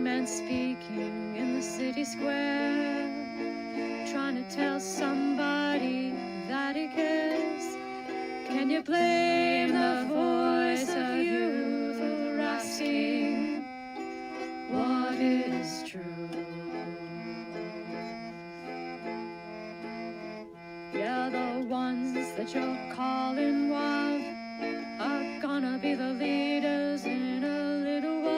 men speaking in the city square, trying to tell somebody that he cares. Can you blame the voice of youth for asking what is true? Yeah, the ones that you're calling wild are gonna be the leaders in a little while.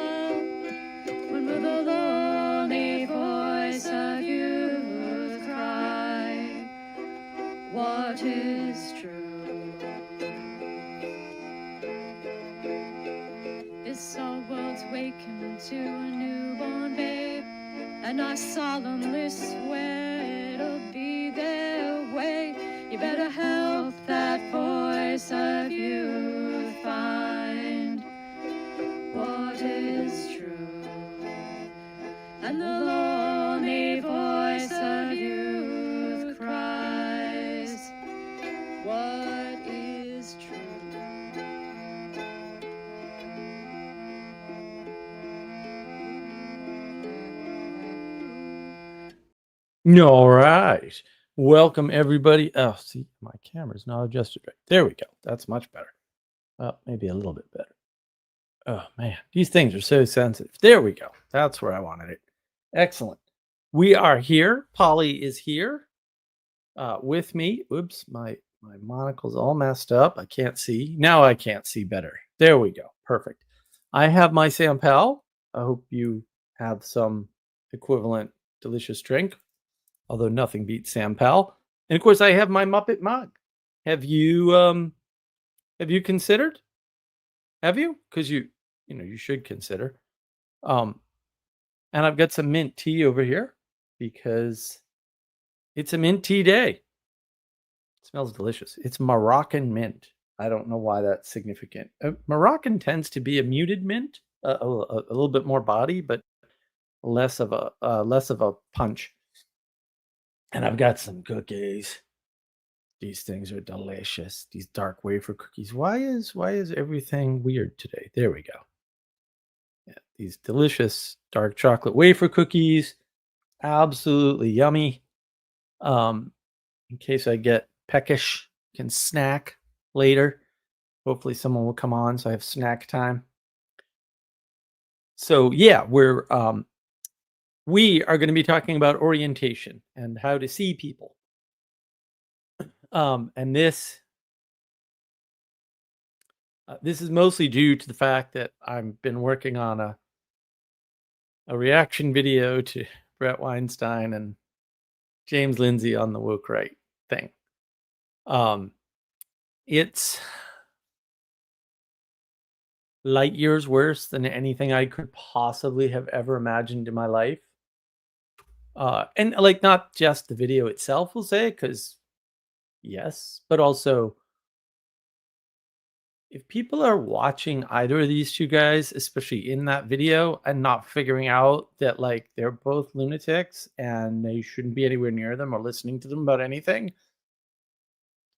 When will the lonely voice of youth cry, what is true? This our world's waking to a newborn babe, and I solemnly swear it'll be their way. You better help that voice of youth find what is true. And the lonely voice of youth cries, what is true? All right. Welcome, everybody. Oh, see, my camera's not adjusted right. There we go. That's much better. Maybe a little bit better. Oh, man. These things are so sensitive. There we go. That's where I wanted it. Excellent. We are here. Polly is here with me. Oops, my monocle's all messed up. I can't see. Now I can't see better. There we go. Perfect. I have my Sam Powell. I hope you have some equivalent delicious drink, although nothing beats Sam Powell. And of course, I have my Muppet mug. Have you considered? Have you? Because you should consider. And I've got some mint tea over here because it's a mint tea day. It smells delicious. It's Moroccan mint. I don't know why that's significant. Moroccan tends to be a muted mint, a little bit more body, but less of a punch. And I've got some cookies. These things are delicious. These dark wafer cookies. Why is everything weird today? There we go. Yeah, these delicious dark chocolate wafer cookies. Absolutely yummy. In case I get peckish, can snack later. Hopefully someone will come on so I have snack time. So yeah, we are going to be talking about orientation and how to see people. And this is mostly due to the fact that I've been working on a reaction video to Brett Weinstein and James Lindsay on the woke right thing. It's light years worse than anything I could possibly have ever imagined in my life. And like, not just the video itself, we'll say, because yes, but also if people are watching either of these two guys, especially in that video, and not figuring out that like they're both lunatics and they shouldn't be anywhere near them or listening to them about anything,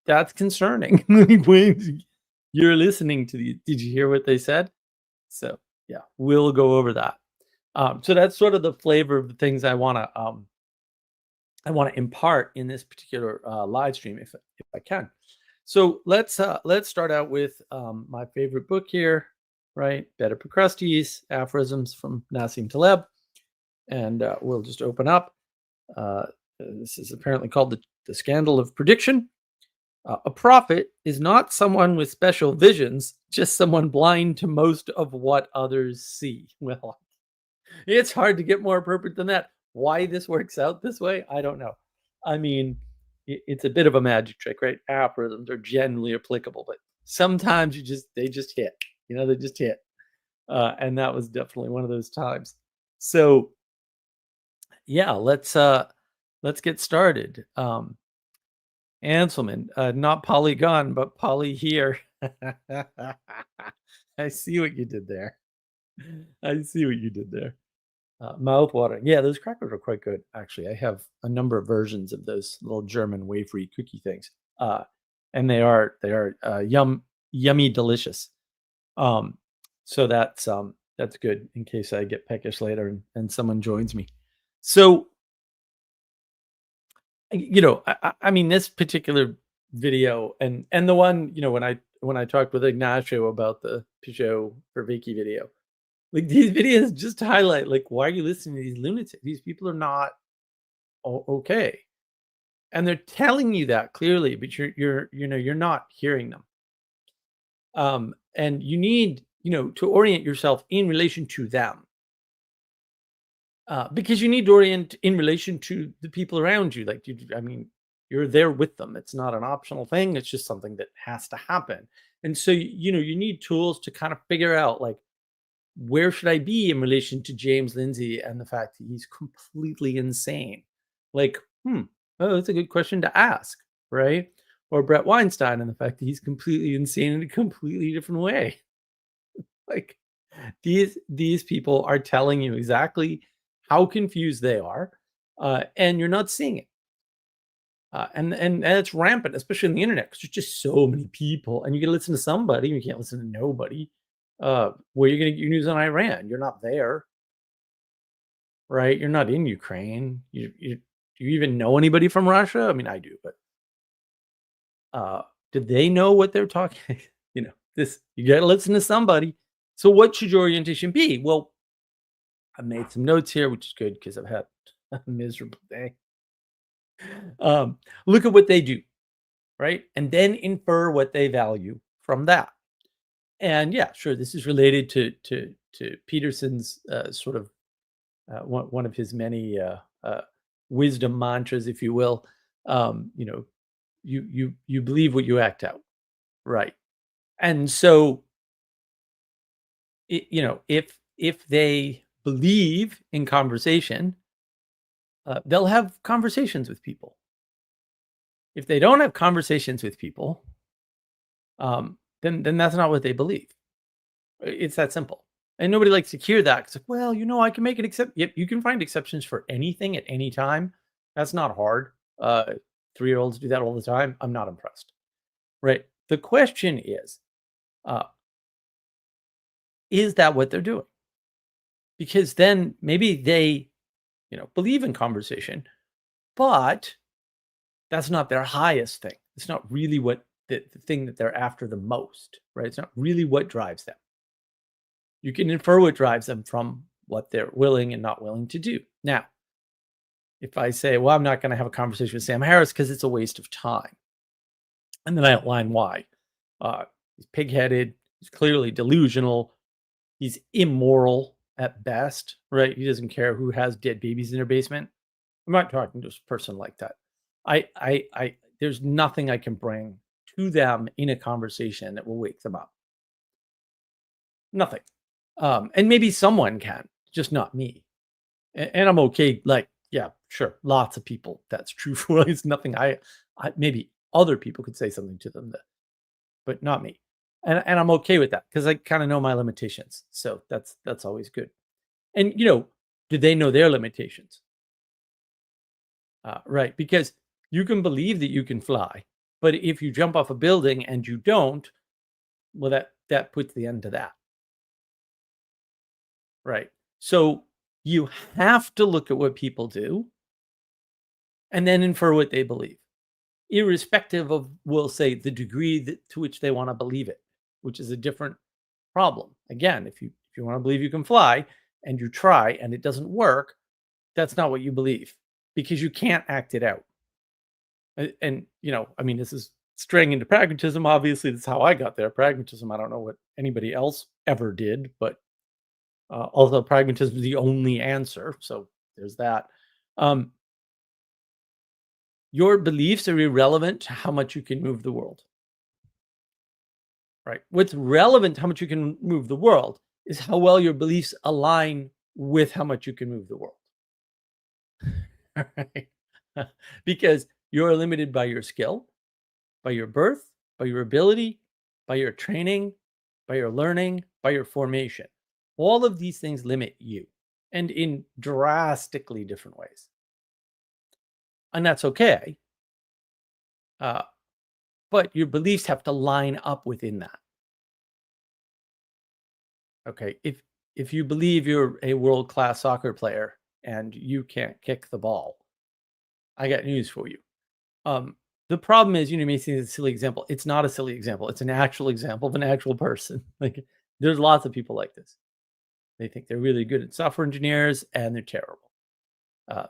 that's concerning. You're listening to these. Did you hear what they said? So yeah, we'll go over that. So that's sort of the flavor of the things I want to impart in this particular live stream, if I can. So let's start out with my favorite book here, right? Bed of Procrustes, Aphorisms from Nassim Taleb, and we'll just open up. This is apparently called the Scandal of Prediction. A prophet is not someone with special visions, just someone blind to most of what others see. Well, it's hard to get more appropriate than that. Why this works out this way, I don't know. I mean, it's a bit of a magic trick, right? Aphorisms are generally applicable, but sometimes they just hit. They just hit. And that was definitely one of those times. So yeah, let's get started. Anselman, not Polygon, but Polly here. I see what you did there. Mouth watering. Yeah, those crackers are quite good, actually. I have a number of versions of those little German wafery cookie things. And they are yummy delicious. So that's That's good in case I get peckish later and someone joins me. So, I mean, this particular video and the one, when I talked with Ignacio about the Peugeot for Vicky video, like these videos just highlight like why are you listening to these lunatics? These people are not okay, and they're telling you that clearly, but you're not hearing them. And you need to orient yourself in relation to them, because you need to orient in relation to the people around you. Like I mean, you're there with them. It's not an optional thing. It's just something that has to happen. And so you need tools to kind of figure out like where should I be in relation to James Lindsay and the fact that he's completely insane? Like, oh, that's a good question to ask, right? Or Brett Weinstein and the fact that he's completely insane in a completely different way. Like these people are telling you exactly how confused they are, and you're not seeing it. And it's rampant, especially on the internet, because there's just so many people, and you can listen to somebody, you can't listen to nobody. Where you're gonna get your news on Iran? You're not there, right? You're not in Ukraine. Do you even know anybody from Russia? I mean, I do, but do they know what they're talking? This you gotta listen to somebody. So what should your orientation be? Well, I made some notes here, which is good because I've had a miserable day. Look at what they do, right? And then infer what they value from that. And yeah, sure, this is related to Peterson's sort of one of his many wisdom mantras, if you will. You believe what you act out, right? And so, if they believe in conversation, they'll have conversations with people. If they don't have conversations with people, then that's not what they believe. It's that simple. And nobody likes to hear that. It's like, well, I can make it except. Yep, you can find exceptions for anything at any time. That's not hard. 3-year-olds do that all the time. I'm not impressed. Right. The question uh, is that what they're doing? Because then maybe they, believe in conversation, but that's not their highest thing. It's not really what the thing that they're after the most, right? It's not really what drives them. You can infer what drives them from what they're willing and not willing to do. Now, if I say, well, I'm not going to have a conversation with Sam Harris because it's a waste of time, and then I outline why. He's pig-headed. He's clearly delusional. He's immoral at best, right? He doesn't care who has dead babies in their basement. I'm not talking to a person like that. There's nothing I can bring to them in a conversation that will wake them up. Nothing. And maybe someone can, just not me. And I'm okay. Like, yeah, sure. Lots of people that's true for. It's nothing. I maybe other people could say something to them but not me. And I'm okay with that because I kind of know my limitations. So that's always good. And do they know their limitations? Right, because you can believe that you can fly, but if you jump off a building and you don't, well, that puts the end to that. Right. So you have to look at what people do and then infer what they believe, irrespective of, we'll say, the degree to which they want to believe it, which is a different problem. Again, if you want to believe you can fly and you try and it doesn't work, that's not what you believe because you can't act it out. And I mean, this is straying into pragmatism. Obviously, that's how I got there. Pragmatism. I don't know what anybody else ever did, but although pragmatism is the only answer, so there's that. Your beliefs are irrelevant to how much you can move the world. Right. What's relevant to how much you can move the world is how well your beliefs align with how much you can move the world. Right? Because you're limited by your skill, by your birth, by your ability, by your training, by your learning, by your formation. All of these things limit you, and in drastically different ways. And that's okay. But your beliefs have to line up within that. Okay. if you believe you're a world-class soccer player and you can't kick the ball, I got news for you. Um, the problem is, you may see it's a silly example. It's not a silly example. It's an actual example of an actual person. Like, there's lots of people like this. They think they're really good at software engineers and they're terrible.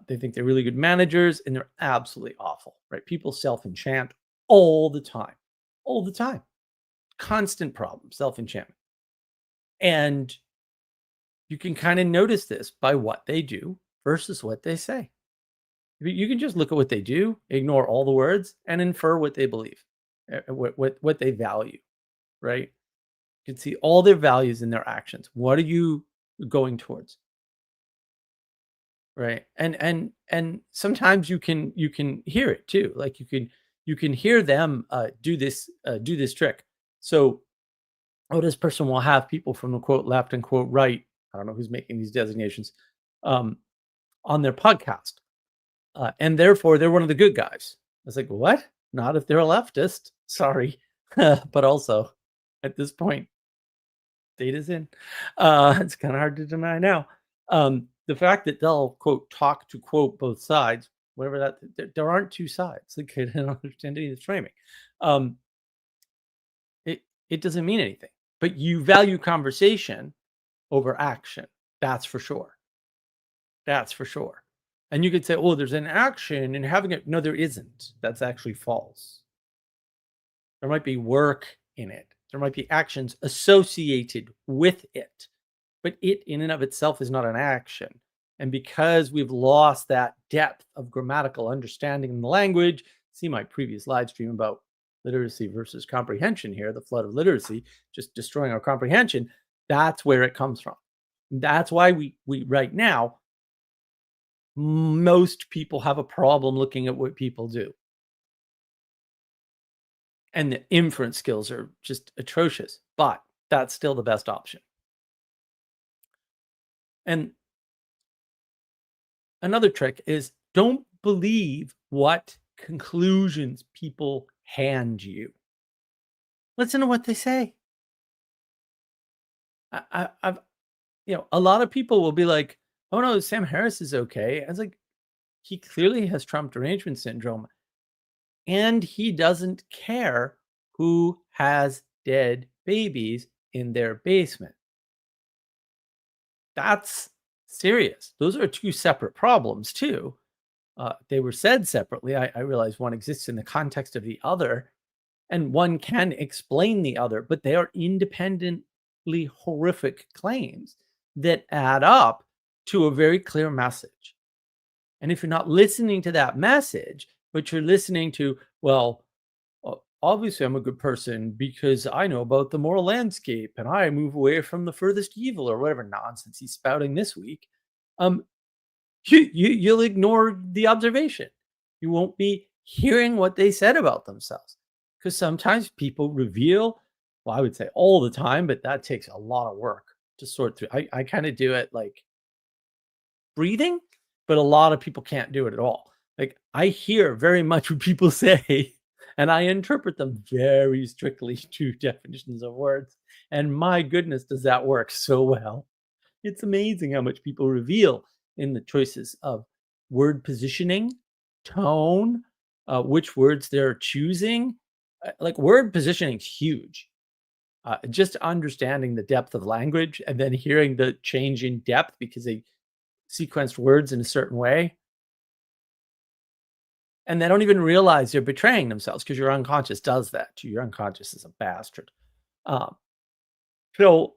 They think they're really good managers and they're absolutely awful, right? People self-enchant all the time, all the time. Constant problem, self-enchantment. And you can kind of notice this by what they do versus what they say. You can just look at what they do, ignore all the words, and infer what they believe, what they value, right? You can see all their values in their actions. What are you going towards? Right. And sometimes you can hear it too. Like you can hear them do this trick. So this person will have people from the quote left and quote right. I don't know who's making these designations um, on their podcast. And therefore, they're one of the good guys. I was like, what? Not if they're a leftist. Sorry. But also, at this point, data's in. It's kind of hard to deny now. The fact that they'll, quote, talk to, quote, both sides, whatever that, there aren't two sides. Like, I don't understand any of this framing. It doesn't mean anything. But you value conversation over action. That's for sure. That's for sure. And you could say, oh, there's an action in having it. No, there isn't. That's actually false. There might be work in it. There might be actions associated with it. But it in and of itself is not an action. And because we've lost that depth of grammatical understanding in the language, see my previous live stream about literacy versus comprehension here, the flood of literacy, just destroying our comprehension. That's where it comes from. That's why we right now, most people have a problem looking at what people do. And the inference skills are just atrocious, but that's still the best option. And another trick is don't believe what conclusions people hand you. Listen to what they say. I've a lot of people will be like, oh no, Sam Harris is okay. I was like, he clearly has Trump derangement syndrome. And he doesn't care who has dead babies in their basement. That's serious. Those are two separate problems too. They were said separately. I realize one exists in the context of the other, and one can explain the other, but they are independently horrific claims that add up to a very clear message. And if you're not listening to that message, but you're listening to, well, obviously I'm a good person because I know about the moral landscape and I move away from the furthest evil or whatever nonsense he's spouting this week, you'll ignore the observation. You won't be hearing what they said about themselves, because sometimes people reveal, well, I would say all the time, but that takes a lot of work to sort through. I kind of do it like breathing, but a lot of people can't do it at all. Like, I hear very much what people say and I interpret them very strictly to definitions of words. And my goodness, does that work so well. It's amazing how much people reveal in the choices of word positioning, tone, which words they're choosing. Like, word positioning is huge. Just understanding the depth of language and then hearing the change in depth because they sequenced words in a certain way. And they don't even realize they're betraying themselves because your unconscious does that to you. Your unconscious is a bastard. So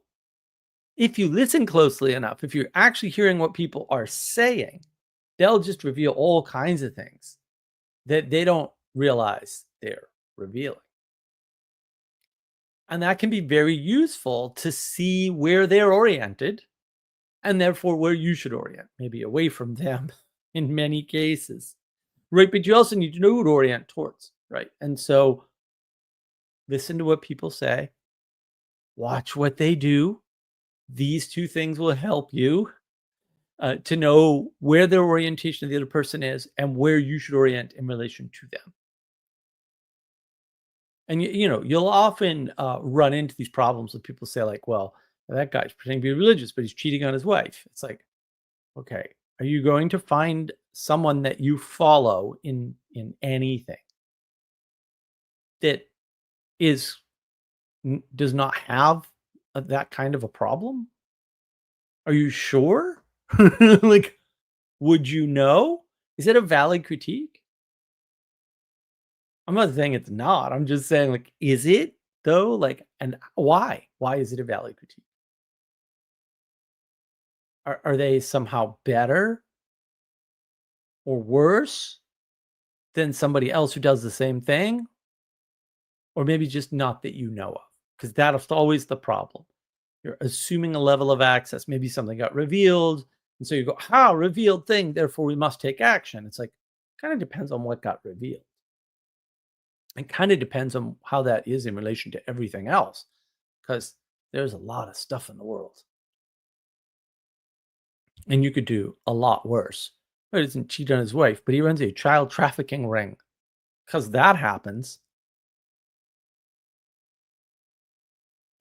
if you listen closely enough, if you're actually hearing what people are saying, they'll just reveal all kinds of things that they don't realize they're revealing. And that can be very useful to see where they're oriented and therefore where you should orient, maybe away from them in many cases. Right, but you also need to know who to orient towards, right? And so listen to what people say, watch what they do. These two things will help you to know where their orientation of the other person is and where you should orient in relation to them. And you'll often run into these problems with people say like, well, That guy's pretending to be religious, but he's cheating on his wife. It's like, okay, are you going to find someone that you follow in anything that is does not have that kind of a problem? Are you sure? Like, would you know? Is it a valid critique? I'm not saying it's not. I'm just saying, like, is it though? Like, and why? Why is it a valid critique? Are they somehow better or worse than somebody else who does the same thing? Or maybe just not that you know of? Because that's always the problem. You're assuming a level of access. Maybe something got revealed. And so you go, revealed thing, therefore we must take action. It's like, kind of depends on what got revealed. It kind of depends on how that is in relation to everything else. Because there's a lot of stuff in the world. And you could do a lot worse. He doesn't cheat on his wife, but he runs a child trafficking ring. Because that happens.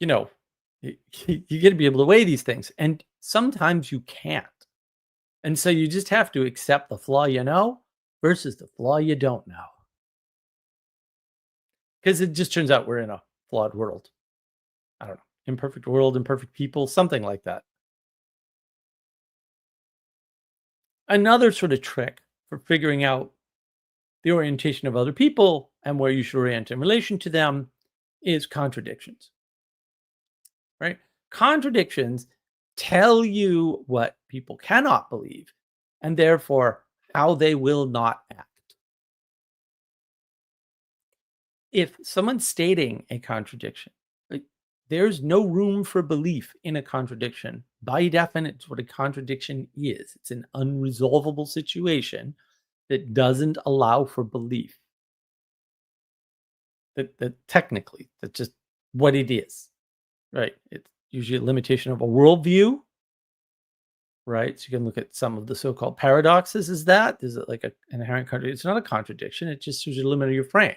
You know, you got to be able to weigh these things. And sometimes you can't. And so you just have to accept the flaw you know versus the flaw you don't know. Because it just turns out we're in a flawed world. I don't know. Imperfect world, imperfect people, something like that. Another sort of trick for figuring out the orientation of other people and where you should orient in relation to them is contradictions. Right? Contradictions tell you what people cannot believe and therefore how they will not act. If someone's stating a contradiction, like, there's no room for belief in a contradiction. By definition, it's what a contradiction is. It's an unresolvable situation that doesn't allow for belief. That technically, that's just what it is, right? It's usually a limitation of a worldview, right? So you can look at some of the so-called paradoxes. Is it like an inherent contradiction? It's not a contradiction. It just usually a limit of your frame.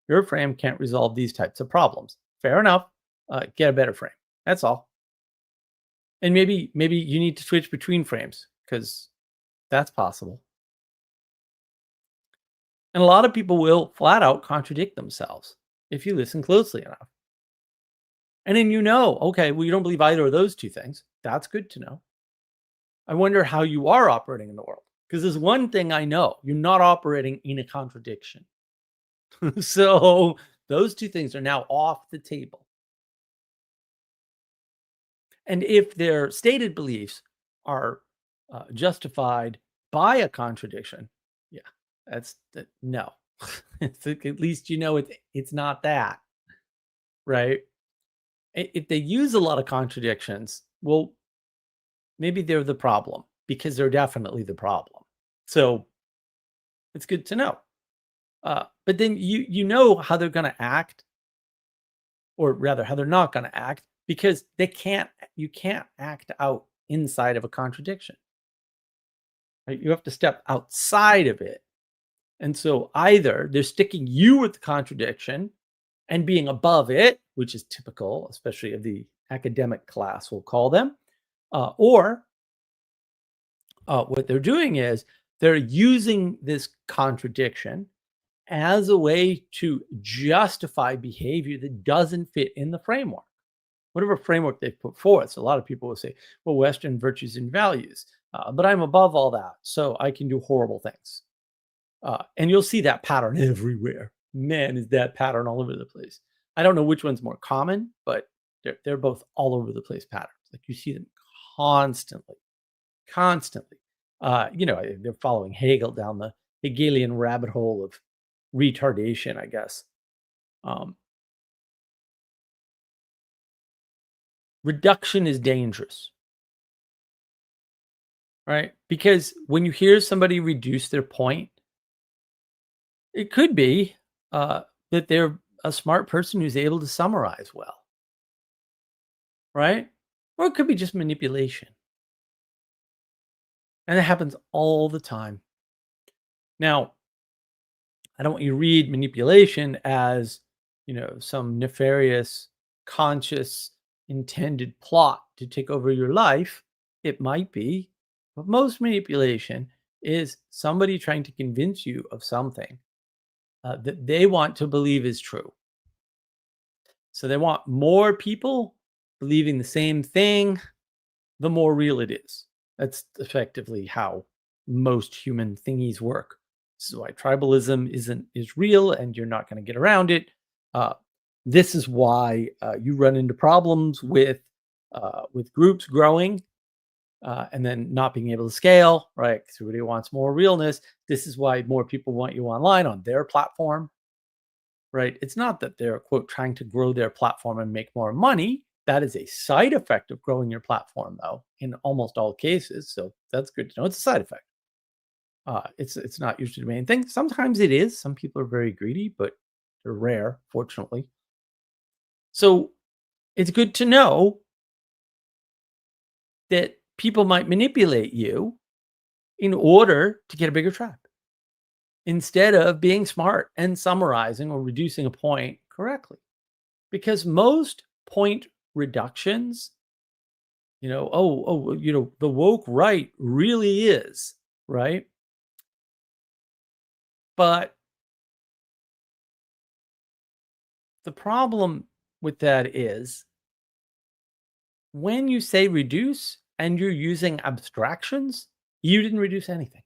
Your frame can't resolve these types of problems. Fair enough. Get a better frame. That's all. And maybe you need to switch between frames because that's possible. And a lot of people will flat out contradict themselves if you listen closely enough. And then okay, well, you don't believe either of those two things. That's good to know. I wonder how you are operating in the world. Because there's one thing I know, you're not operating in a contradiction. So those two things are now off the table. And if their stated beliefs are justified by a contradiction, yeah, no. At least it's not that, right? If they use a lot of contradictions, well, maybe they're the problem because they're definitely the problem. So it's good to know. But then you know how they're going to act, or rather how they're not going to act, because you can't act out inside of a contradiction. Right? You have to step outside of it. And so either they're sticking you with the contradiction and being above it, which is typical, especially of the academic class, we'll call them, or what they're doing is they're using this contradiction as a way to justify behavior that doesn't fit in the framework, whatever framework they've put forth. So a lot of people will say, well, Western virtues and values, but I'm above all that, so I can do horrible things. And you'll see that pattern everywhere. Man, is that pattern all over the place. I don't know which one's more common, but they're both all over the place patterns. Like, you see them constantly. They're following Hegel down the Hegelian rabbit hole of retardation, I guess. Reduction is dangerous, right? Because when you hear somebody reduce their point, it could be that they're a smart person who's able to summarize well, right? Or it could be just manipulation. And it happens all the time. Now, I don't want you to read manipulation as, some nefarious, conscious intended plot to take over your life. It might be, but most manipulation is somebody trying to convince you of something that they want to believe is true. So they want more people believing the same thing, the more real it is. That's effectively how most human thingies work. This is why tribalism is real, and you're not going to get around it. Uh, this is why you run into problems with groups growing and then not being able to scale, right? Because everybody wants more realness. This is why more people want you online on their platform, right? It's not that they're, quote, trying to grow their platform and make more money. That is a side effect of growing your platform, though, in almost all cases. So that's good to know. It's a side effect. It's not usually the main thing. Sometimes it is. Some people are very greedy, but they're rare, fortunately. So it's good to know that people might manipulate you in order to get a bigger tribe instead of being smart and summarizing or reducing a point correctly. Because most point reductions, the woke right really is, right? But the problem with that is when you say reduce and you're using abstractions, you didn't reduce anything.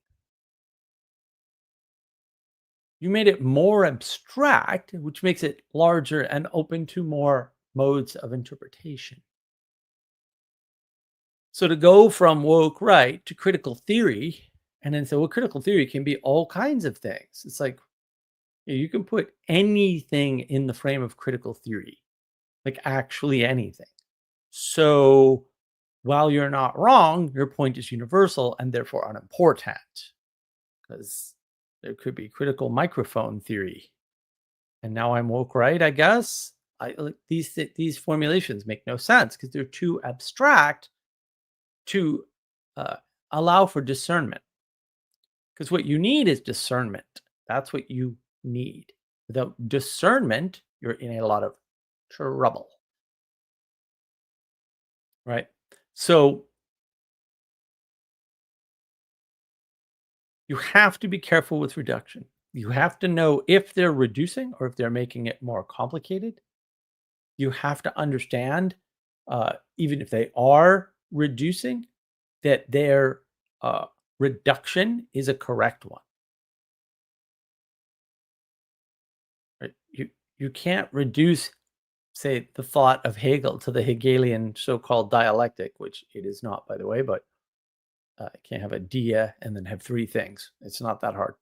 You made it more abstract, which makes it larger and open to more modes of interpretation. So to go from woke right to critical theory, and then say, well, critical theory can be all kinds of things. It's like you can put anything in the frame of critical theory, like actually anything. So while you're not wrong, your point is universal and therefore unimportant, because there could be critical microphone theory. And now I'm woke right, I guess. These formulations make no sense because they're too abstract to allow for discernment. Because what you need is discernment. That's what you need. Without discernment, you're in a lot of trouble. Right? So you have to be careful with reduction. You have to know if they're reducing or if they're making it more complicated. You have to understand, even if they are reducing, that their reduction is a correct one. Right? You can't reduce, say, the thought of Hegel to the Hegelian so-called dialectic, which it is not, by the way, but I can't have a dia and then have three things. It's not that hard.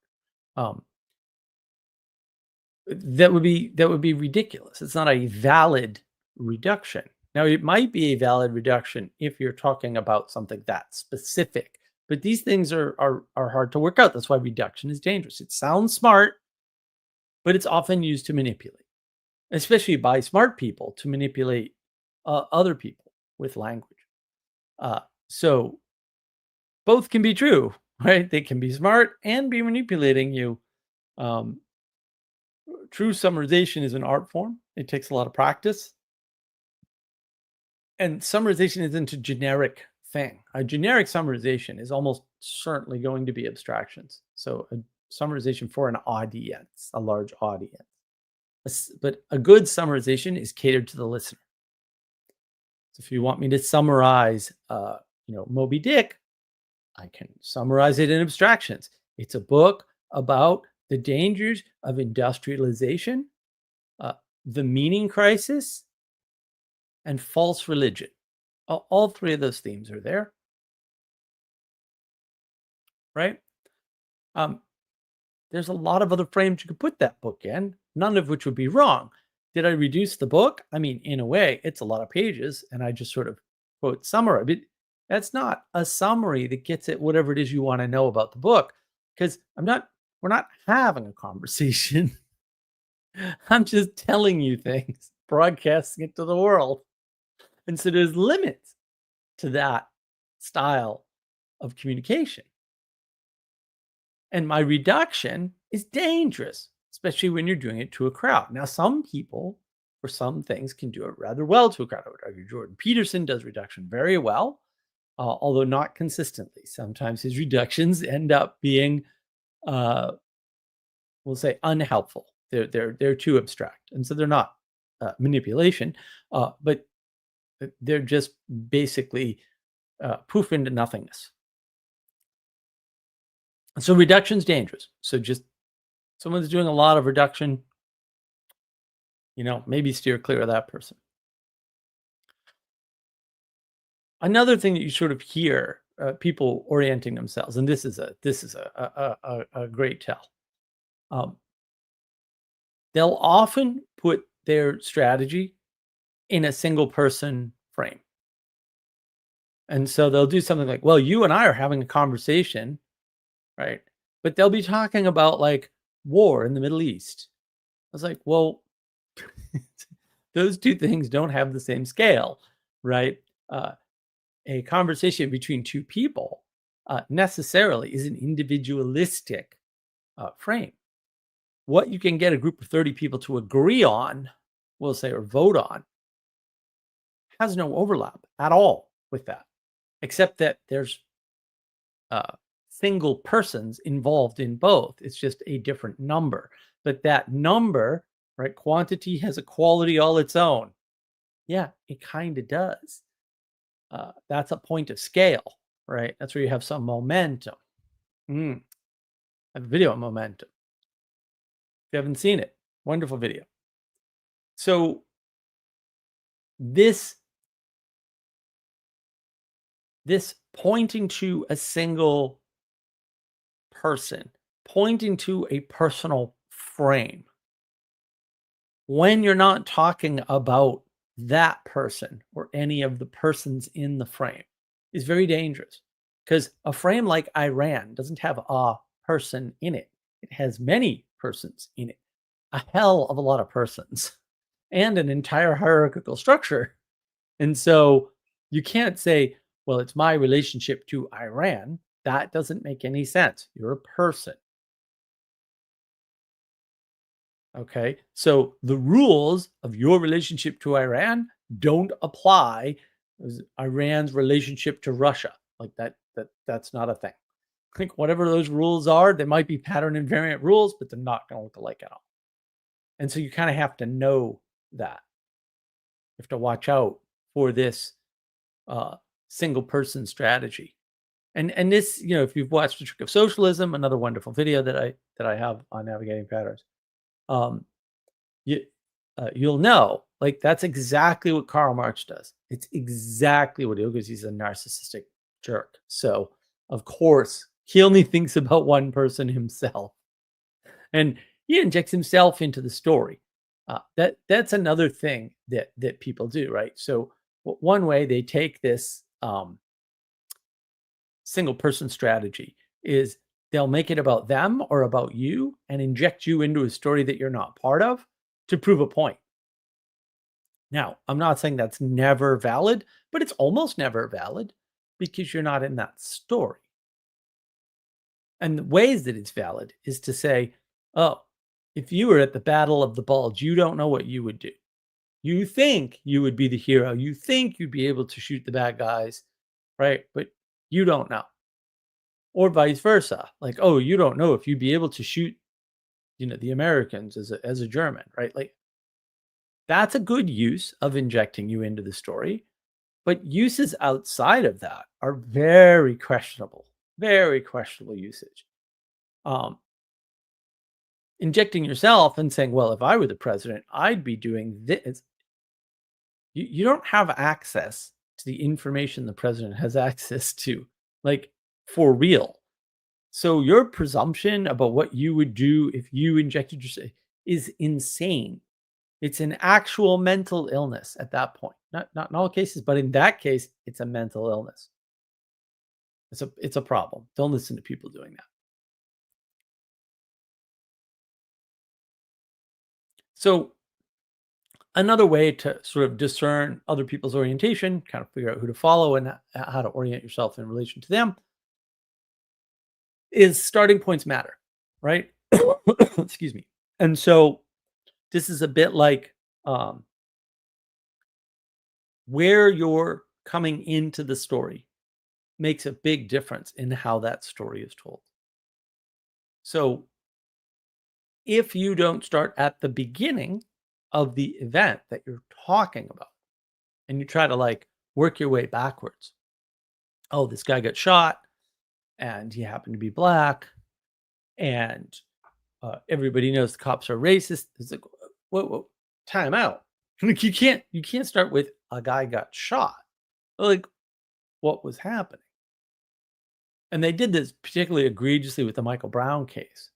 That would be ridiculous. It's not a valid reduction. Now, it might be a valid reduction if you're talking about something that specific, but these things are hard to work out. That's why reduction is dangerous. It sounds smart, but it's often used to manipulate, especially by smart people to manipulate other people with language. So both can be true, right? They can be smart and be manipulating you. True summarization is an art form. It takes a lot of practice. And summarization isn't a generic thing. A generic summarization is almost certainly going to be abstractions. So a summarization for an audience, a large audience. But a good summarization is catered to the listener. So if you want me to summarize, Moby Dick, I can summarize it in abstractions. It's a book about the dangers of industrialization, the meaning crisis, and false religion. All three of those themes are there, right? There's a lot of other frames you could put that book in, none of which would be wrong. Did I reduce the book? I mean, in a way, it's a lot of pages, and I just sort of quote summary. But that's not a summary that gets at whatever it is you want to know about the book, because we're not having a conversation. I'm just telling you things, broadcasting it to the world. And so there's limits to that style of communication. And my reduction is dangerous, especially when you're doing it to a crowd. Now, some people for some things can do it rather well to a crowd. I would argue Jordan Peterson does reduction very well, although not consistently. Sometimes his reductions end up being, we'll say, unhelpful. They're too abstract, and so they're not manipulation, but they're just basically poof into nothingness. So reduction's dangerous. So just someone's doing a lot of reduction, maybe steer clear of that person. Another thing that you sort of hear people orienting themselves, and this is a great tell. They'll often put their strategy in a single person frame. And so they'll do something like, well, you and I are having a conversation, right? But they'll be talking about like war in the Middle East. I was like, well, those two things don't have the same scale, right? A conversation between two people necessarily is an individualistic frame. What you can get a group of 30 people to agree on, we'll say, or vote on, has no overlap at all with that, except that there's single persons involved in both. It's just a different number. But that number, right, quantity has a quality all its own. Yeah, it kind of does. That's a point of scale, right? That's where you have some momentum. A video on momentum. If you haven't seen it, wonderful video. So this pointing to a single person, pointing to a personal frame, when you're not talking about that person or any of the persons in the frame, is very dangerous, because a frame like Iran doesn't have a person in it. It has many persons in it, a hell of a lot of persons, and an entire hierarchical structure. And so you can't say, well, it's my relationship to Iran. That doesn't make any sense. You're a person. Okay. So the rules of your relationship to Iran don't apply as Iran's relationship to Russia. Like that's not a thing. I think whatever those rules are, they might be pattern invariant rules, but they're not going to look alike at all. And so you kind of have to know that. You have to watch out for this single person strategy. And this, if you've watched The Trick of Socialism, another wonderful video that I have on navigating patterns, you'll know, like, that's exactly what Karl Marx does. It's exactly what because he's a narcissistic jerk. So of course he only thinks about one person himself, and he injects himself into the story. That's another thing that people do, right? So one way they take this single person strategy is they'll make it about them or about you and inject you into a story that you're not part of to prove a point. Now, I'm not saying that's never valid, but it's almost never valid because you're not in that story. And the ways that it's valid is to say, oh, if you were at the Battle of the Bulge, you don't know what you would do. You think you would be the hero. You think you'd be able to shoot the bad guys, right? But you don't know. Or vice versa. Like, oh, you don't know if you'd be able to shoot, the Americans as a German, right? Like, that's a good use of injecting you into the story. But uses outside of that are very questionable usage. Injecting yourself and saying, well, if I were the president, I'd be doing this. You don't have access to the information the president has access to, like, for real. So your presumption about what you would do if you injected yourself is insane. It's an actual mental illness at that point. Not in all cases, but in that case, it's a mental illness. It's a problem. Don't listen to people doing that. So another way to sort of discern other people's orientation, kind of figure out who to follow and how to orient yourself in relation to them, is starting points matter, right? Excuse me. And so this is a bit like where you're coming into the story makes a big difference in how that story is told. So if you don't start at the beginning of the event that you're talking about and you try to like work your way backwards, oh, this guy got shot and he happened to be black and everybody knows the cops are racist. It's like, whoa, time out. Like you can't start with a guy got shot. Like, what was happening? And they did this particularly egregiously with the Michael Brown case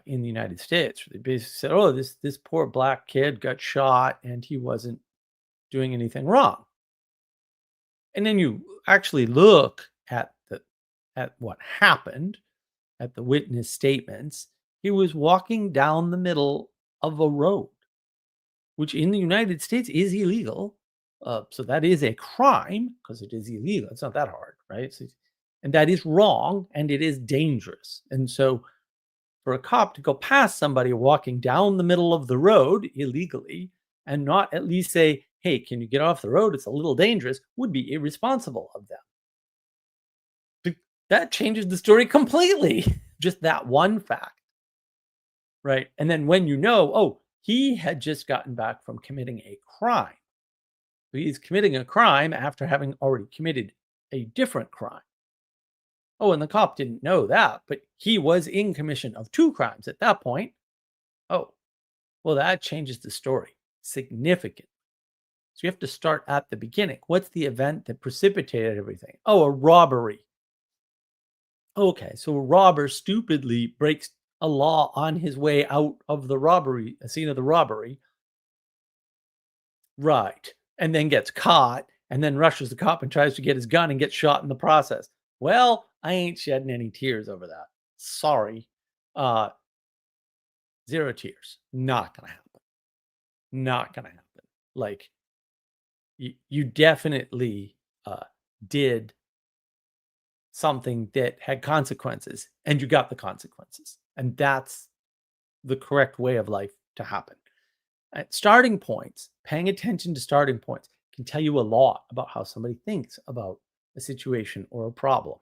in the United States. They basically said, "Oh, this poor black kid got shot, and he wasn't doing anything wrong." And then you actually look at what happened, at the witness statements. He was walking down the middle of a road, which in the United States is illegal. So that is a crime because it is illegal. It's not that hard, right? And that is wrong and it is dangerous. And so for a cop to go past somebody walking down the middle of the road illegally and not at least say, hey, can you get off the road? It's a little dangerous, would be irresponsible of them. That changes the story completely. Just that one fact. Right. And then when you know, oh, he had just gotten back from committing a crime. So he's committing a crime after having already committed a different crime. Oh, and the cop didn't know that, but he was in commission of 2 crimes at that point. Oh, well, that changes the story significantly. So you have to start at the beginning. What's the event that precipitated everything? Oh, a robbery. Okay, so a robber stupidly breaks a law on his way out of the robbery, a scene of the robbery. Right. And then gets caught and then rushes the cop and tries to get his gun and gets shot in the process. Well, I ain't shedding any tears over that. Sorry. 0 tears. Not gonna happen. Not gonna happen. Like you definitely did something that had consequences and you got the consequences. And that's the correct way of life to happen. At starting points, paying attention to starting points can tell you a lot about how somebody thinks about a situation or a problem.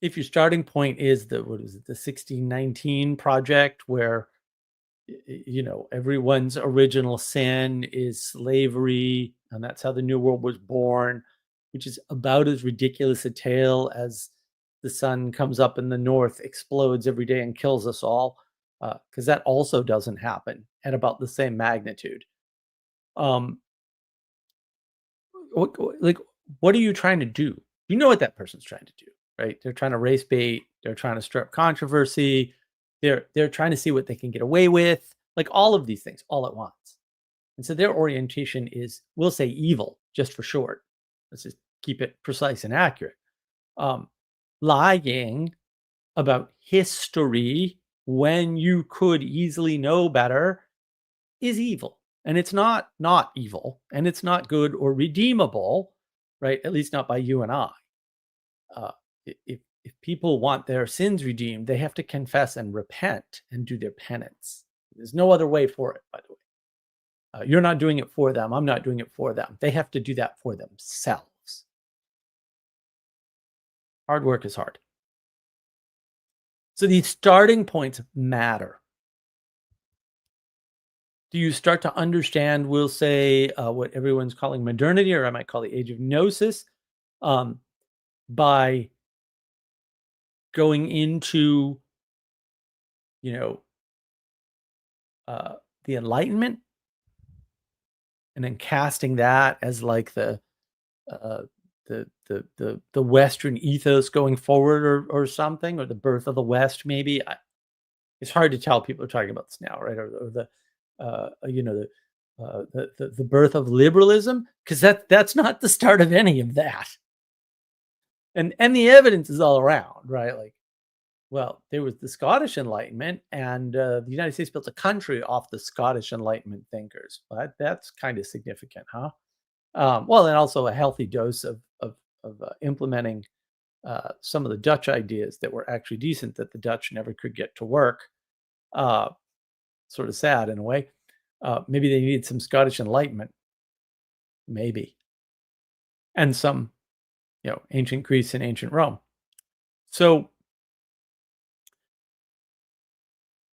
If your starting point is the 1619 project where everyone's original sin is slavery and that's how the new world was born, which is about as ridiculous a tale as the sun comes up in the north, explodes every day and kills us all, because that also doesn't happen at about the same magnitude. What are you trying to do? You know what that person's trying to do, right? They're trying to race bait. They're trying to stir up controversy. They're trying to see what they can get away with, like all of these things all at once. And so their orientation is, we'll say evil, just for short. Let's just keep it precise and accurate. Lying about history when you could easily know better is evil. And it's not evil, and it's not good or redeemable, right? At least not by you and I. If people want their sins redeemed, they have to confess and repent and do their penance. There's no other way for it, by the way. You're not doing it for them. I'm not doing it for them. They have to do that for themselves. Hard work is hard. So these starting points matter. Do you start to understand, we'll say, what everyone's calling modernity, or I might call the age of gnosis, by going into, the Enlightenment, and then casting that as like the Western ethos going forward, or something, or the birth of the West, maybe. It's hard to tell. People are talking about this now, right? Or the birth of liberalism, because that's not the start of any of that. And the evidence is all around, right? Like, well, there was the Scottish Enlightenment, and the United States built a country off the Scottish Enlightenment thinkers. Well, that's kind of significant, huh? Well, and also a healthy dose of implementing some of the Dutch ideas that were actually decent that the Dutch never could get to work. Sort of sad in a way. Maybe they needed some Scottish Enlightenment. maybe, and some, ancient Greece and ancient Rome. So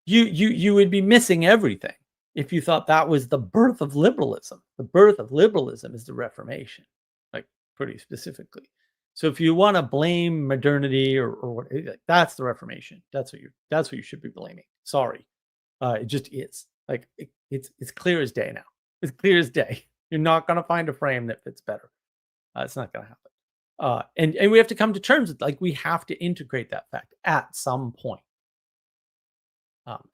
you would be missing everything if you thought that was the birth of liberalism. The birth of liberalism is the Reformation, like pretty specifically. So if you want to blame modernity or what, like, that's the Reformation. That's what you should be blaming. Sorry, it just is. Like it's clear as day now. It's clear as day. You're not going to find a frame that fits better. It's not going to happen. And we have to come to terms with, like, we have to integrate that fact at some point.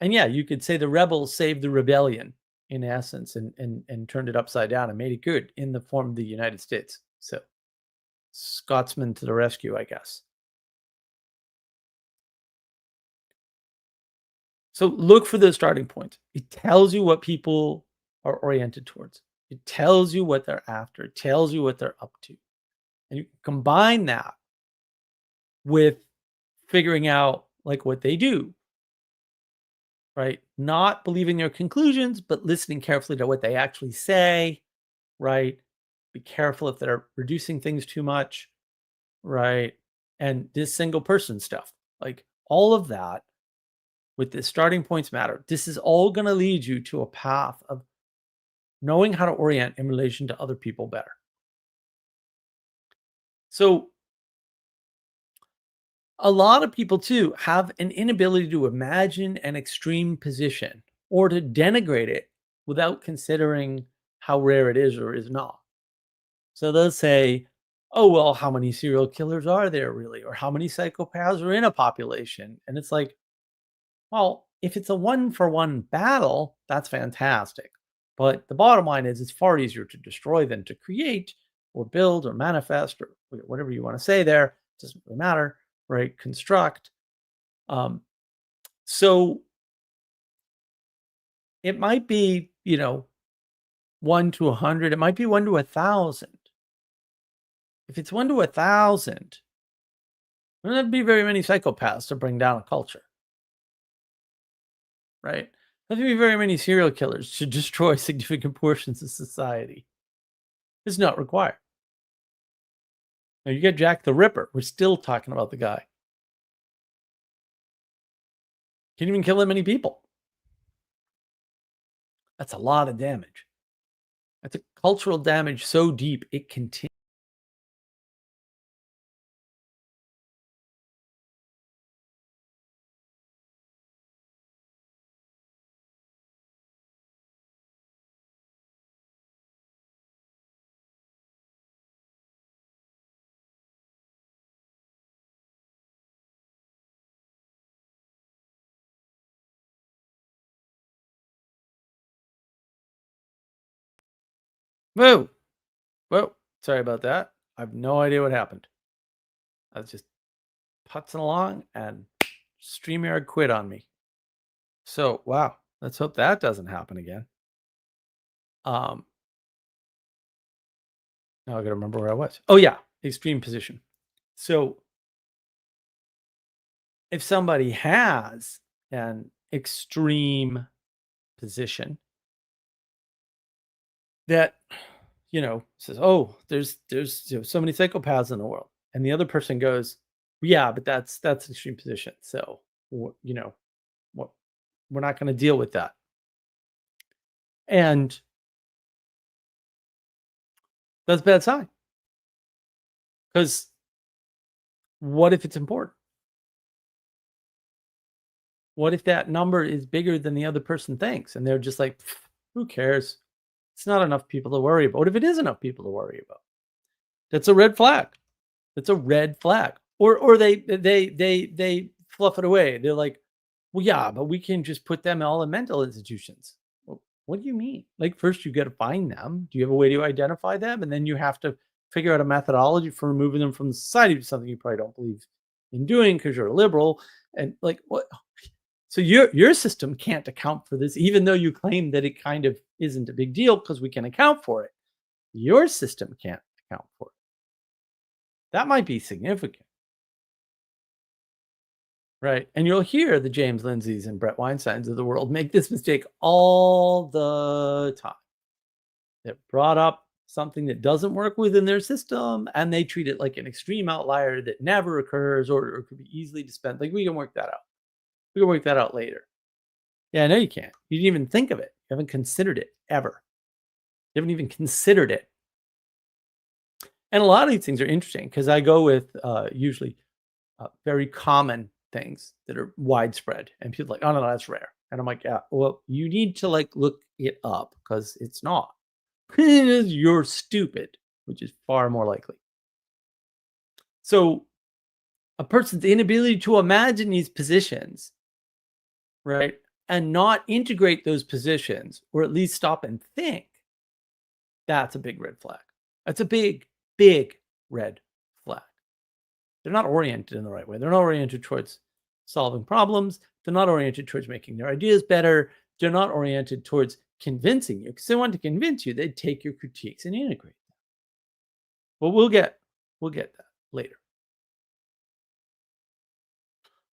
And yeah, you could say the rebels saved the rebellion in essence, and turned it upside down and made it good in the form of the United States. So Scotsman to the rescue, I guess. So look for those starting points. It tells you what people are oriented towards. It tells you what they're after. It tells you what they're up to. And you combine that with figuring out, like, what they do, right? Not believing their conclusions, but listening carefully to what they actually say, right? Be careful if they're reducing things too much, right? And this single person stuff, like all of that with the starting points matter. This is all going to lead you to a path of knowing how to orient in relation to other people better. So a lot of people too have an inability to imagine an extreme position or to denigrate it without considering how rare it is or is not. So they'll say, oh, well, how many serial killers are there really? Or how many psychopaths are in a population? And it's like, well, if it's a 1-for-1 battle, that's fantastic. But the bottom line is it's far easier to destroy than to create or build or manifest or whatever you want to say there. It doesn't really matter, right? Construct. So it might be, 1 to 100. It might be 1 to 1,000. If it's 1 to 1,000, there wouldn't be very many psychopaths to bring down a culture, right? There wouldn't be very many serial killers to destroy significant portions of society. It's not required. Now you get Jack the Ripper. We're still talking about the guy. Can't even kill that many people. That's a lot of damage. That's a cultural damage so deep it continues. Whoa. Whoa. Sorry about that. I have no idea what happened. I was just putzing along and StreamYard quit on me. So, wow. Let's hope that doesn't happen again. Now I gotta remember where I was. Oh yeah, extreme position. So if somebody has an extreme position that, says, oh, there's so many psychopaths in the world, and the other person goes, yeah, but that's an extreme position, so what we're not going to deal with that. And that's a bad sign, because what if it's important? What if that number is bigger than the other person thinks, and they're just like, who cares? It's not enough people to worry about. What if it is enough people to worry about? That's a red flag. That's a red flag. Or they fluff it away. They're like, well, yeah, but we can just put them all in mental institutions. Well, what do you mean? Like, first you got to find them. Do you have a way to identify them? And then you have to figure out a methodology for removing them from the society, something you probably don't believe in doing because you're a liberal. And like, what? So your system can't account for this, even though you claim that it kind of isn't a big deal because we can account for it. Your system can't account for it. That might be significant. Right. And you'll hear the James Lindsays and Brett Weinsteins of the world make this mistake all the time. They're brought up something that doesn't work within their system, and they treat it like an extreme outlier that never occurs or could be easily dispensed. Like, we can work that out. We can work that out later. Yeah, no, you can't. You didn't even think of it. You haven't considered it ever. You haven't even considered it. And a lot of these things are interesting because I go with usually very common things that are widespread, and people are like, oh no, that's rare. And I'm like, yeah, well, you need to like look it up because it's not. You're stupid, which is far more likely. So a person's inability to imagine these positions, right, and not integrate those positions, or at least stop and think, that's a big red flag. That's a big, big red flag. They're not oriented in the right way. They're not oriented towards solving problems. They're not oriented towards making their ideas better. They're not oriented towards convincing you. Because they want to convince you, they'd take your critiques and integrate them. Well, we'll get that later.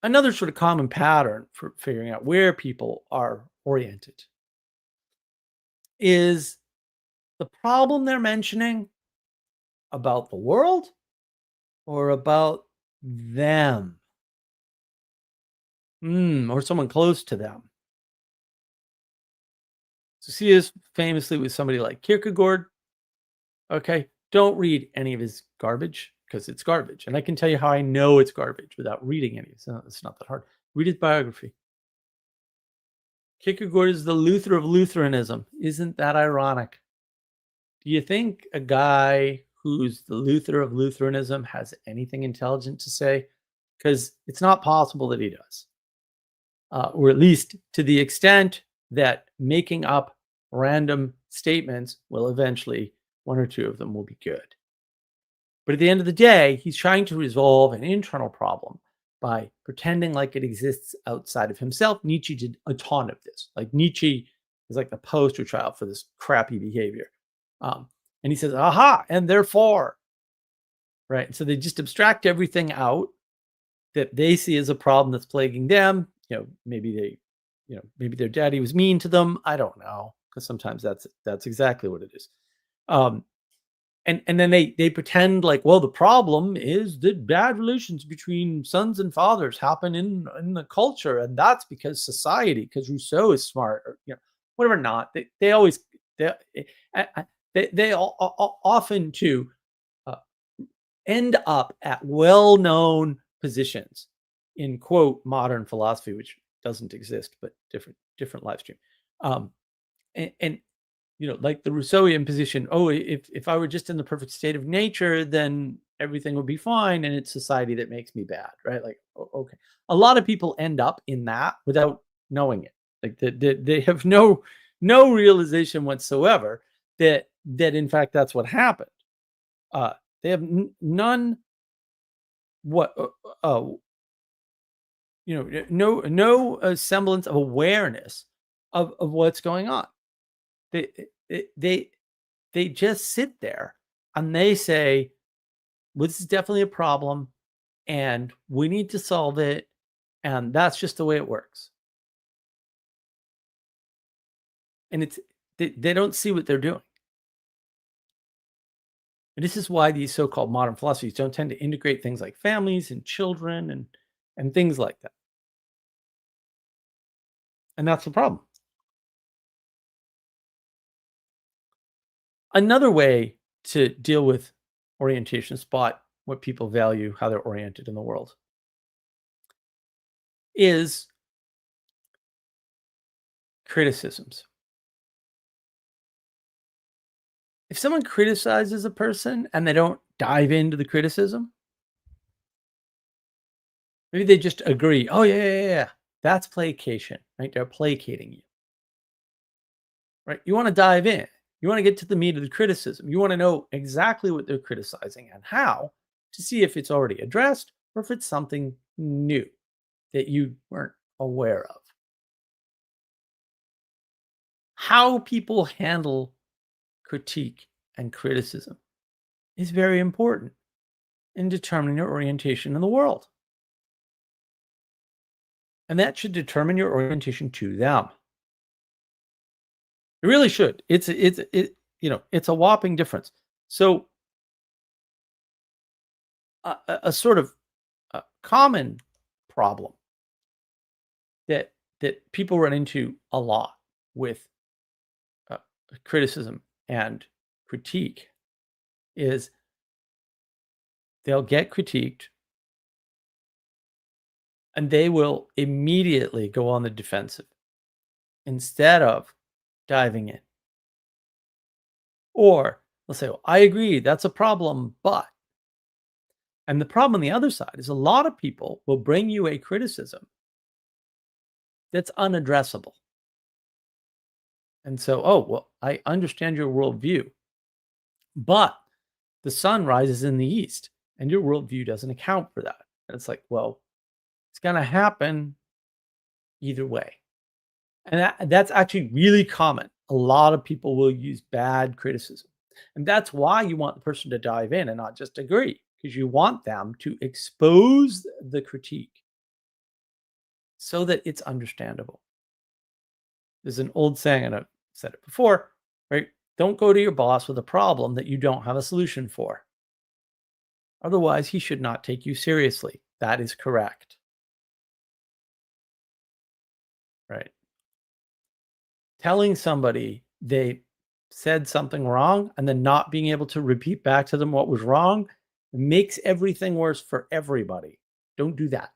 Another sort of common pattern for figuring out where people are oriented is the problem they're mentioning about the world or about them, or someone close to them. So see this famously with somebody like Kierkegaard. Okay, don't read any of his garbage because it's garbage. And I can tell you how I know it's garbage without reading any. So it's not that hard. Read his biography. Kierkegaard is the Luther of Lutheranism. Isn't that ironic? Do you think a guy who's the Luther of Lutheranism has anything intelligent to say? Because it's not possible that he does. Or at least to the extent that making up random statements will eventually, one or two of them will be good. But at the end of the day, he's trying to resolve an internal problem by pretending like it exists outside of himself. Nietzsche did a ton of this. Like, Nietzsche is like the poster child for this crappy behavior. And he says, aha, and therefore, right? So they just abstract everything out that they see as a problem that's plaguing them. Maybe maybe their daddy was mean to them. I don't know, because sometimes that's exactly what it is. And then they pretend like, well, the problem is that bad relations between sons and fathers happen in the culture, and that's because society, because Rousseau is smart, or whatever. Not they always they often too end up at well-known positions in, quote, modern philosophy, which doesn't exist, but different live stream. And like the Rousseauian position, if I were just in the perfect state of nature, then everything would be fine, and it's society that makes me bad, right? Like, okay. A lot of people end up in that without knowing it. Like, they have no realization whatsoever that in fact that's what happened. They have none no semblance of awareness of what's going on. They just sit there and they say, well, this is definitely a problem and we need to solve it, and that's just the way it works. And they don't see what they're doing. And this is why these so-called modern philosophies don't tend to integrate things like families and children and things like that. And that's the problem. Another way to deal with orientation, spot what people value, how they're oriented in the world, is criticisms. If someone criticizes a person and they don't dive into the criticism, maybe they just agree, oh, yeah. That's placation, right? They're placating you, right? You want to dive in. You want to get to the meat of the criticism. You want to know exactly what they're criticizing and how, to see if it's already addressed or if it's something new that you weren't aware of. How people handle critique and criticism is very important in determining your orientation in the world. And that should determine your orientation to them. It really should. it's a whopping difference. So a sort of common problem that people run into a lot with uh, criticism and critique is they'll get critiqued and they will immediately go on the defensive instead of diving in. Or they'll say, "Well, I agree, that's a problem, but." And the problem on the other side is a lot of people will bring you a criticism that's unaddressable. And so, "Oh, well, I understand your worldview, but the sun rises in the east, and your worldview doesn't account for that." And it's like, well, it's going to happen either way. And that's actually really common. A lot of people will use bad criticism. And that's why you want the person to dive in and not just agree, because you want them to expose the critique so that it's understandable. There's an old saying, and I've said it before, right? Don't go to your boss with a problem that you don't have a solution for. Otherwise, he should not take you seriously. That is correct. Right? Telling somebody they said something wrong and then not being able to repeat back to them what was wrong makes everything worse for everybody. Don't do that.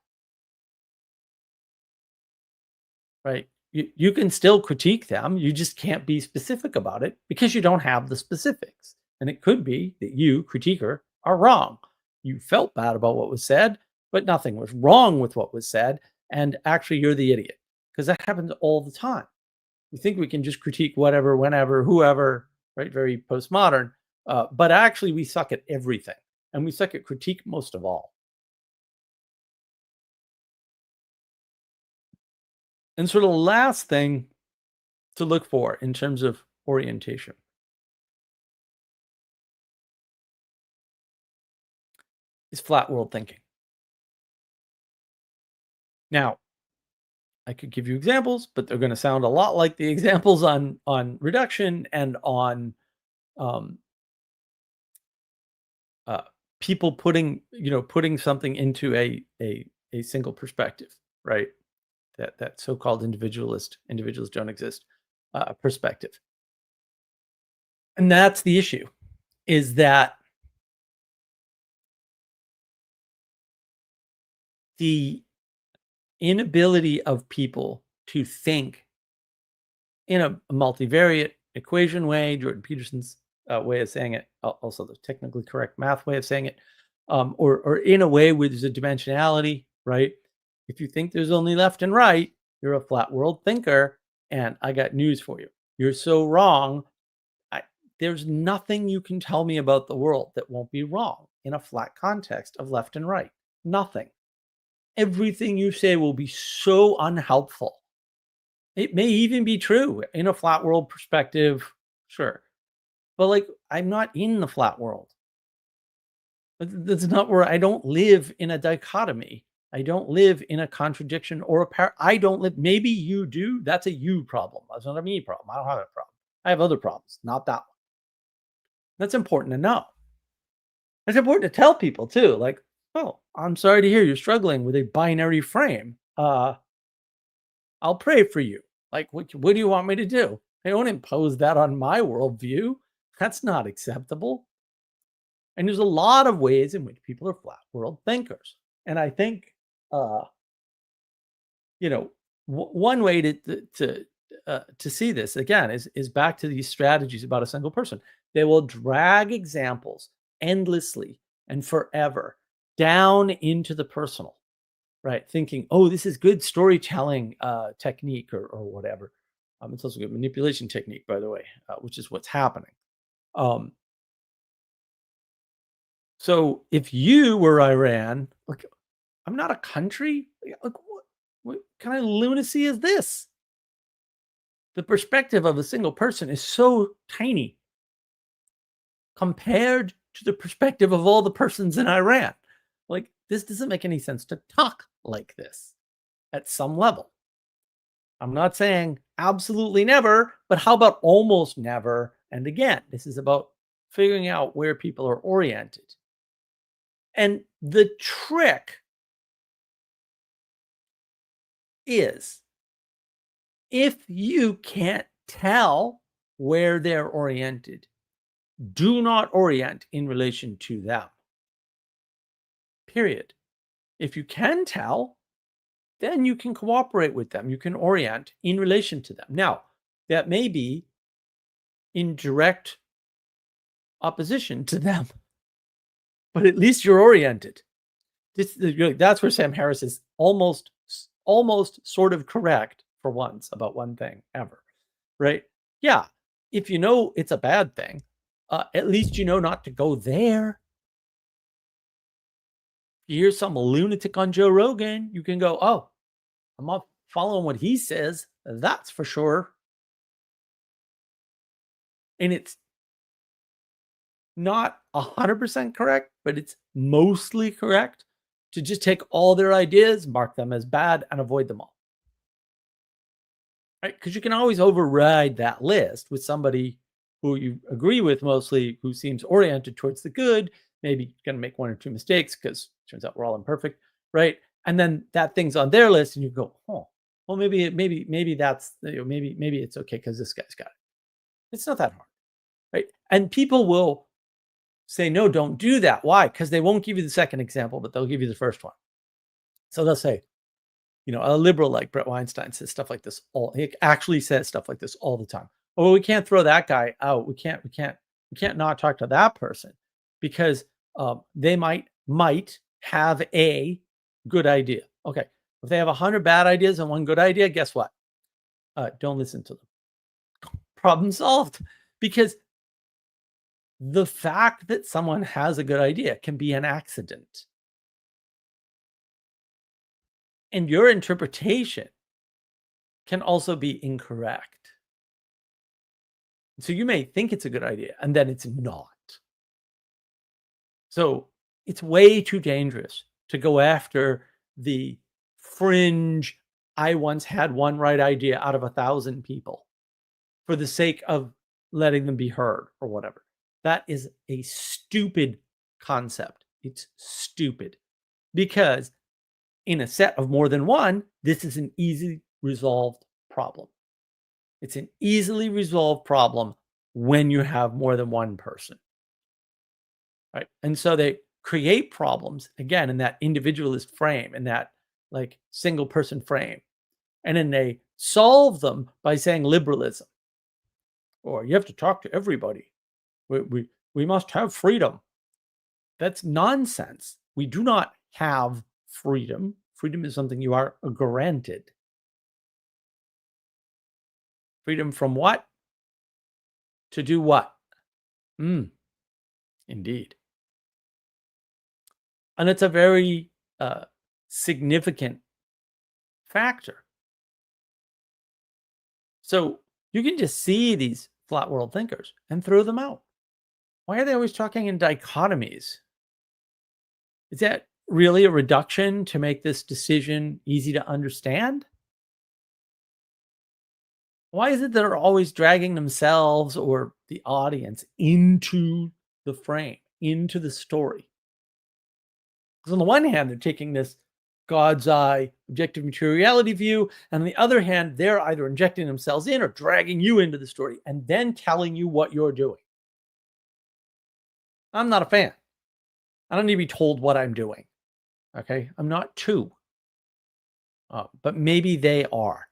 Right? You can still critique them. You just can't be specific about it because you don't have the specifics. And it could be that you, critiquer, are wrong. You felt bad about what was said, but nothing was wrong with what was said. And actually, you're the idiot because that happens all the time. We think we can just critique whatever, whenever, whoever, right? Very postmodern. But actually, we suck at everything. And we suck at critique most of all. And sort of the last thing to look for in terms of orientation is flat world thinking. Now, I could give you examples, but they're going to sound a lot like the examples on reduction and on um, people putting something into a single perspective, right? That so-called individuals don't exist perspective. And that's the issue, is that the inability of people to think in a multivariate equation way, Jordan Peterson's way of saying it, also the technically correct math way of saying it, or in a way where there's a dimensionality, right? If you think there's only left and right, you're a flat world thinker, and I got news for you. You're so wrong. There's nothing you can tell me about the world that won't be wrong in a flat context of left and right. Nothing. Everything you say will be so unhelpful. It may even be true in a flat world perspective, sure. But like, I'm not in the flat world. That's not where I don't live in a dichotomy. I don't live in a contradiction or I don't live. Maybe you do. That's a you problem. That's not a me problem. I don't have a problem. I have other problems, not that one. That's important to know. It's important to tell people too. Like, oh, I'm sorry to hear you're struggling with a binary frame. I'll pray for you. Like, what do you want me to do? I don't impose that on my worldview. That's not acceptable. And there's a lot of ways in which people are flat world thinkers. And I think, one way to see this again is back to these strategies about a single person. They will drag examples endlessly and forever down into the personal, right? Thinking, oh, this is good storytelling technique or whatever. It's also good manipulation technique, by the way, which is what's happening. So if you were Iran, like, I'm not a country. Like, what kind of lunacy is this? The perspective of a single person is so tiny compared to the perspective of all the persons in Iran. Like, this doesn't make any sense to talk like this at some level. I'm not saying absolutely never, but how about almost never and again. This is about figuring out where people are oriented. And the trick is, if you can't tell where they're oriented, do not orient in relation to them. Period. If you can tell, then you can cooperate with them. You can orient in relation to them. Now, that may be in direct opposition to them, but at least you're oriented. That's where Sam Harris is almost sort of correct for once about one thing ever, right? Yeah, if you know it's a bad thing, at least you know not to go there. You hear some lunatic on Joe Rogan, you can go, oh, I'm not following what he says, that's for sure. And it's not 100% correct, but it's mostly correct to just take all their ideas, mark them as bad, and avoid them all. Right? Because you can always override that list with somebody who you agree with mostly, who seems oriented towards the good, maybe going to make one or two mistakes because it turns out we're all imperfect, right? And then that thing's on their list, and you go, oh, well, maybe that's, maybe it's okay because this guy's got it. It's not that hard, right? And people will say, no, don't do that. Why? Because they won't give you the second example, but they'll give you the first one. So they'll say, a liberal like Brett Weinstein says stuff like this. He actually says stuff like this all the time. Oh, we can't throw that guy out. We can't not talk to that person because they might have a good idea. Okay, if they have 100 bad ideas and one good idea, guess what? Don't listen to them. Problem solved. Because the fact that someone has a good idea can be an accident. And your interpretation can also be incorrect. So you may think it's a good idea, and then it's not. So it's way too dangerous to go after the fringe, I once had one right idea out of 1,000 people for the sake of letting them be heard or whatever. That is a stupid concept. It's stupid because in a set of more than one, this is an easily resolved problem. It's an easily resolved problem when you have more than one person, right? And so they create problems again in that individualist frame, in that like single person frame, and then they solve them by saying liberalism, or you have to talk to everybody. We must have freedom. That's nonsense. We do not have freedom. Freedom is something you are granted. Freedom from what? To do what? Indeed. And it's a very significant factor. So you can just see these flat world thinkers and throw them out. Why are they always talking in dichotomies? Is that really a reduction to make this decision easy to understand? Why is it that they're always dragging themselves or the audience into the frame, into the story? Because on the one hand, they're taking this God's eye, objective materiality view, and on the other hand, they're either injecting themselves in or dragging you into the story and then telling you what you're doing. I'm not a fan. I don't need to be told what I'm doing. Okay, I'm not too. But maybe they are.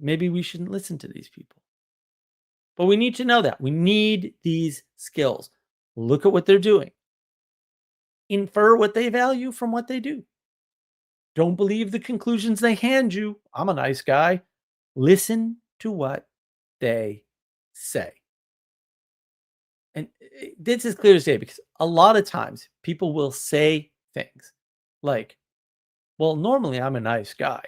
Maybe we shouldn't listen to these people. But we need to know that. We need these skills. Look at what they're doing. Infer what they value from what they do. Don't believe the conclusions they hand you. I'm a nice guy. Listen to what they say. And this is clear to say because a lot of times people will say things like, well, normally I'm a nice guy,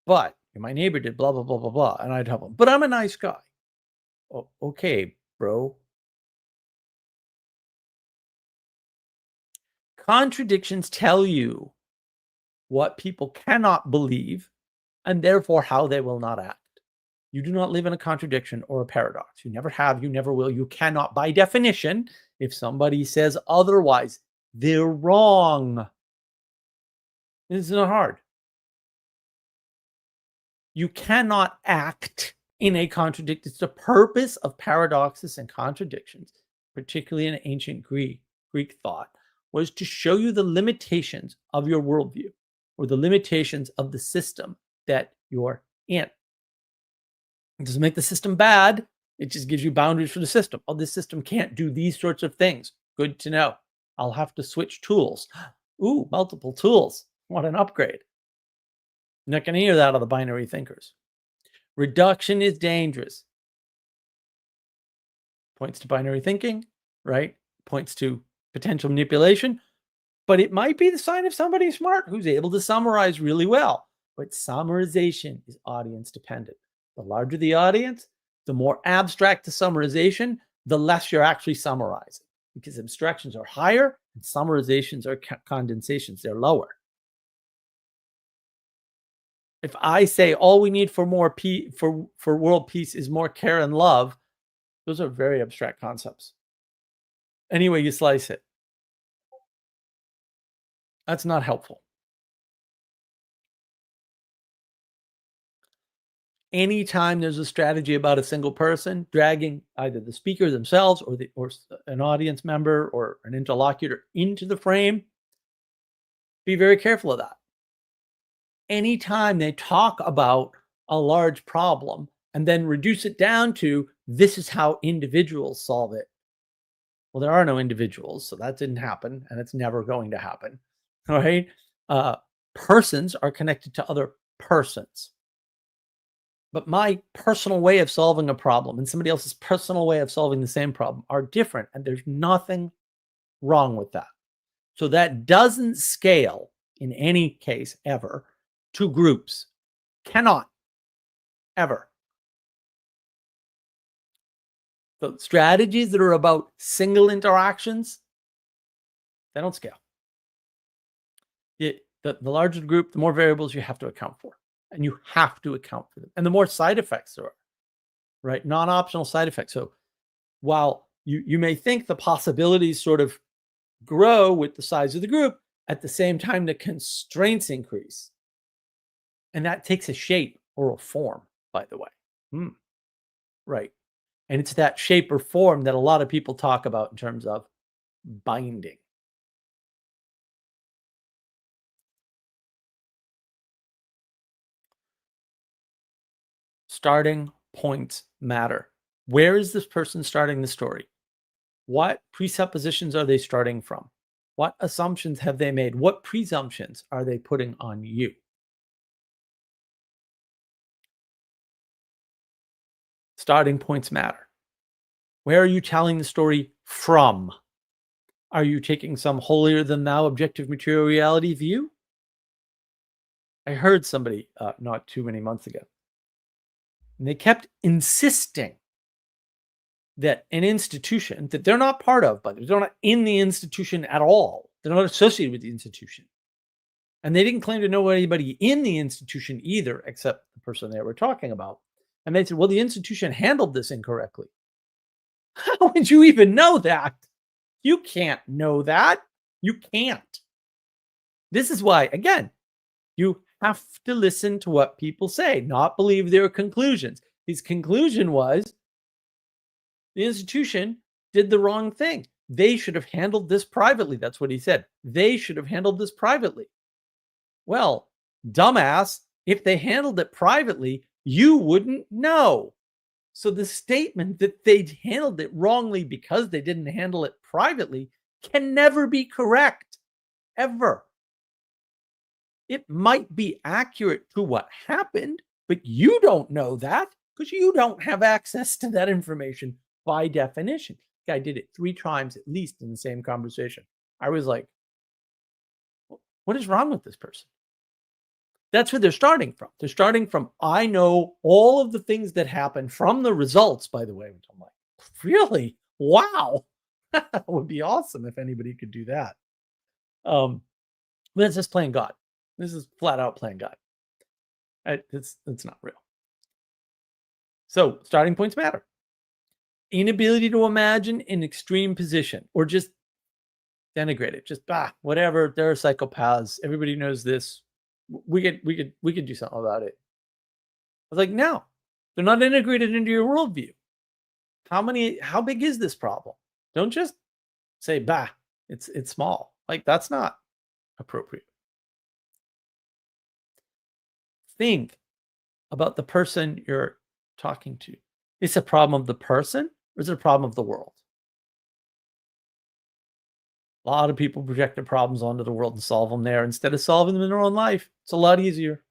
but my neighbor did blah, blah, blah, blah, blah. And I'd help him, but I'm a nice guy. Oh, okay, bro. Contradictions tell you what people cannot believe and therefore how they will not act. You do not live in a contradiction or a paradox. You never have, you never will. You cannot, by definition, if somebody says otherwise, they're wrong. It's not hard. You cannot act in a contradiction. It's the purpose of paradoxes and contradictions, particularly in ancient Greek thought, was to show you the limitations of your worldview or the limitations of the system that you're in. It doesn't make the system bad. It just gives you boundaries for the system. Oh, this system can't do these sorts of things. Good to know. I'll have to switch tools. Ooh, multiple tools. What an upgrade. You're not going to hear that out of the binary thinkers. Reduction is dangerous. Points to binary thinking, right? Points to potential manipulation. But it might be the sign of somebody smart who's able to summarize really well. But summarization is audience dependent. The larger the audience, the more abstract the summarization, the less you're actually summarizing, because abstractions are higher and summarizations are condensations, they're lower. If I say all we need for more for world peace is more care and love, those are very abstract concepts. Any way you slice it, that's not helpful. Anytime there's a strategy about a single person dragging either the speaker themselves or an audience member or an interlocutor into the frame, be very careful of that. Anytime they talk about a large problem and then reduce it down to this is how individuals solve it. Well, there are no individuals, so that didn't happen, and it's never going to happen. All right. Persons are connected to other persons. But my personal way of solving a problem and somebody else's personal way of solving the same problem are different, and there's nothing wrong with that. So that doesn't scale in any case ever to groups. Cannot. Ever. The strategies that are about single interactions, they don't scale. The larger the group, the more variables you have to account for. And you have to account for them. And the more side effects there are, right? Non-optional side effects. So while you may think the possibilities sort of grow with the size of the group, at the same time, the constraints increase. And that takes a shape or a form, by the way. Right. And it's that shape or form that a lot of people talk about in terms of binding. Starting points matter. Where is this person starting the story? What presuppositions are they starting from? What assumptions have they made? What presumptions are they putting on you? Starting points matter. Where are you telling the story from? Are you taking some holier than thou objective material reality view? I heard somebody not too many months ago, and they kept insisting that an institution that they're not part of, but they're not in the institution at all. They're not associated with the institution. And they didn't claim to know anybody in the institution either, except the person they were talking about. And they said, well, the institution handled this incorrectly. How would you even know that? You can't know that. You can't. This is why, again, you have to listen to what people say, not believe their conclusions. His conclusion was the institution did the wrong thing. They should have handled this privately. That's what he said. They should have handled this privately. Well, dumbass, if they handled it privately, you wouldn't know. So the statement that they handled it wrongly because they didn't handle it privately can never be correct, ever. It might be accurate to what happened, but you don't know that because you don't have access to that information by definition. The guy did it 3 times at least in the same conversation. I was like, what is wrong with this person? That's where they're starting from. They're starting from, I know all of the things that happen from the results, by the way, which I'm like, really? Wow. That would be awesome if anybody could do that. But it's just playing God. This is flat out playing God. It's not real. So starting points matter. Inability to imagine an extreme position or just denigrate it. Just whatever. They're psychopaths. Everybody knows this. We could do something about it. I was like, no, they're not integrated into your worldview. How big is this problem? Don't just say, it's small. Like, that's not appropriate. Think about the person you're talking to. Is it a problem of the person or is it a problem of the world? A lot of people project their problems onto the world and solve them there instead of solving them in their own life. It's a lot easier.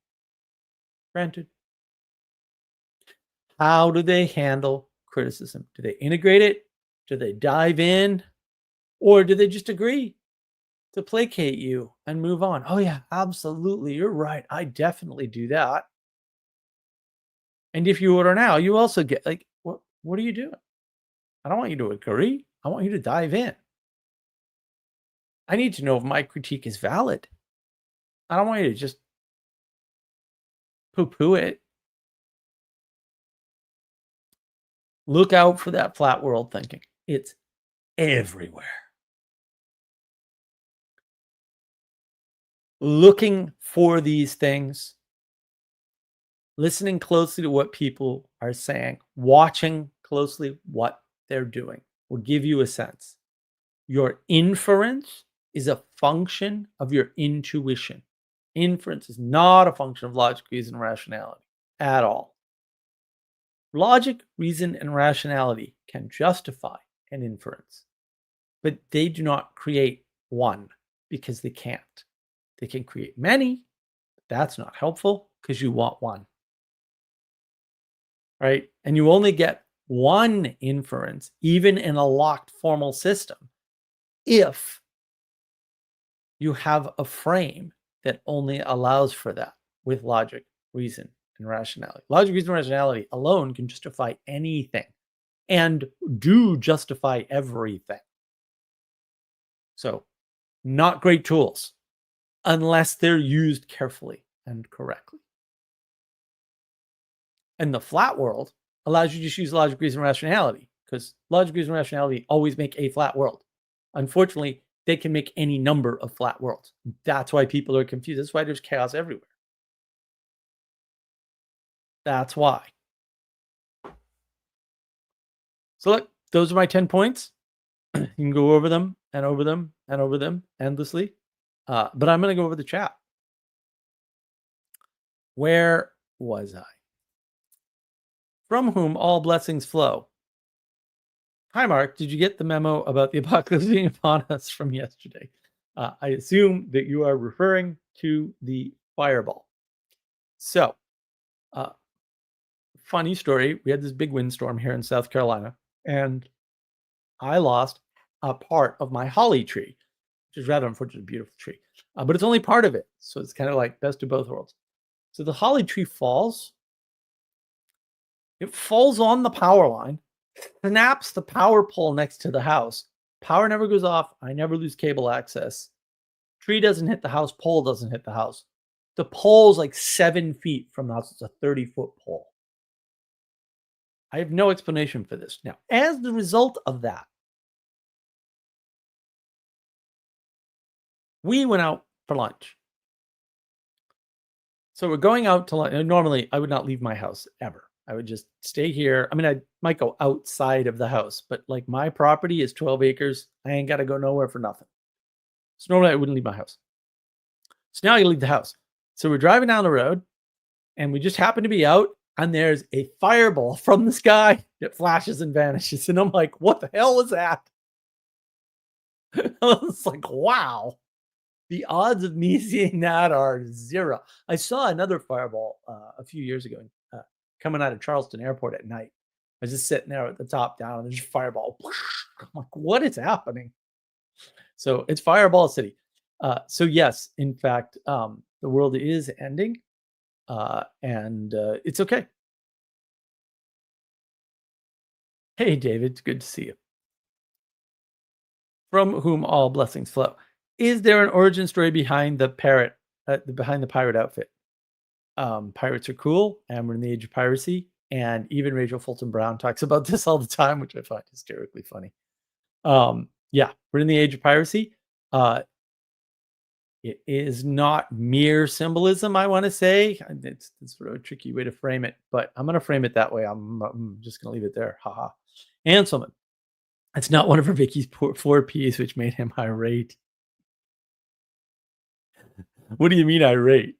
Granted. How do they handle criticism? Do they integrate it? Do they dive in? Or do they just agree to placate you and move on? Oh, yeah, absolutely. You're right. I definitely do that. And if you order now, you also get like, what are you doing? I don't want you to agree. I want you to dive in. I need to know if my critique is valid. I don't want you to just poo-poo it. Look out for that flat world thinking. It's everywhere. Looking for these things, listening closely to what people are saying, watching closely what they're doing will give you a sense. Your inference is a function of your intuition. Inference is not a function of logic, reason, and rationality at all. Logic, reason, and rationality can justify an inference, but they do not create one because they can't. They can create many, but that's not helpful because you want one. Right? And you only get one inference, even in a locked formal system, if you have a frame that only allows for that with logic, reason, and rationality. Logic, reason, and rationality alone can justify anything and do justify everything. So, not great tools unless they're used carefully and correctly. And the flat world allows you to just use logic, reason, and rationality because logic, reason, and rationality always make a flat world. Unfortunately, they can make any number of flat worlds. That's why people are confused. That's why there's chaos everywhere. That's why. So look, those are my 10 points. You can go over them and over them and over them endlessly. But I'm going to go over the chat. Where was I? From whom all blessings flow. Hi, Mark. Did you get the memo about the apocalypse being upon us from yesterday? I assume that you are referring to the fireball. So, funny story. We had this big windstorm here in South Carolina, and I lost a part of my holly tree, which is rather unfortunate, beautiful tree. But it's only part of it. So it's kind of like best of both worlds. So the holly tree falls. It falls on the power line, snaps the power pole next to the house. Power never goes off. I never lose cable access. Tree doesn't hit the house. Pole doesn't hit the house. The pole's like 7 feet from the house. It's a 30-foot pole. I have no explanation for this. Now, as the result of that, we went out for lunch. So we're going out to lunch. Normally, I would not leave my house ever. I would just stay here. I mean, I might go outside of the house, but like my property is 12 acres. I ain't got to go nowhere for nothing. So normally I wouldn't leave my house. So now I leave the house. So we're driving down the road and we just happen to be out and there's a fireball from the sky that flashes and vanishes. And I'm like, what the hell was that? I was like, wow. The odds of me seeing that are zero. I saw another fireball a few years ago coming out of Charleston Airport at night. I was just sitting there at the top down and there's a fireball. I'm like, what is happening? So it's Fireball City. So yes, in fact, the world is ending and it's okay. Hey, David, it's good to see you. From whom all blessings flow. Is there an origin story behind the pirate outfit? Pirates are cool, and we're in the age of piracy. And even Rachel Fulton Brown talks about this all the time, which I find hysterically funny. Yeah, we're in the age of piracy. It is not mere symbolism, I want to say. It's sort of a tricky way to frame it, but I'm going to frame it that way. I'm just going to leave it there. Haha. Anselman. It's not one of Vicky's 4Ps, which made him irate. What do you mean irate?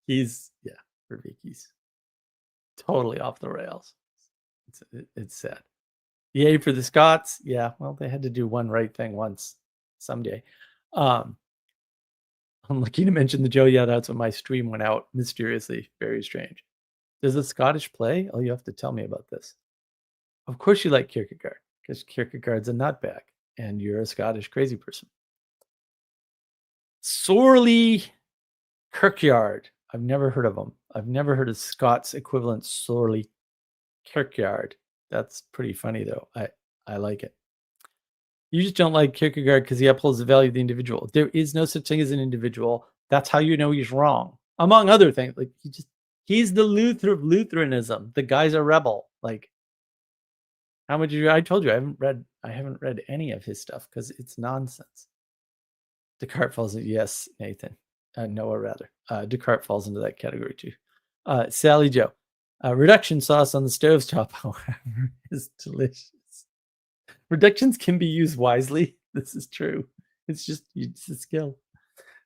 He's, yeah, Vicky's totally off the rails. It's sad. Yay for the Scots. Yeah, well, they had to do one right thing once someday. I'm lucky to mention the Joe. Yeah, that's when my stream went out mysteriously. Very strange. Does the Scottish play? Oh, you have to tell me about this. Of course you like Kierkegaard, because Kierkegaard's a nutbag, and you're a Scottish crazy person. Sorley Kirkyard. I've never heard of him. I've never heard of Scots equivalent Sorley Kirkyard. That's pretty funny, though. I like it. You just don't like Kierkegaard because he upholds the value of the individual. There is no such thing as an individual. That's how you know he's wrong. Among other things, like he's the Luther of Lutheranism. The guy's a rebel. Like, how much I told you I haven't read any of his stuff because it's nonsense. Descartes falls into, yes, Nathan. Noah rather. Descartes falls into that category too. Sally Joe. Reduction sauce on the stovetop, however, is delicious. Reductions can be used wisely. This is true. It's a skill.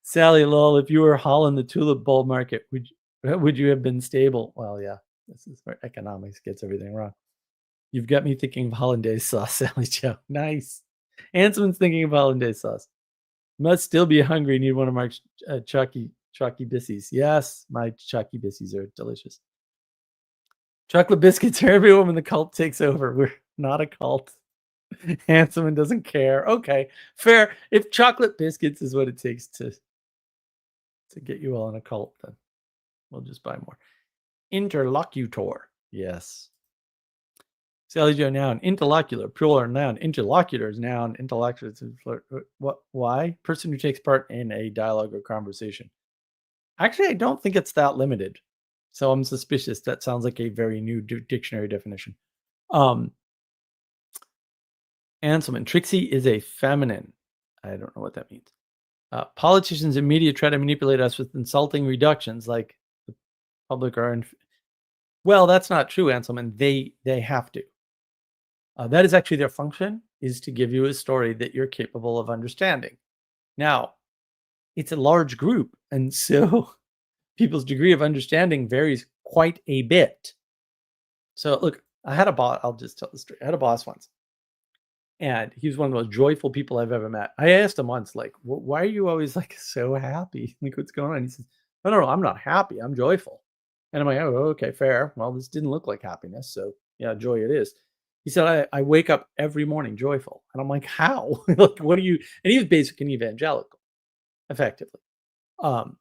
Sally lol, if you were hauling the tulip bulb market, would you have been stable? Well, yeah. This is where economics gets everything wrong. You've got me thinking of hollandaise sauce, Sally Joe. Nice. Anselman's thinking of hollandaise sauce. Must still be hungry. Need one of my chalky bissies. Yes, my chalky bissies are delicious. Chocolate biscuits are everyone when the cult takes over. We're not a cult. Anselman doesn't care. Okay, fair. If chocolate biscuits is what it takes to get you all in a cult, then we'll just buy more. Interlocutor. Yes. Sally Joe, noun. Interlocular, plural noun. Interlocutor is noun. Interlocutor is what? Why? Person who takes part in a dialogue or conversation. Actually, I don't think it's that limited. So I'm suspicious. That sounds like a very new dictionary definition. Anselman, Trixie is a feminine. I don't know what that means. Politicians and media try to manipulate us with insulting reductions, like the public are. Well, that's not true, Anselman. They have to. That is actually their function, is to give you a story that you're capable of understanding. Now, it's a large group, and so people's degree of understanding varies quite a bit. So, look, I had a boss. I'll just tell the story. I had a boss once, and he was one of the most joyful people I've ever met. I asked him once, like, why are you always like so happy? Like, what's going on? He says, no, I'm not happy. I'm joyful. And I'm like, oh, okay, fair. Well, this didn't look like happiness. So yeah, joy it is. He said, I wake up every morning joyful. And I'm like, how? Like, what are you? And he was basic and evangelical, effectively. And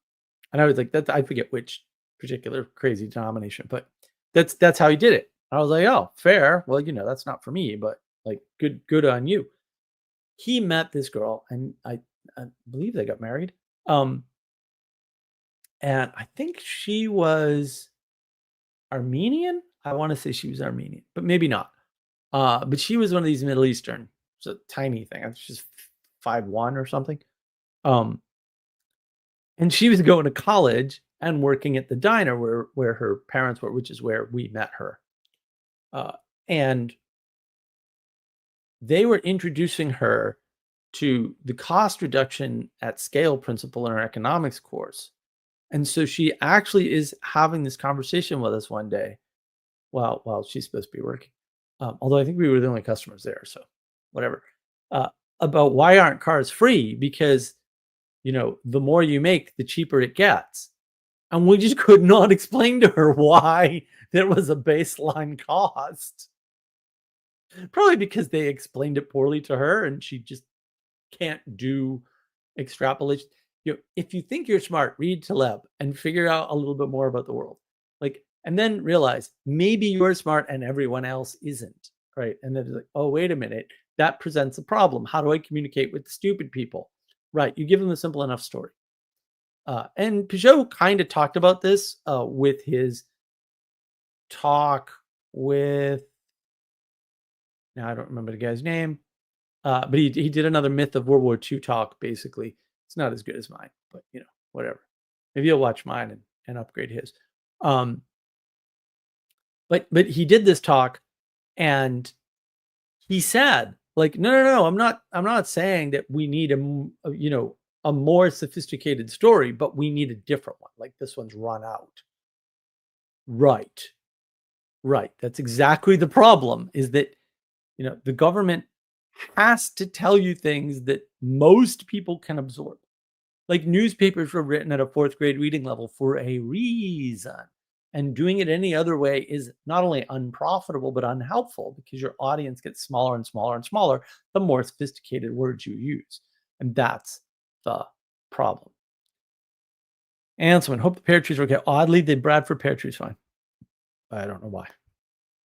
I was like, I forget which particular crazy denomination, but that's how he did it. I was like, oh, fair. Well, that's not for me, but like, good on you. He met this girl, and I believe they got married. And I think she was Armenian. I want to say she was Armenian, but maybe not. But she was one of these Middle Eastern. It's a tiny thing. I was just 5'1" or something. And she was going to college and working at the diner where her parents were, which is where we met her. And they were introducing her to the cost reduction at scale principle in our economics course. And so she actually is having this conversation with us one day while she's supposed to be working. Although I think we were the only customers there, so whatever. About why aren't cars free? Because, the more you make, the cheaper it gets. And we just could not explain to her why there was a baseline cost. Probably because they explained it poorly to her and she just can't do extrapolation. If you think you're smart, read Taleb and figure out a little bit more about the world. And then realize maybe you're smart and everyone else isn't, right? And then it's like, oh, wait a minute, that presents a problem. How do I communicate with the stupid people? Right, you give them a simple enough story. And Peugeot kind of talked about this with his talk with, now I don't remember the guy's name, but he did another Myth of World War II talk. Basically, it's not as good as mine, but whatever. Maybe you'll watch mine and upgrade his. But he did this talk, and he said, like, no, I'm not saying that we need a more sophisticated story, but we need a different one. Like, this one's run out. Right. That's exactly the problem, is that the government has to tell you things that most people can absorb. Like, newspapers were written at a 4th grade reading level for a reason. And doing it any other way is not only unprofitable, but unhelpful, because your audience gets smaller and smaller and smaller the more sophisticated words you use. And that's the problem. And someone, hope the pear trees are okay. Oddly, the Bradford pear trees fine. I don't know why.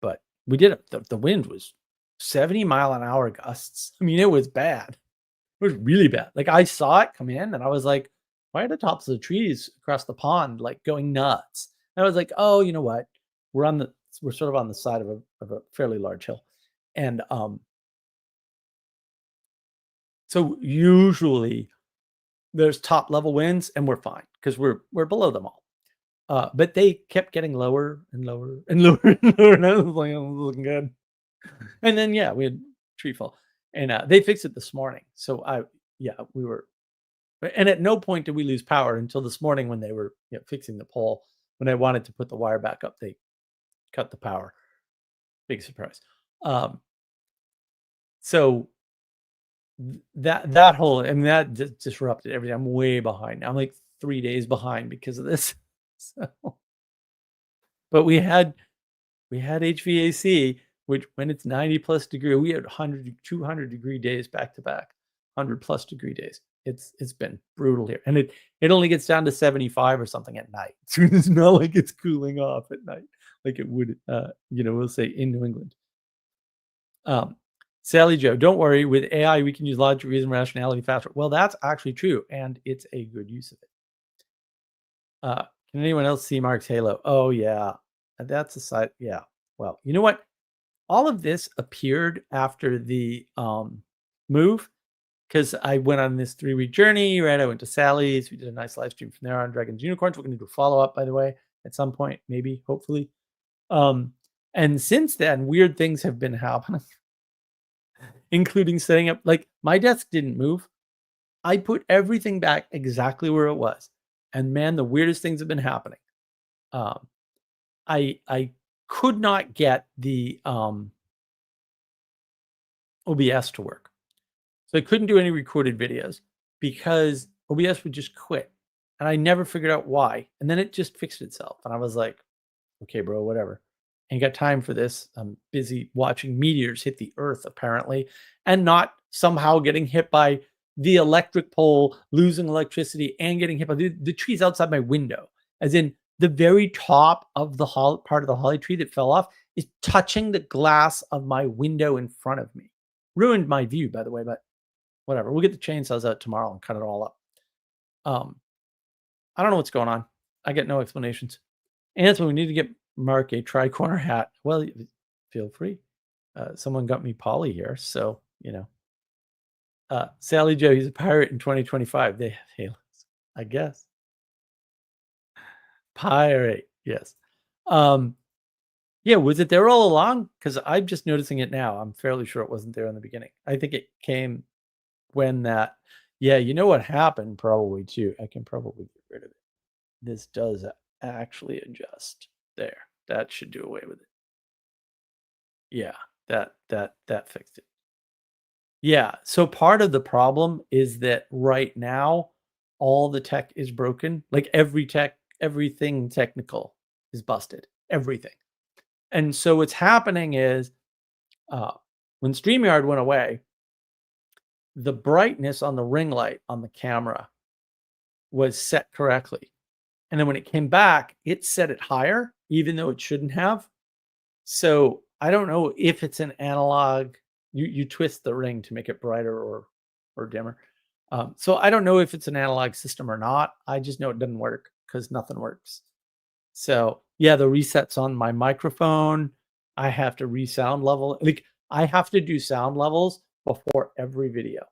But we did it. The wind was 70-mile-an-hour gusts. I mean, it was bad. It was really bad. Like, I saw it come in, and I was like, why are the tops of the trees across the pond like going nuts? And I was like, oh, you know what? We're sort of on the side of a fairly large hill. And so usually there's top level winds, and we're fine because we're below them all. But they kept getting lower and lower and lower and lower, and I was like, oh, looking good. And then we had tree fall, and they fixed it this morning. So we were, and at no point did we lose power until this morning when they were fixing the pole. When I wanted to put the wire back up, they cut the power. Big surprise. So that whole, I mean, that disrupted everything. I'm way behind. I'm like 3 days behind because of this. So, but we had HVAC, which when it's 90+ degree, we had 200 degree days back to back, 100+ degree days. It's been brutal here, and it only gets down to 75 or something at night. So it's not like it's cooling off at night like it would, we'll say in New England. Sally Joe, don't worry. With AI, we can use logic, reason, rationality faster. Well, that's actually true, and it's a good use of it. Can anyone else see Mark's halo? Oh yeah, that's a side. Yeah. Well, you know what? All of this appeared after the move, because I went on this 3-week journey, right? I went to Sally's. We did a nice live stream from there on Dragons Unicorns. We're going to do a follow-up, by the way, at some point, maybe, hopefully. And since then, weird things have been happening, including setting up, like, my desk didn't move. I put everything back exactly where it was. And man, the weirdest things have been happening. I could not get the OBS to work. So I couldn't do any recorded videos because OBS would just quit. And I never figured out why. And then it just fixed itself. And I was like, okay, bro, whatever. Ain't got time for this. I'm busy watching meteors hit the earth, apparently, and not somehow getting hit by the electric pole, losing electricity, and getting hit by the trees outside my window. As in, the very top of the part of the holly tree that fell off is touching the glass of my window in front of me. Ruined my view, by the way, but whatever. We'll get the chainsaws out tomorrow and cut it all up. I don't know what's going on. I get no explanations. And so we need to get Mark a tri-corner hat. Well, feel free. Someone got me Polly here, so Sally Joe, he's a pirate in 2025. They have halos, I guess. Pirate, yes. Was it there all along? Because I'm just noticing it now. I'm fairly sure it wasn't there in the beginning. I think it came when that. Yeah, you know what happened probably too. I can probably get rid of it. This does actually adjust there. That should do away with it. Yeah, that fixed it. Yeah, so part of the problem is that right now all the tech is broken. Like everything technical is busted. Everything. And so what's happening is when StreamYard went away, the brightness on the ring light on the camera was set correctly. And then when it came back, it set it higher, even though it shouldn't have. So I don't know if it's an analog. You twist the ring to make it brighter or dimmer. So I don't know if it's an analog system or not. I just know it doesn't work because nothing works. So yeah, the resets on my microphone. I have to resound level. Like I have to do sound levels before every video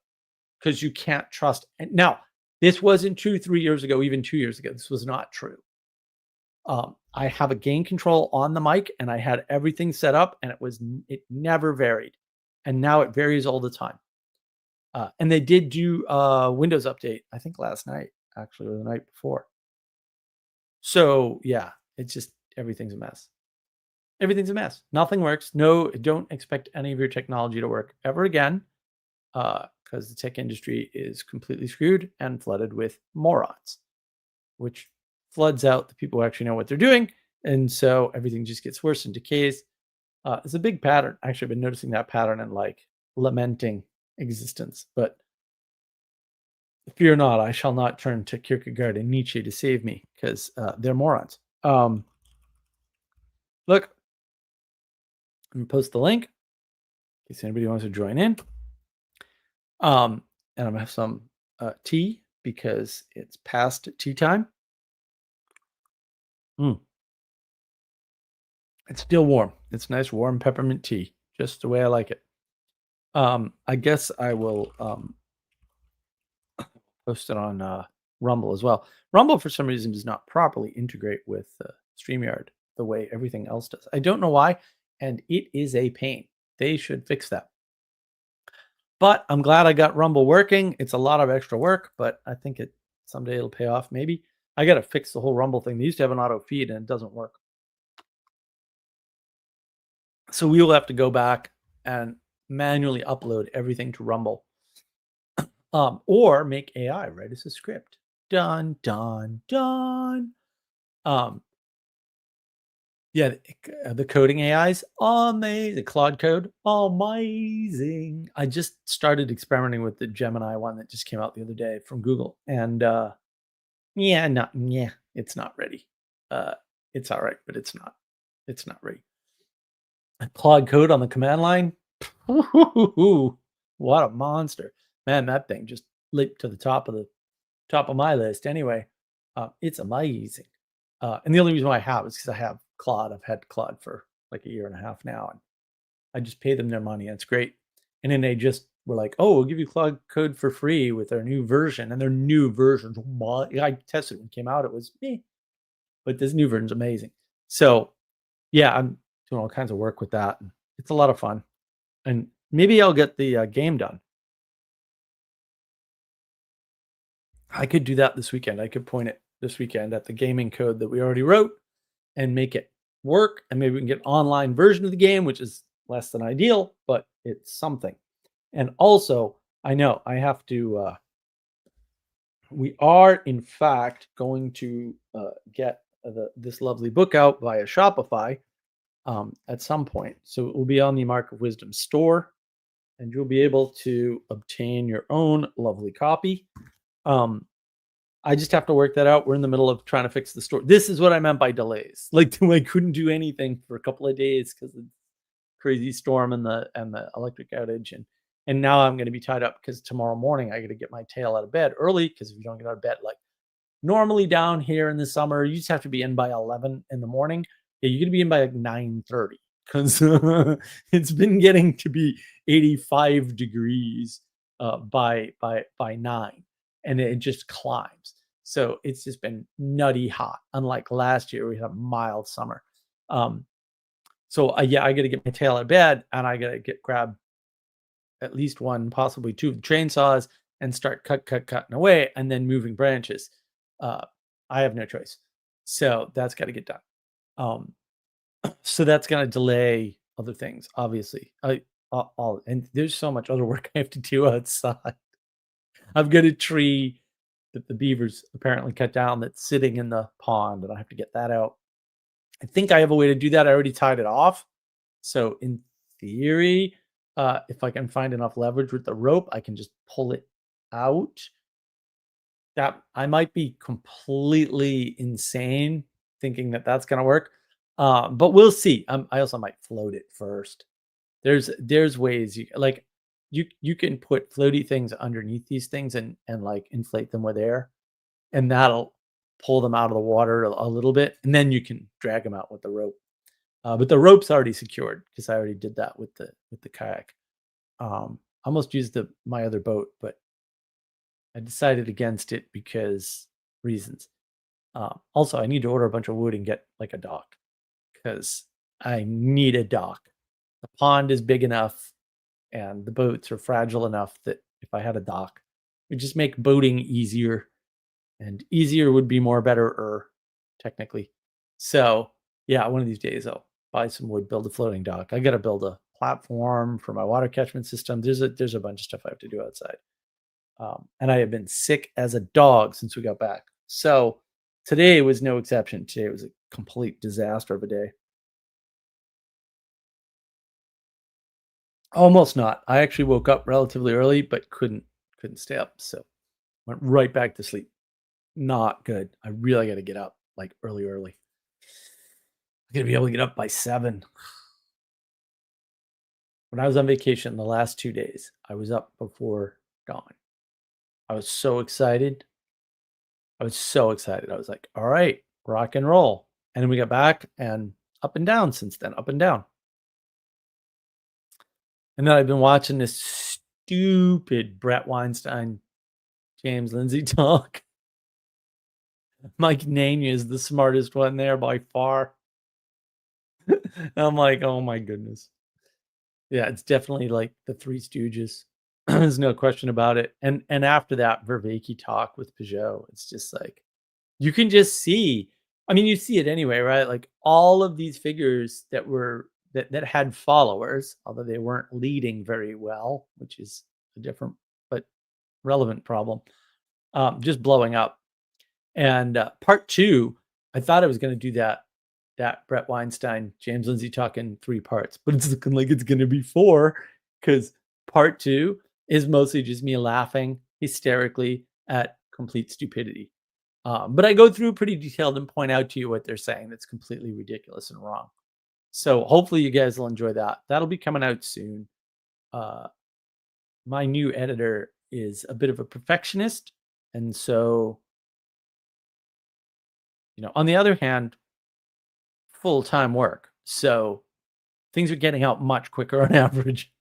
because you can't trust. And now, this wasn't true 3 years ago, even 2 years ago. This was not true. I have a gain control on the mic, and I had everything set up, and it never varied, and now it varies all the time. And they did do a Windows update, I think last night, actually, or the night before. So yeah, it's just everything's a mess. Everything's a mess. Nothing works. No, don't expect any of your technology to work ever again, because the tech industry is completely screwed and flooded with morons, which floods out the people who actually know what they're doing. And so everything just gets worse and decays. It's a big pattern. Actually, I've been noticing that pattern and like lamenting existence. But fear not, I shall not turn to Kierkegaard and Nietzsche to save me because they're morons. Look, I'm going to post the link in case anybody wants to join in. And I'm going to have some tea because it's past tea time. It's still warm. It's nice warm peppermint tea, just the way I like it. I guess I will post it on Rumble as well. Rumble, for some reason, does not properly integrate with StreamYard the way everything else does. I don't know why, and it is a pain. They should fix that. But I'm glad I got Rumble working. It's a lot of extra work, but I think someday it'll pay off. Maybe I got to fix the whole Rumble thing. They used to have an auto feed, and it doesn't work. So we will have to go back and manually upload everything to Rumble, or make AI write us a script. Done, done, done. Yeah, the coding AIs, amazing. Claude Code, amazing. I just started experimenting with the Gemini one that just came out the other day from Google, and it's not ready. It's all right, but it's not ready. Claude Code on the command line, what a monster, man! That thing just leaped to the top of my list. Anyway, it's amazing. And the only reason why I have is because I have Claude. I've had Claude for like a year and a half now, and I just pay them their money, and it's great. And then they just were like, "Oh, we'll give you Claude Code for free with their new version." And their new versions, I tested when it came out, it was me, but this new version's amazing. So yeah, I'm doing all kinds of work with that. It's a lot of fun, and maybe I'll get the game done. I could do that this weekend. I could point it this weekend at the gaming code that we already wrote and make it work. And maybe we can get an online version of the game, which is less than ideal, but it's something. And also, I know I have to, we are in fact going to get this lovely book out via Shopify at some point. So it will be on the Mark of Wisdom store, and you'll be able to obtain your own lovely copy. I just have to work that out. We're in the middle of trying to fix the store. This is what I meant by delays. Like I couldn't do anything for a couple of days because of the crazy storm and the electric outage, and now I'm going to be tied up because tomorrow morning I got to get my tail out of bed early, because if you don't get out of bed, like normally down here in the summer, you just have to be in by 11 in the morning. Yeah, you're going to be in by like 9:30 because it's been getting to be 85 degrees by 9. And it just climbs. So it's just been nutty hot, unlike last year we had a mild summer. So yeah, I got to get my tail out of bed, and I got to grab at least one, possibly two chainsaws, and start cutting away, and then moving branches. I have no choice. So that's got to get done. So that's going to delay other things, obviously. And there's so much other work I have to do outside. I've got a tree that the beavers apparently cut down that's sitting in the pond, and I have to get that out. I think I have a way to do that. I already tied it off. So in theory, if I can find enough leverage with the rope, I can just pull it out. That I might be completely insane thinking that that's going to work. But we'll see. I also might float it first. There's ways you can put floaty things underneath these things and like inflate them with air, and that'll pull them out of the water a little bit, and then you can drag them out with the rope. But the rope's already secured because I already did that with the kayak. I almost used my other boat, but I decided against it because reasons. Also, I need to order a bunch of wood and get like a dock because I need a dock. The pond is big enough and the boats are fragile enough that if I had a dock, it would just make boating easier. And easier would be more better, technically. So, yeah, one of these days I'll buy some wood, build a floating dock. I got to build a platform for my water catchment system. There's a bunch of stuff I have to do outside. And I have been sick as a dog since we got back. So today was no exception. Today was a complete disaster of a day. Almost not. I actually woke up relatively early, but couldn't stay up. So went right back to sleep. Not good. I really got to get up like early. I got to be able to get up by 7. When I was on vacation the last 2 days, I was up before dawn. I was so excited. I was like, all right, rock and roll. And then we got back and up and down since then, up and down. And then I've been watching this stupid Brett Weinstein, James Lindsay talk. Mike Nania is the smartest one there by far. I'm like, oh my goodness. Yeah, it's definitely like the Three Stooges. There's no question about it. And after that Vervaeke talk with Peugeot, it's just like you can just see. I mean, you see it anyway, right? Like all of these figures that were that had followers, although they weren't leading very well, which is a different but relevant problem, just blowing up. And part 2, I thought I was going to do that Brett Weinstein, James Lindsay talk in 3 parts, but it's looking like it's going to be 4 because part 2 is mostly just me laughing hysterically at complete stupidity. But I go through pretty detailed and point out to you what they're saying that's completely ridiculous and wrong. So hopefully you guys will enjoy that. That'll be coming out soon. My new editor is a bit of a perfectionist. And so, on the other hand, full-time work. So things are getting out much quicker on average.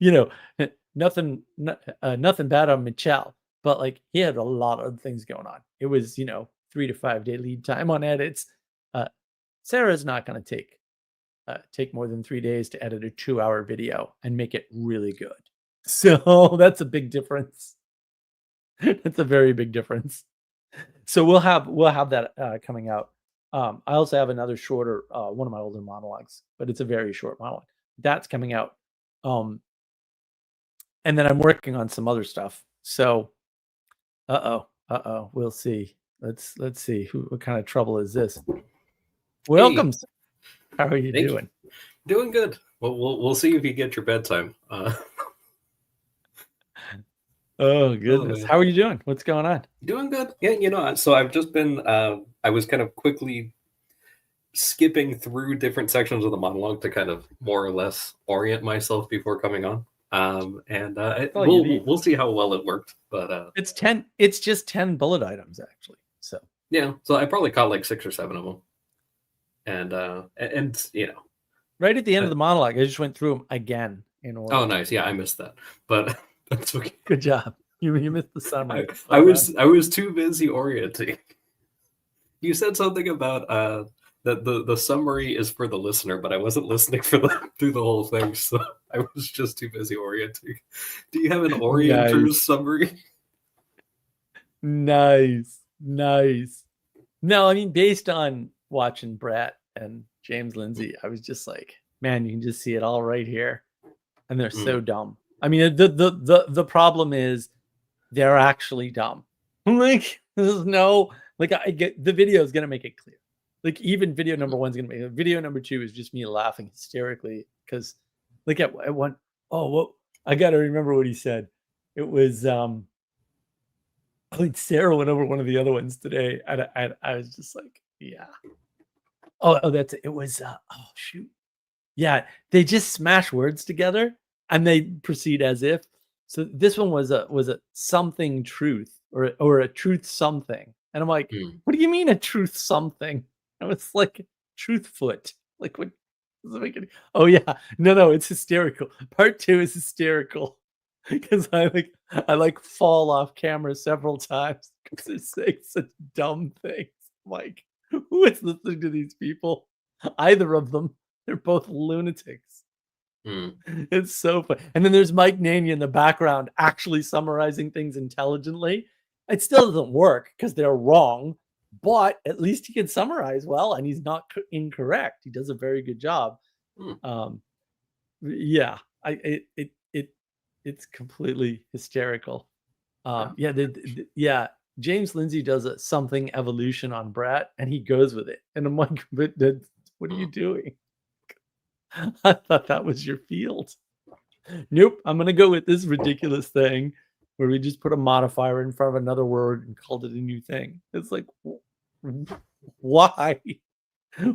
Nothing bad on Michelle, but like he had a lot of things going on. It was, 3 to 5 day lead time on edits. Sarah's not going to take more than 3 days to edit a 2-hour video and make it really good. So that's a big difference. That's a very big difference. So we'll have that coming out. I also have another shorter, one of my older monologues, but it's a very short monologue. That's coming out. And then I'm working on some other stuff. So, we'll see. Let's see what kind of trouble is this. Welcome. Hey. How are you doing? Doing good. Well, we'll see if you get your bedtime. Oh goodness. How are you doing? What's going on? Doing good. Yeah, so I've just been I was kind of quickly skipping through different sections of the monologue to kind of more or less orient myself before coming on. We'll see how well it worked. But it's just 10 bullet items actually. So yeah, so I probably caught like 6 or 7 of them. And right at the end of the monologue, I just went through them again in order. Oh, nice. Yeah, I missed that, but that's okay. Good job. You missed the summary. I was too busy orienting. You said something about that the summary is for the listener, but I wasn't listening through the whole thing, so I was just too busy orienting. Do you have an orienter's summary? Nice. No, I mean, based on watching Brett and James Lindsay, I was just like, man, you can just see it all right here. And they're so dumb. I mean, the problem is they're actually dumb. Like, there's no, like, I get the video is going to make it clear. Like, even video number 1 is going to make it. Video number 2 is just me laughing hysterically because, like, at one, I got to remember what he said. It was, I think Sarah went over one of the other ones today. And I was just like, yeah. Oh, that's it. It was, shoot. Yeah, they just smash words together and they proceed as if. So this one was a something truth or a truth something. And I'm like, Mm. what do you mean a truth something? I was like, truth foot. Like, what does it make any? Oh yeah, no, it's hysterical. Part 2 is hysterical because I like fall off camera several times because they're saying such dumb things. I'm like, who is listening to these people? Either of them. They're both lunatics. Mm. It's so fun. And then there's Mike Nania in the background actually summarizing things intelligently. It still doesn't work because they're wrong, but at least he can summarize well and he's not incorrect. He does a very good job. Mm. Yeah, it's completely hysterical. Yeah, James Lindsay does a something evolution on Brett and he goes with it. And I'm like, but what are you doing? I thought that was your field. Nope, I'm gonna go with this ridiculous thing where we just put a modifier in front of another word and called it a new thing. It's like, why?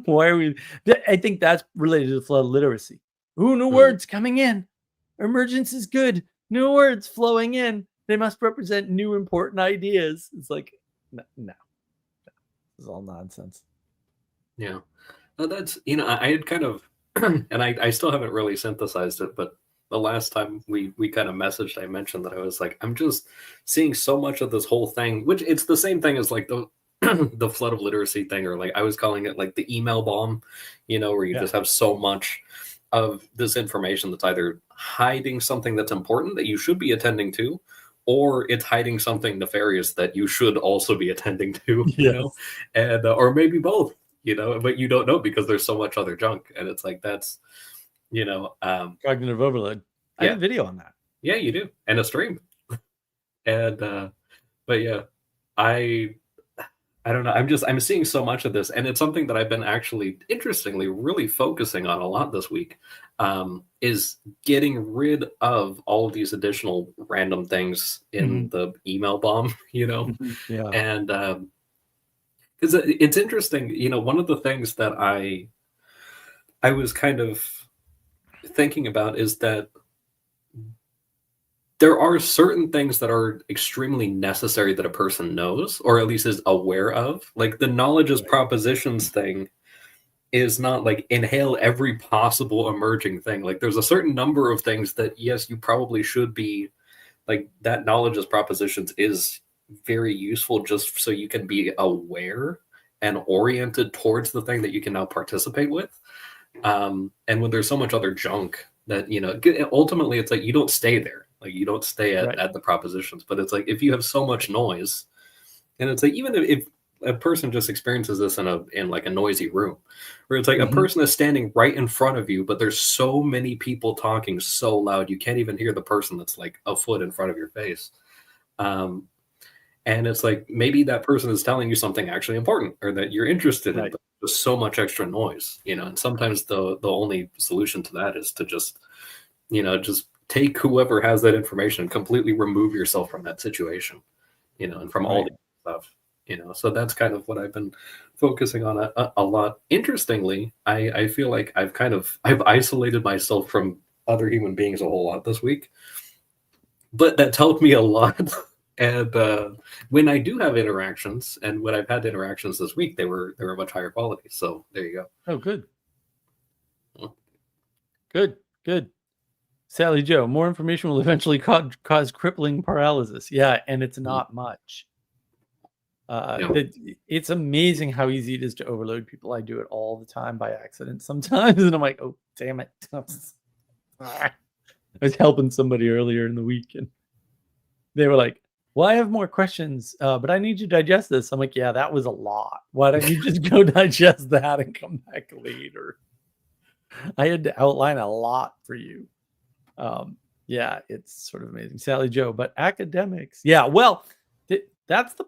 Why are we? I think that's related to flood literacy. Ooh, new words coming in. Emergence is good. New words flowing in. They must represent new important ideas. It's like, no. It's all nonsense. Yeah. That's, I had kind of, and I still haven't really synthesized it, but the last time we kind of messaged, I mentioned that I was like, I'm just seeing so much of this whole thing, which it's the same thing as like the the flood of literacy thing, or like I was calling it like the email bomb, where you just have so much of this information that's either hiding something that's important that you should be attending to, or it's hiding something nefarious that you should also be attending to, and or maybe both, but you don't know because there's so much other junk, and it's like that's, cognitive overload. I have a video on that. Yeah, you do, and a stream, and but yeah, I don't know. I'm seeing so much of this, and it's something that I've been actually, interestingly, really focusing on a lot this week. Is getting rid of all of these additional random things in the email bomb, Yeah. And because it's interesting, one of the things that I was kind of thinking about is that there are certain things that are extremely necessary that a person knows, or at least is aware of. Like the knowledge as propositions thing is not like inhale every possible emerging thing. Like there's a certain number of things that, yes, you probably should be like, that knowledge as propositions is very useful just so you can be aware and oriented towards the thing that you can now participate with. And when there's so much other junk that, ultimately it's like you don't stay there. Like you don't stay at the propositions, but it's like if you have so much noise, and it's like even if a person just experiences this in like a noisy room, where it's like a person is standing right in front of you, but there's so many people talking so loud you can't even hear the person that's like a foot in front of your face. And it's like maybe that person is telling you something actually important or that you're interested in, but there's so much extra noise, and sometimes the only solution to that is to just take whoever has that information and completely remove yourself from that situation, and from all the stuff, so that's kind of what I've been focusing on a lot. Interestingly, I feel like I've isolated myself from other human beings a whole lot this week, but that's helped me a lot. And when I do have interactions, and when I've had interactions this week, they were much higher quality. So there you go. Oh, good. Good. Sally Joe, more information will eventually cause crippling paralysis. Yeah, and it's not much. It's amazing how easy it is to overload people. I do it all the time by accident sometimes, and I'm like, oh, damn it. I was helping somebody earlier in the week, and they were like, well, I have more questions, but I need you to digest this. I'm like, yeah, that was a lot. Why don't you just go digest that and come back later? I had to outline a lot for you. Yeah, it's sort of amazing. Sally Joe, but academics. Yeah, well, that's the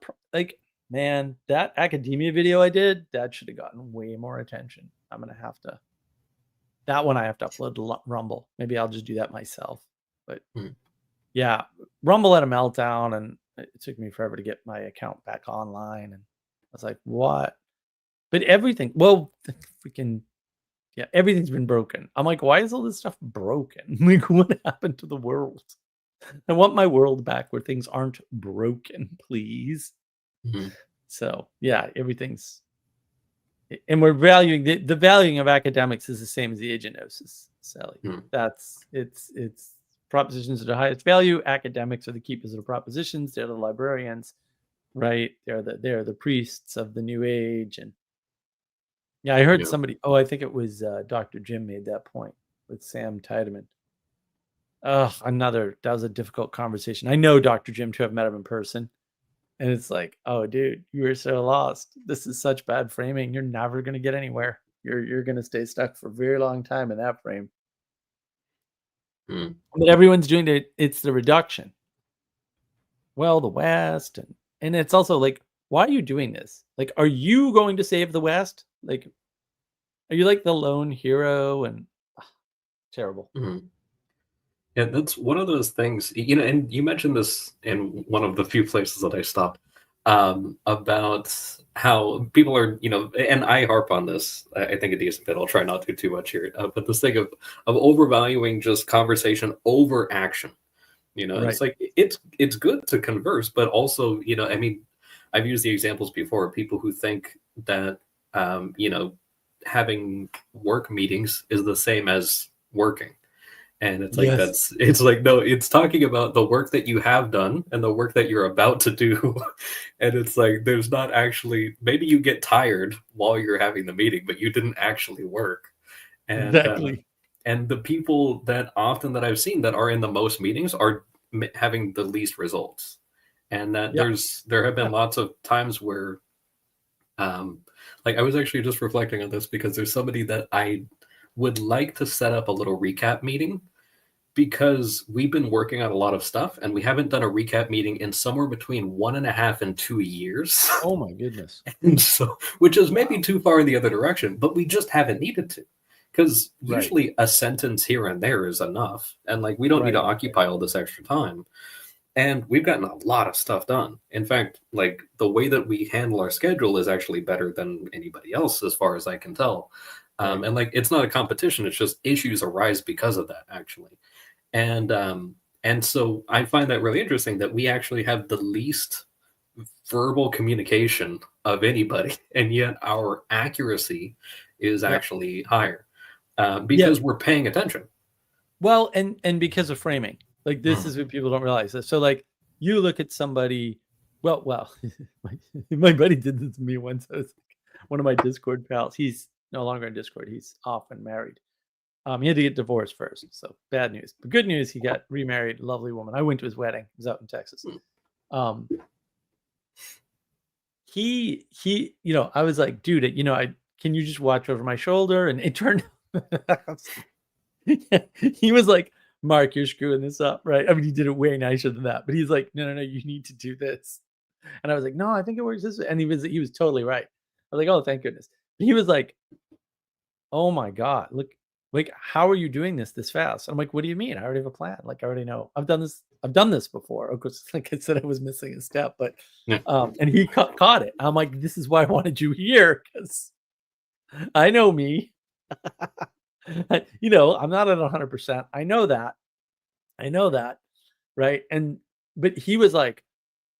man, that academia video I did, that should have gotten way more attention. I'm going to have to, that one I have to upload to Rumble. Maybe I'll just do that myself. But yeah, Rumble had a meltdown and it took me forever to get my account back online. And I was like, what? But everything, everything's been broken. I'm like, why is all this stuff broken? Like, what happened to the world? I want my world back where things aren't broken, please. So yeah, everything's, and we're valuing the valuing of academics is the same as the agenosis, Sally. That's it's propositions are the highest value. Academics are the keepers of the propositions. They're the librarians, right? They're the priests of the new age. And yeah, I heard somebody. Oh, I think it was Dr. Jim made that point with Sam Tiedemann. That was a difficult conversation. I know Dr. Jim to have met him in person. And it's like, oh, dude, you are so lost. This is such bad framing. You're never going to get anywhere. You're going to stay stuck for a very long time in that frame. But everyone's doing it. It's the reduction. Well, the West. And it's also like, why are you doing this? Like, are you going to save the West? Like, are you like the lone hero? And terrible. Yeah, that's one of those things, you know, and you mentioned this in one of the few places that I stopped, about how people are, you know, and I harp on this, I think a decent bit. I'll try not to too much here, but this thing of overvaluing just conversation over action. You know, Right. It's like it's good to converse, but also, you know, I mean, I've used the examples before. People who think that, you know, having work meetings is the same as working. And it's like, it's like, no, it's talking about the work that you have done and the work that you're about to do. And it's like, there's not actually, maybe you get tired while you're having the meeting, but you didn't actually work. And, Exactly. And the people that often that I've seen that are in the most meetings are having the least results. And that there have been lots of times where, like I was actually just reflecting on this because there's somebody that I would like to set up a little recap meeting, because we've been working on a lot of stuff and we haven't done a recap meeting in somewhere between 1.5 and 2 years. Oh my goodness. And so, which is maybe too far in the other direction, but we just haven't needed to, because usually a sentence here and there is enough. And like, we don't need to occupy all this extra time. And we've gotten a lot of stuff done. In fact, like the way that we handle our schedule is actually better than anybody else, as far as I can tell. And like, it's not a competition. It's just issues arise because of that, actually. And so I find that really interesting that we actually have the least verbal communication of anybody, and yet our accuracy is actually higher, because we're paying attention. Well, and because of framing. Like, this is what people don't realize. So like, you look at somebody, well, my buddy did this to me once. I was like, one of my Discord pals, he's no longer in Discord. He's off and married. He had to get divorced first, so bad news. But good news, he got remarried, lovely woman. I went to his wedding. He was out in Texas. He, you know, I was like, dude, you know, can you just watch over my shoulder? And it turned he was like, Mark, you're screwing this up, right? I mean, he did it way nicer than that, but he's like, no, you need to do this. And I was like, no, I think it works this way. And he was totally right. I was like, oh, thank goodness. But he was like, oh my God, look, like, how are you doing this fast? I'm like, what do you mean? I already have a plan. Like, I already know. I've done this before. Of course, like I said, I was missing a step, but and he caught it. I'm like, this is why I wanted you here, because I know me. You know, I'm not at 100%. I know that, right? But he was like,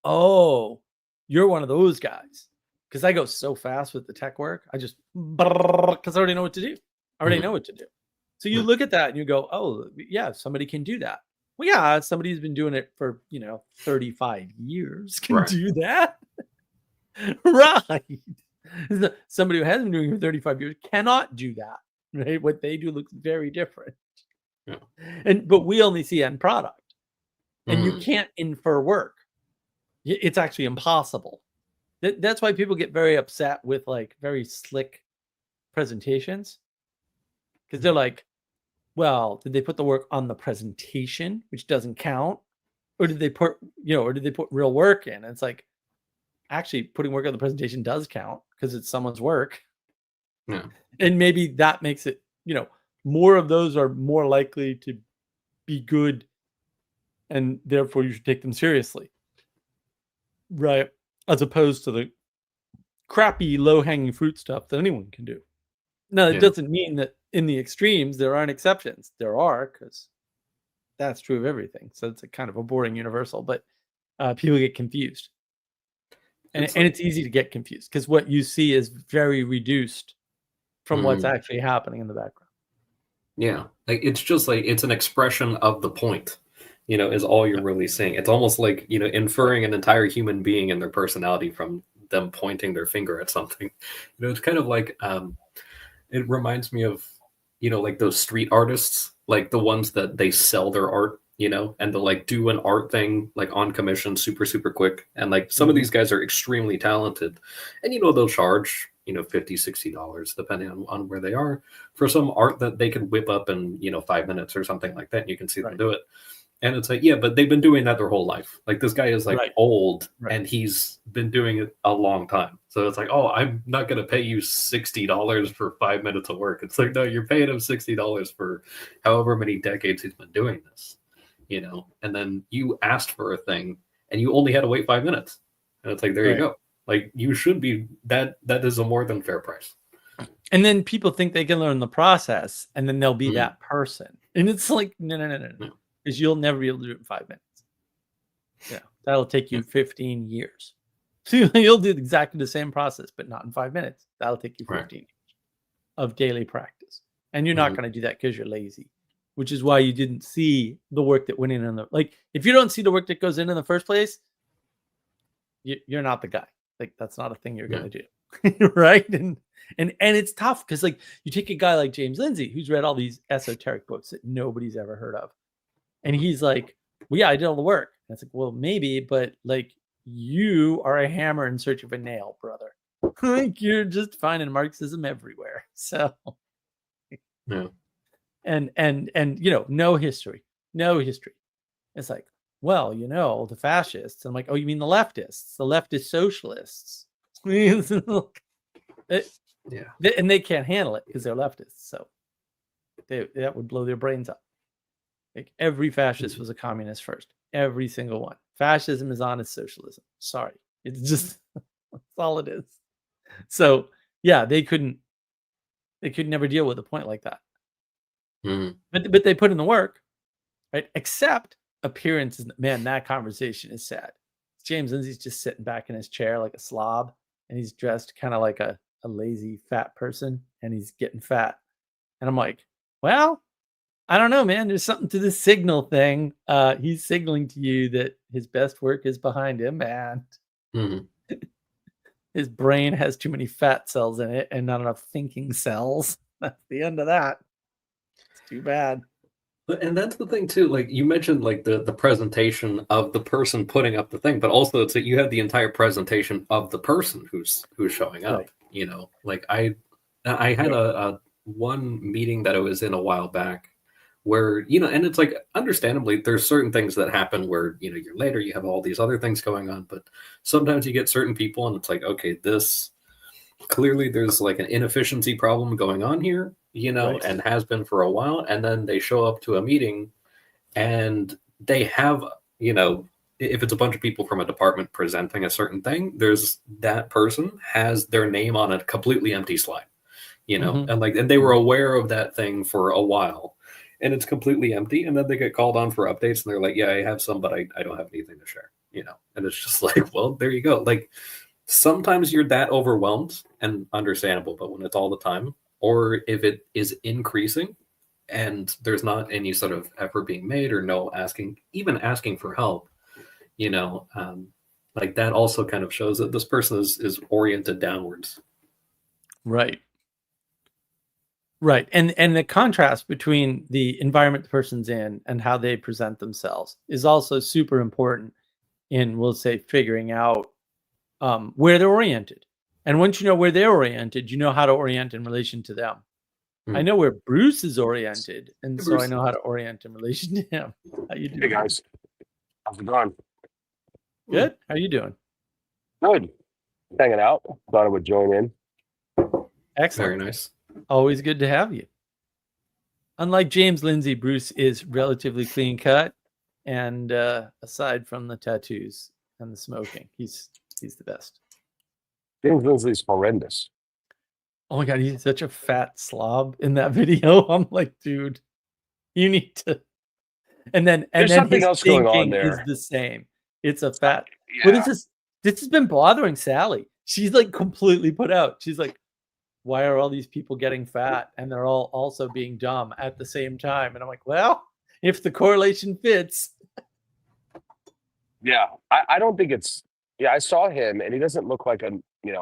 oh, you're one of those guys, because I go so fast with the tech work. I just, because I already know what to do. So you look at that and you go, oh, yeah, somebody can do that. Well, yeah, somebody who's been doing it for, 35 years can do that. Right. Somebody who hasn't been doing it for 35 years cannot do that. Right? What they do looks very different. But we only see end product. And you can't infer work. It's actually impossible. That's why people get very upset with like very slick presentations. Because they're like, well, did they put the work on the presentation, which doesn't count? Or did they put real work in? And it's like, actually, putting work on the presentation does count, because it's someone's work. Yeah. And maybe that makes it, more of those are more likely to be good, and therefore you should take them seriously. Right? As opposed to the crappy, low-hanging fruit stuff that anyone can do. Now, it doesn't mean that in the extremes there aren't exceptions. There are, because that's true of everything. So it's a kind of a boring universal, but people get confused. And It's it's easy to get confused because what you see is very reduced from what's Mhm. actually happening in the background. Yeah, like it's just like it's an expression of the point, is all you're really seeing. It's almost like, inferring an entire human being and their personality from them pointing their finger at something. It's kind of like it reminds me of, like those street artists, like the ones that they sell their art, and they'll like do an art thing like on commission super, super quick. And like some of these guys are extremely talented and, they'll charge, $50, $60, depending on where they are for some art that they could whip up in, 5 minutes or something like that. And you can see them do it. And it's like, yeah, but they've been doing that their whole life. Like this guy is like Right. old Right. and he's been doing it a long time. So it's like, oh, I'm not going to pay you $60 for 5 minutes of work. It's like, no, you're paying him $60 for however many decades he's been doing this, and then you asked for a thing and you only had to wait 5 minutes. And it's like, there you go. Like you should be that is a more than fair price. And then people think they can learn the process and then they'll be that person. And it's like, no. Because you'll never be able to do it in 5 minutes. Yeah. That'll take you 15 years. So you'll do exactly the same process, but not in 5 minutes. That'll take you 15 years of daily practice. And you're not going to do that because you're lazy, which is why you didn't see the work that went in. Like, if you don't see the work that goes in the first place, you're not the guy. Like, that's not a thing you're going to do. Right. And it's tough because, like, you take a guy like James Lindsay, who's read all these esoteric books that nobody's ever heard of. And he's like, well, yeah, I did all the work. And it's like, well, maybe, but like, you are a hammer in search of a nail, brother. Like, you're just finding Marxism everywhere. So, and no history. It's like, well, the fascists. I'm like, oh, you mean the leftists, the leftist socialists? And they can't handle it because they're leftists. So that would blow their brains up. Like every fascist was a communist first. Every single one. Fascism is honest socialism. Sorry. It's just that's all it is. So yeah, they could never deal with a point like that. But they put in the work, right? Except appearances. Man, that conversation is sad. James Lindsay's just sitting back in his chair like a slob, and he's dressed kind of like a lazy fat person, and he's getting fat. And I'm like, well, I don't know, man. There's something to this signal thing. He's signaling to you that his best work is behind him, and his brain has too many fat cells in it and not enough thinking cells. That's the end of that. It's too bad. And that's the thing too. Like you mentioned, like the presentation of the person putting up the thing, but also it's that you have the entire presentation of the person who's showing up. Right. Like I had a one meeting that I was in a while back where, and it's like, understandably, there's certain things that happen where, you're later, you have all these other things going on, but sometimes you get certain people and it's like, okay, this clearly there's like an inefficiency problem going on here, and has been for a while. And then they show up to a meeting and they have, if it's a bunch of people from a department presenting a certain thing, there's that person has their name on a completely empty slide, and they were aware of that thing for a while. And it's completely empty. And then they get called on for updates and they're like, yeah, I have some, but I don't have anything to share, and it's just like, well, there you go. Like sometimes you're that overwhelmed and understandable, but when it's all the time, or if it is increasing and there's not any sort of effort being made or even asking for help, like that also kind of shows that this person is oriented downwards. Right. Right. And the contrast between the environment the person's in and how they present themselves is also super important in, we'll say, figuring out where they're oriented. And once you know where they're oriented, you know how to orient in relation to them. I know where Bruce is oriented, and so I know how to orient in relation to him. How you doing? Hey guys, how's it going? Good. How you doing? Good. Hanging out. Thought I would join in. Excellent. Very nice. Always good to have you. Unlike James Lindsay, Bruce is relatively clean cut, and aside from the tattoos and the smoking, he's the best. James Lindsay's horrendous. Oh my god, he's such a fat slob in that video. I'm like, dude, you need to. And then There's something else going on thinking there. is the same. It's a fat. Yeah. What is this? this has been bothering Sally. She's like completely put out. She's like, why are all these people getting fat and they're all also being dumb at the same time? And I'm like, well, if the correlation fits. Yeah, I don't think it's. Yeah, I saw him, and he doesn't look like a.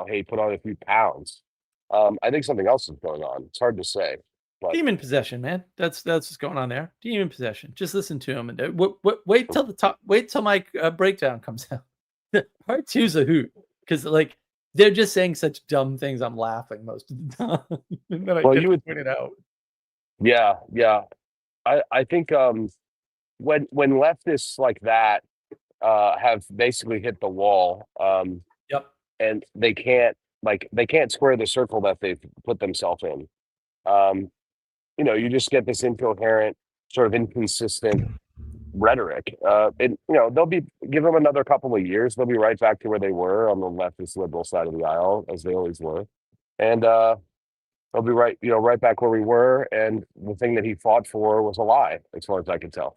Hey, put on a few pounds. I think something else is going on. It's hard to say. But Demon possession, man. That's what's going on there. Demon possession. Just listen to him and wait till the top. Wait till my breakdown comes out. Part 2's a hoot because like they're just saying such dumb things. I'm laughing most of the time. And then I Well, get you to would- point it out. yeah. I think when leftists like that have basically hit the wall, Yep. and they can't square the circle that they've put themselves in. You just get this incoherent, sort of inconsistent rhetoric. And they'll give them another couple of years, they'll be right back to where they were on the leftist liberal side of the aisle, as they always were. And they'll be right back where we were. And the thing that he fought for was a lie, as far as I can tell.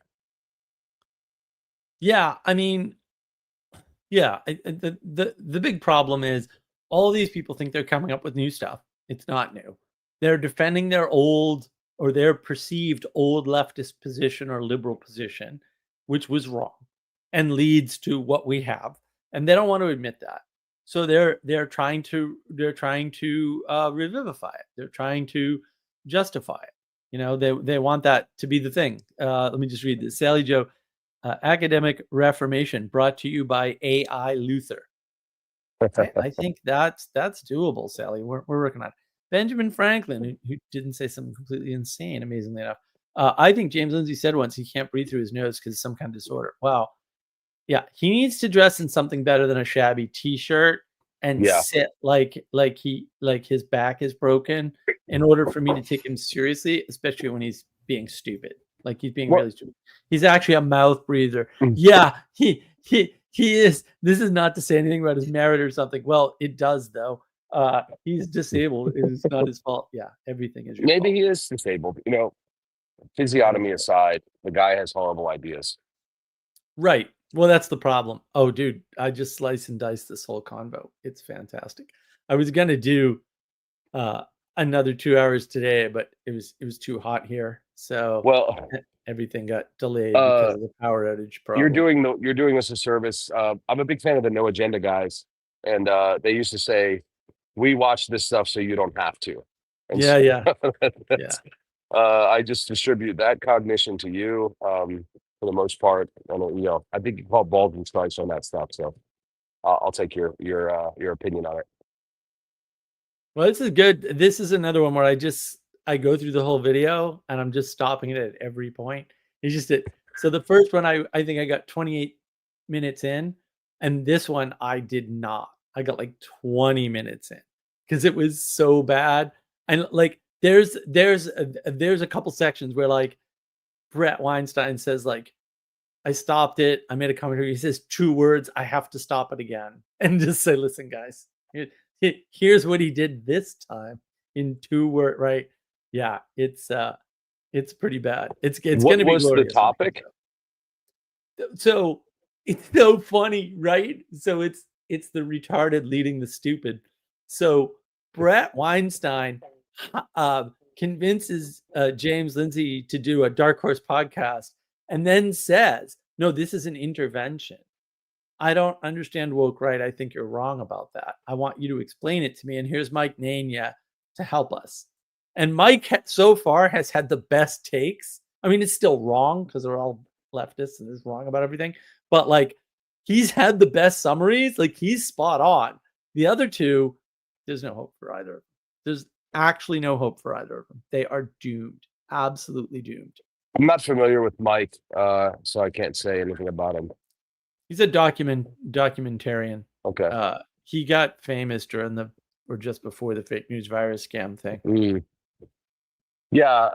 Yeah, I mean, yeah. The big problem is all these people think they're coming up with new stuff. It's not new. They're defending their old or their perceived old leftist position or liberal position, which was wrong and leads to what we have. And they don't want to admit that. So they're trying to revivify it. They're trying to justify it. They want that to be the thing. Let me just read this. Sally Joe, Academic Reformation, brought to you by AI Luther. I think that's doable, Sally. We're working on it. Benjamin Franklin, who didn't say something completely insane, amazingly enough. I think James Lindsay said once he can't breathe through his nose because of some kind of disorder. Wow. Yeah, he needs to dress in something better than a shabby T-shirt and sit like his back is broken in order for me to take him seriously, especially when he's being stupid. Like he's being really stupid. He's actually a mouth breather. Yeah, he is. This is not to say anything about his merit or something. Well, it does though. He's disabled. It's not his fault. Yeah, everything is your Maybe fault. he is disabled. Physiognomy aside, the guy has horrible ideas. Right. Well, that's the problem. Oh, dude, I just slice and dice this whole convo. It's fantastic. I was gonna do another 2 hours today, but it was too hot here, so Well, everything got delayed because of the power outage problem. you're doing us a service. I'm a big fan of the No Agenda guys, and they used to say, "We watch this stuff so you don't have to." And Yeah. I just distribute that cognition to you, for the most part. And I think you call Baldwin strikes on that stuff. So I'll take your opinion on it. Well, this is good. This is another one where I go through the whole video and I'm just stopping it at every point. It's just it. So the first one I think I got 28 minutes in, and this one I did not. I got like 20 minutes in because it was so bad. And like there's a couple sections where like Brett Weinstein says like, I stopped it. I made a commentary. He says 2 words. I have to stop it again and just say, listen, guys, here's what he did this time in 2 words. Right? Yeah, it's pretty bad. It's going to be. What was the topic? So it's so funny, right? So it's the retarded leading the stupid. So Brett Weinstein convinces James Lindsay to do a Dark Horse podcast and then says, no, this is an intervention. I don't understand woke right. I think you're wrong about that. I want you to explain it to me. And here's Mike Nania to help us. And Mike so far has had the best takes. I mean, it's still wrong because they're all leftists and is wrong about everything. But like, he's had the best summaries. Like, he's spot on. The other two, there's no hope for either of them. There's actually no hope for either of them. They are doomed. Absolutely doomed. I'm not familiar with Mike, so I can't say anything about him. He's a documentarian. Okay. He got famous during or just before the fake news virus scam thing. Yeah,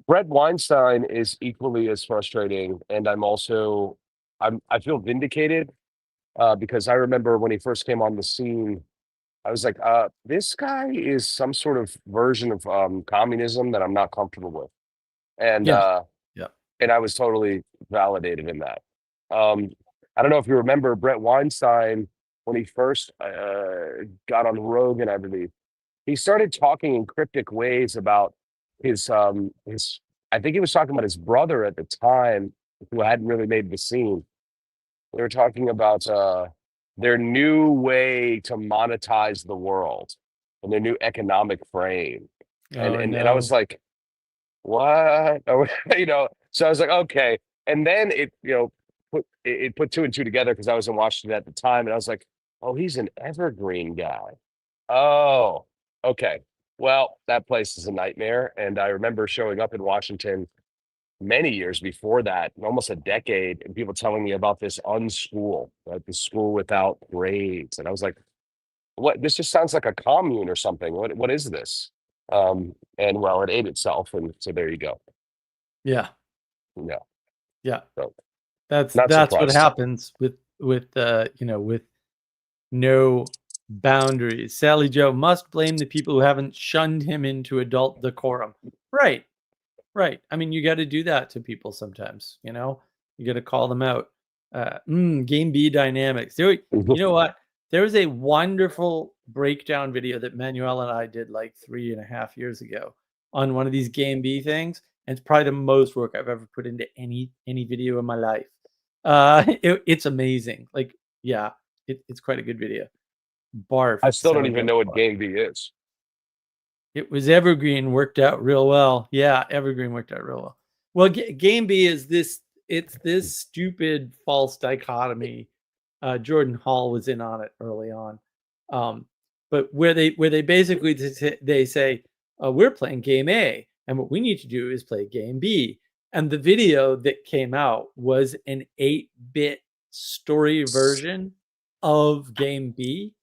Brett Weinstein is equally as frustrating, and I feel vindicated because I remember when he first came on the scene, I was like, this guy is some sort of version of communism that I'm not comfortable with, and and I was totally validated in that. I don't know if you remember, Brett Weinstein when he first got on Rogan, I believe. He started talking in cryptic ways about his I think he was talking about his brother at the time who hadn't really made the scene. They were talking about their new way to monetize the world and their new economic frame. And Oh and I was no. like, what? So I was like, okay. And then it put two and two together because I was in Washington at the time, and I was like, oh, he's an evergreen guy. Oh, okay. Well, that place is a nightmare. And I remember showing up in Washington many years before that, almost a decade, and people telling me about this unschool, like the school without grades. And I was like, what? This just sounds like a commune or something. What is this? And well, it ate itself. And so there you go. Yeah. Yeah. Yeah. So That's not what surprised. happens with with no boundaries. Sally Joe must blame the people who haven't shunned him into adult decorum. Right. Right. I mean, you got to do that to people sometimes, you got to call them out. Game B dynamics. You know what? There was a wonderful breakdown video that Manuel and I did like 3.5 years ago on one of these Game B things. And it's probably the most work I've ever put into any video in my life. It's amazing. Like, yeah, it's quite a good video. Barf. I still don't Sally even Joe know what barf. Game B is. It was Evergreen, worked out real well. Yeah, Evergreen worked out real well. Well, Game B is this. It's this stupid false dichotomy. Jordan Hall was in on it early on, but where they basically they say we're playing Game A, and what we need to do is play Game B. And the video that came out was an 8-bit story version of Game B.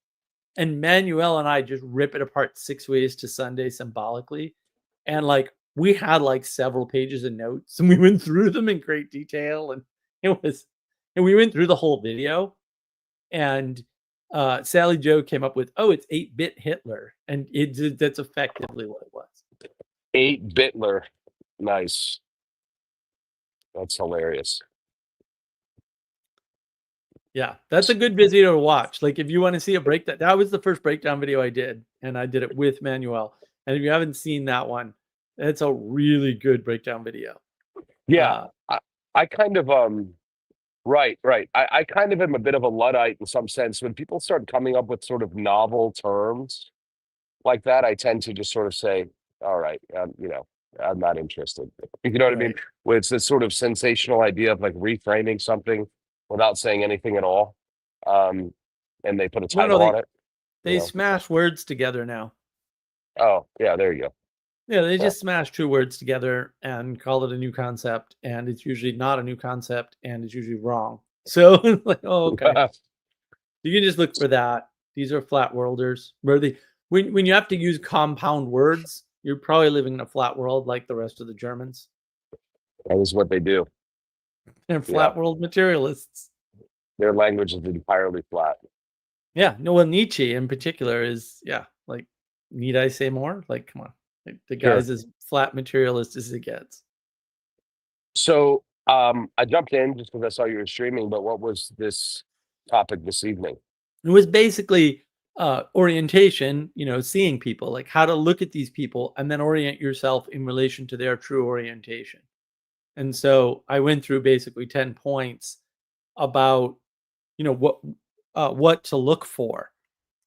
And Manuel and I just rip it apart 6 ways to Sunday symbolically. And like we had like several pages of notes and we went through them in great detail. And we went through the whole video. And Sally Joe came up with, oh, it's 8-bit Hitler. And that's effectively what it was. 8-bitler. Nice. That's hilarious. Yeah, that's a good video to watch. Like if you want to see a breakdown, that was the first breakdown video I did, and I did it with Manuel. And if you haven't seen that one, it's a really good breakdown video. Yeah. I kind of right. I kind of am a bit of a Luddite in some sense. When people start coming up with sort of novel terms like that, I tend to just sort of say, all right, I'm not interested. You know what I mean? Right. Where it's this sort of sensational idea of like reframing something without saying anything at all. And they put a title on it. They smash words together now. Oh, yeah, there you go. Yeah, they just smash two words together and call it a new concept, and it's usually not a new concept, and it's usually wrong. So, like, oh, okay. You can just look for that. These are flat worlders. When you have to use compound words, you're probably living in a flat world like the rest of the Germans. That is what they do. They're flat world materialists. Their language is entirely flat. Yeah, no, well, Nietzsche in particular is, like, need I say more? Like, come on. Like, the guy's as flat materialist as it gets. So I jumped in just because I saw you were streaming, but what was this topic this evening? It was basically orientation, seeing people, like how to look at these people and then orient yourself in relation to their true orientation. And so I went through basically 10 points about, what to look for,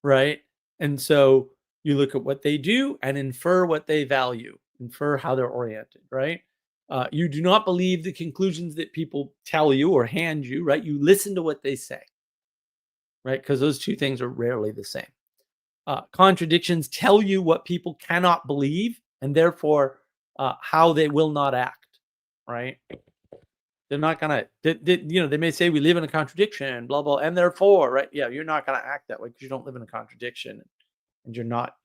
right? And so you look at what they do and infer what they value, infer how they're oriented, right? You do not believe the conclusions that people tell you or hand you, right? You listen to what they say, right? Because those two things are rarely the same. Contradictions tell you what people cannot believe and therefore how they will not act, right? They're not gonna, they may say we live in a contradiction, blah, blah, and therefore, right? Yeah, you're not gonna act that way because you don't live in a contradiction, and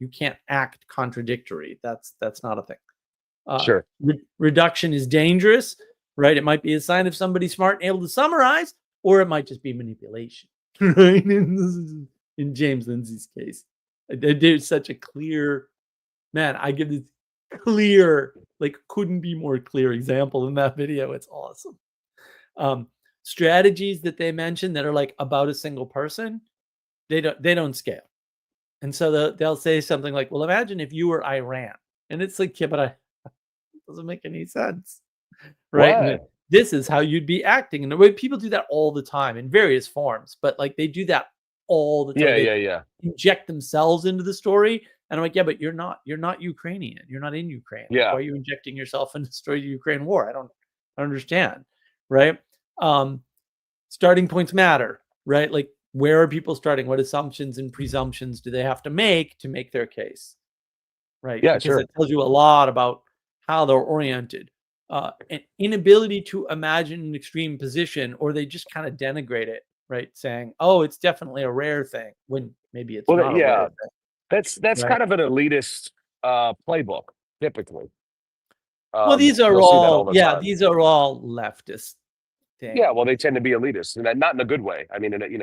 you can't act contradictory. That's not a thing. Sure. Reduction is dangerous, right? It might be a sign of somebody smart and able to summarize, or it might just be manipulation, right? In James Lindsay's case, there's such a clear, man, I give this clear, like couldn't be more clear example in that video. It's awesome. Strategies that they mention that are like about a single person, they don't scale. And so they'll say something like, well, imagine if you were Iran. And it's like, yeah, but it doesn't make any sense. Right. And Why? this is how you'd be acting. And the way people do that all the time in various forms, but like they do that all the time. Yeah, They yeah, yeah. inject themselves into the story. And I'm like, yeah, but you're not Ukrainian. You're not in Ukraine. Like, Yeah. why are you injecting yourself into the story of the Ukraine war? I don't understand. Right. Starting points matter, right? Like, where are people starting? What assumptions and presumptions do they have to make their case? Right. Yeah, Because sure. it tells you a lot about how they're oriented. An inability to imagine an extreme position, or they just kind of denigrate it, right? Saying, oh, it's definitely a rare thing, when maybe it's Well, not a yeah, rare thing. that's Right. kind of an elitist playbook, typically. Well, these are You'll see that all all, the yeah, time. these are all leftist things. Yeah, well, they tend to be elitist, and not in a good way. I mean, in a, in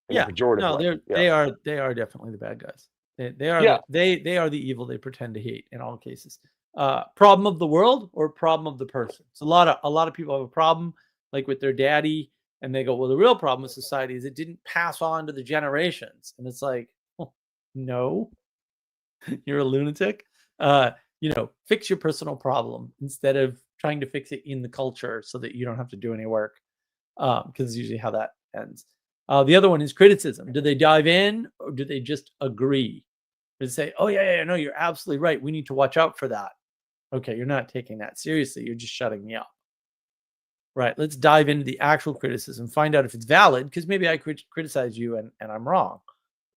Yeah, a pejorative no, way. they Yeah. are definitely the bad guys. They are Yeah. they are the evil they pretend to hate in all cases. Problem of the world or problem of the person. So a lot of people have a problem like with their daddy, and they go, well, the real problem with society is it didn't pass on to the generations. And it's like, well, no, you're a lunatic. Fix your personal problem instead of trying to fix it in the culture so that you don't have to do any work. Because it's usually how that ends. The other one is criticism. Do they dive in, or do they just agree? They say, oh, yeah, no, you're absolutely right. We need to watch out for that. Okay, you're not taking that seriously. You're just shutting me up. Right, let's dive into the actual criticism, find out if it's valid, because maybe I criticize you and I'm wrong.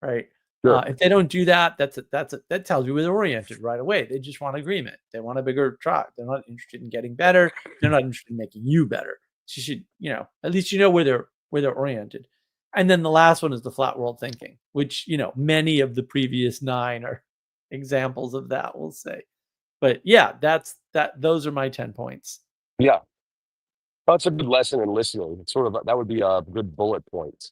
Right. Sure. If they don't do that, that tells you where they're oriented right away. They just want agreement. They want a bigger tribe. They're not interested in getting better. They're not interested in making you better. So you should, at least where they're oriented. And then the last one is the flat world thinking, which, many of the previous 9 are examples of that, we'll say. But yeah, those are my 10 points. Yeah. Well, it's a good lesson in listening. It's sort of that would be a good bullet point.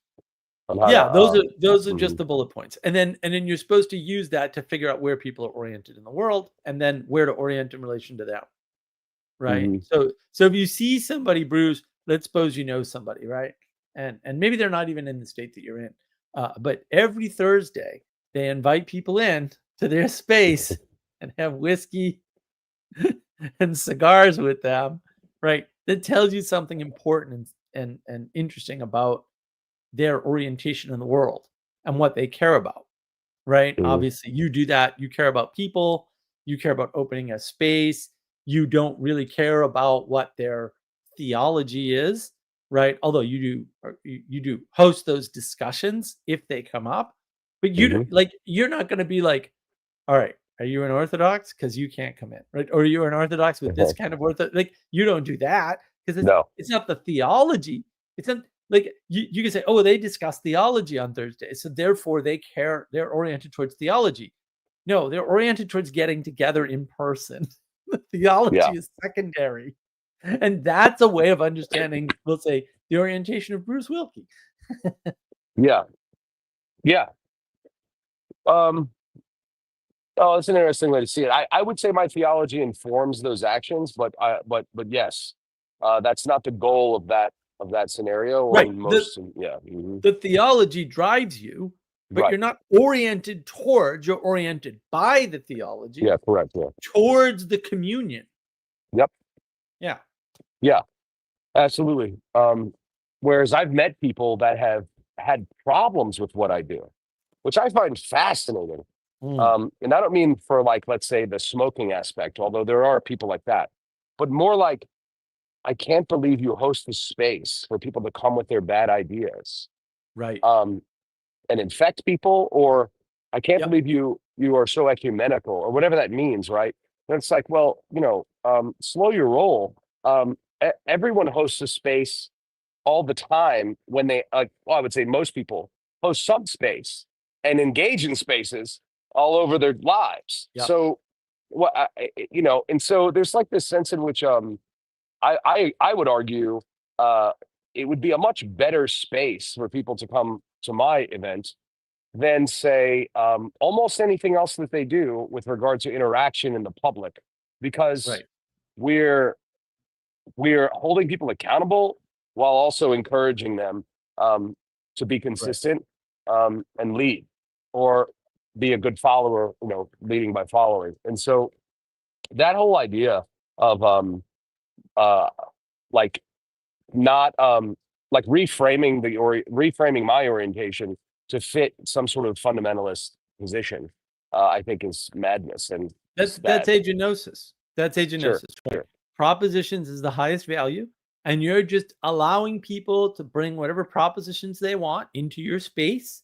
On how Yeah, to, those are just the bullet points. And then you're supposed to use that to figure out where people are oriented in the world, and then where to orient in relation to them. Right. Mhm. So if you see somebody, Bruce, let's suppose you know somebody, right? And maybe they're not even in the state that you're in. But every Thursday they invite people in to their space and have whiskey and cigars with them, right? That tells you something important and interesting about their orientation in the world and what they care about, right? Mhm. Obviously, you do that. You care about people. You care about opening a space. You don't really care about what their theology is, right? Although you do host those discussions if they come up, but you're not going to be like, all right, are you an Orthodox? Because you can't come in, right? Or you're an Orthodox with this kind of Orthodox. Like, you don't do that because No. it's not the theology. It's not like you can say, oh, they discuss theology on Thursday, so therefore they care. They're oriented towards theology. No, they're oriented towards getting together in person. The theology is secondary, and that's a way of understanding, we'll say, the orientation of Bruce Wilkie. Yeah. Yeah. Oh, it's an interesting way to see it. I would say my theology informs those actions, but yes, that's not the goal of that scenario. Or Right. Mhm. The theology drives you, but Right. you're not oriented towards. You're oriented by the theology. Yeah, correct. Yeah. Towards the communion. Yep. Yeah. Yeah. Absolutely. Whereas I've met people that have had problems with what I do, which I find fascinating. And I don't mean for, like, let's say, the smoking aspect, although there are people like that, but more like, I can't believe you host this space for people to come with their bad ideas, Right. and infect people, or I can't Yep. believe you are so ecumenical, or whatever that means, right? And it's like, well, slow your roll. Everyone hosts a space all the time when they, well, I would say most people host some space and engage in spaces all over their lives. Yep. So and so there's like this sense in which I would argue it would be a much better space for people to come to my event than, say, almost anything else that they do with regard to interaction in the public, because Right. we're holding people accountable while also encouraging them to be consistent. and lead, or be a good follower, leading by following. And so that whole idea of uh like not like reframing my orientation to fit some sort of fundamentalist position, I think is madness, and That's bad. agenosis. That's agenosis. Right? Sure. Propositions is the highest value, and you're just allowing people to bring whatever propositions they want into your space.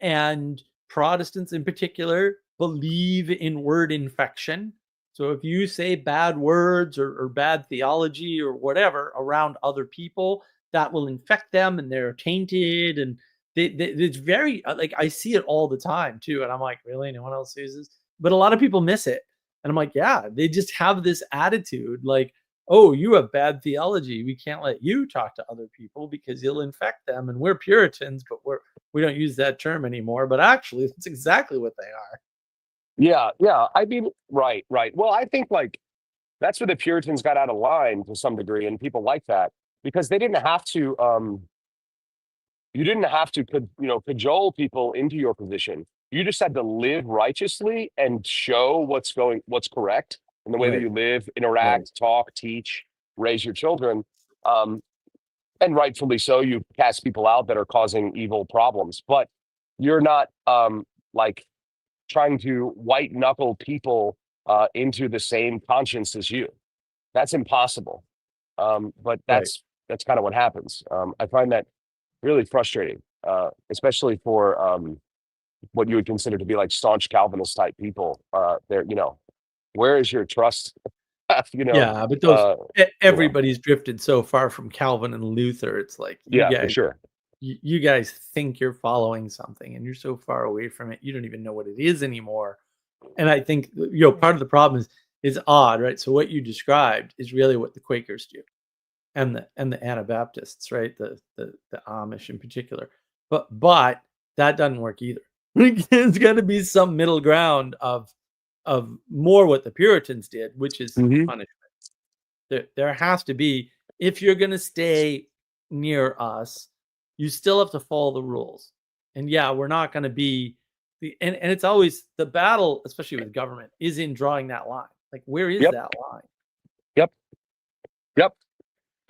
And Protestants in particular believe in word infection. So if you say bad words or bad theology or whatever around other people, that will infect them and they're tainted. And it's very like, I see it all the time too. And I'm like, really? No one else sees this? But a lot of people miss it. And I'm like, yeah, they just have this attitude like, oh, you have bad theology. We can't let you talk to other people because you'll infect them. And we're Puritans, but we don't use that term anymore. But actually, that's exactly what they are. Yeah. I mean, right. Well, I think like that's where the Puritans got out of line to some degree, and people like that because they didn't have to. You didn't have to, cajole people into your position. You just had to live righteously and show what's correct in the way that Right. you live, interact, talk, teach, raise your children. And rightfully so, you cast people out that are causing evil problems. But you're not like trying to white knuckle people into the same conscience as you. That's impossible. But that's kind of what happens. I find that really frustrating, especially for what you would consider to be like staunch Calvinist type people. Where is your trust? Yeah, but those everybody's drifted so far from Calvin and Luther. It's like, for sure. You guys think you're following something and you're so far away from it, you don't even know what it is anymore. And I think part of the problem is odd, right? So what you described is really what the Quakers do, and the Anabaptists, right? The Amish in particular. But that doesn't work either. There's got to be some middle ground of more what the Puritans did, which is punishment. There has to be, if you're going to stay near us, you still have to follow the rules. And yeah, we're not going to be and it's always the battle, especially with government, is in drawing that line. Like, where is that line? Yep.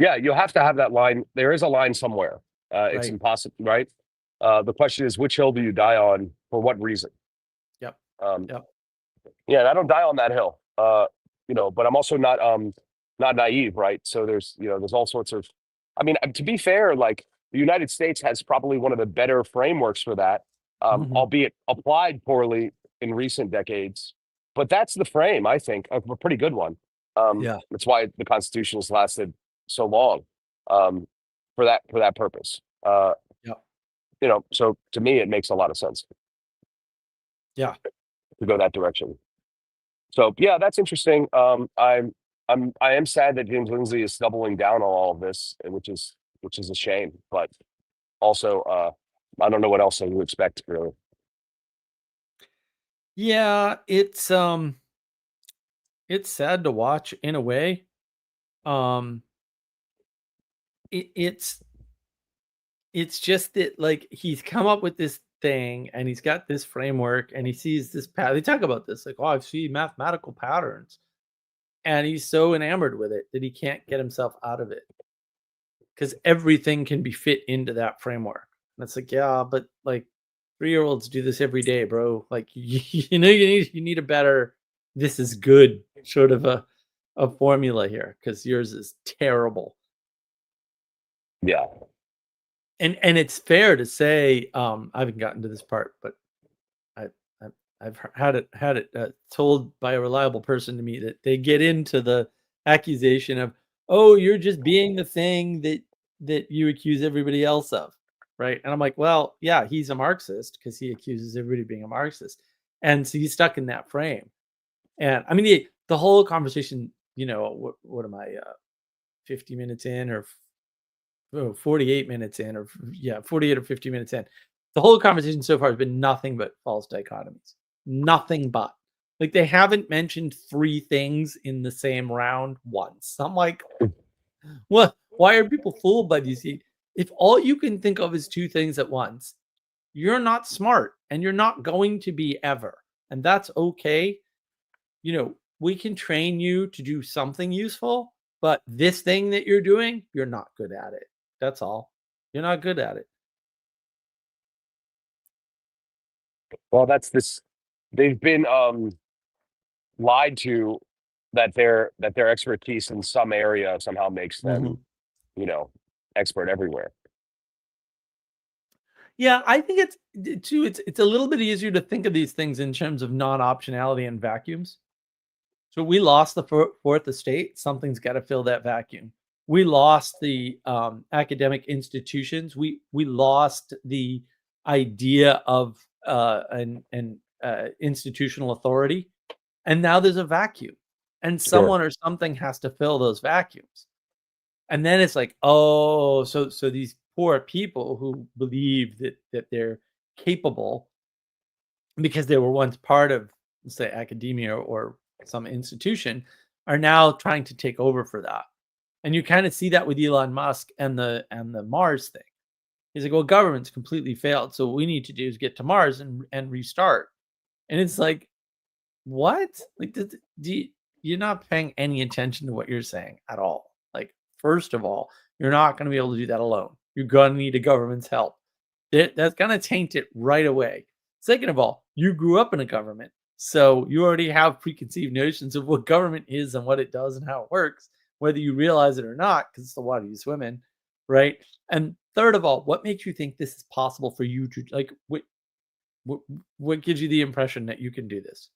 Yeah, you'll have to have that line. There is a line somewhere. It's impossible, right? The question is, which hill do you die on? For what reason? Yep. Yeah, and I don't die on that hill. But I'm also not naive, right? So there's all sorts of. I mean, to be fair, like the United States has probably one of the better frameworks for that, albeit applied poorly in recent decades. But that's the frame, I think, of a pretty good one. That's why the Constitution has lasted so long, for that purpose. So to me, it makes a lot of sense. Yeah, to go that direction. So yeah, that's interesting. I am sad that James Lindsay is doubling down on all of this, which is a shame. But also, I don't know what else to expect, really. Yeah, it's sad to watch in a way. It's just that, like, he's come up with this thing and he's got this framework and he sees this path. They talk about this like, oh, I see mathematical patterns, and he's so enamored with it that he can't get himself out of it because everything can be fit into that framework. And it's like, yeah, but like 3-year-olds do this every day, bro. Like, you need a better, this is good sort of a formula here, because yours is terrible. Yeah. And it's fair to say, I haven't gotten to this part, but I've had it told by a reliable person to me that they get into the accusation of, oh, you're just being the thing that you accuse everybody else of, right? And I'm like, well, yeah, he's a Marxist because he accuses everybody of being a Marxist, and so he's stuck in that frame. And I mean, the whole conversation, what am I, 50 minutes in, or 48 minutes in, or 48 or 50 minutes in, the whole conversation so far has been nothing but false dichotomies. Nothing but. Like, they haven't mentioned 3 things in the same round once. I'm like, what? Why are people fooled by these? If all you can think of is 2 things at once, you're not smart and you're not going to be ever. And that's okay. We can train you to do something useful, but this thing that you're doing, you're not good at it. That's all. You're not good at it. Well, that's this. They've been lied to that their expertise in some area somehow makes them, expert everywhere. Yeah, I think it's a little bit easier to think of these things in terms of non-optionality and vacuums. So we lost the fourth estate. Something's got to fill that vacuum. We lost the academic institutions. We lost the idea of an institutional authority, and now there's a vacuum, and someone or something has to fill those vacuums. And then it's like, oh, so these poor people who believe that they're capable because they were once part of, say, academia or some institution are now trying to take over for that. And you kind of see that with Elon Musk and the Mars thing. He's like, well, government's completely failed, so what we need to do is get to Mars and restart. And it's like, what? Like, you're not paying any attention to what you're saying at all. Like, first of all, you're not going to be able to do that alone. You're going to need a government's help. That's going to taint it right away. Second of all, you grew up in a government, so you already have preconceived notions of what government is and what it does and how it works, whether you realize it or not, because it's the water you swim in, right? And third of all, what makes you think this is possible for you to, like, what gives you the impression that you can do this?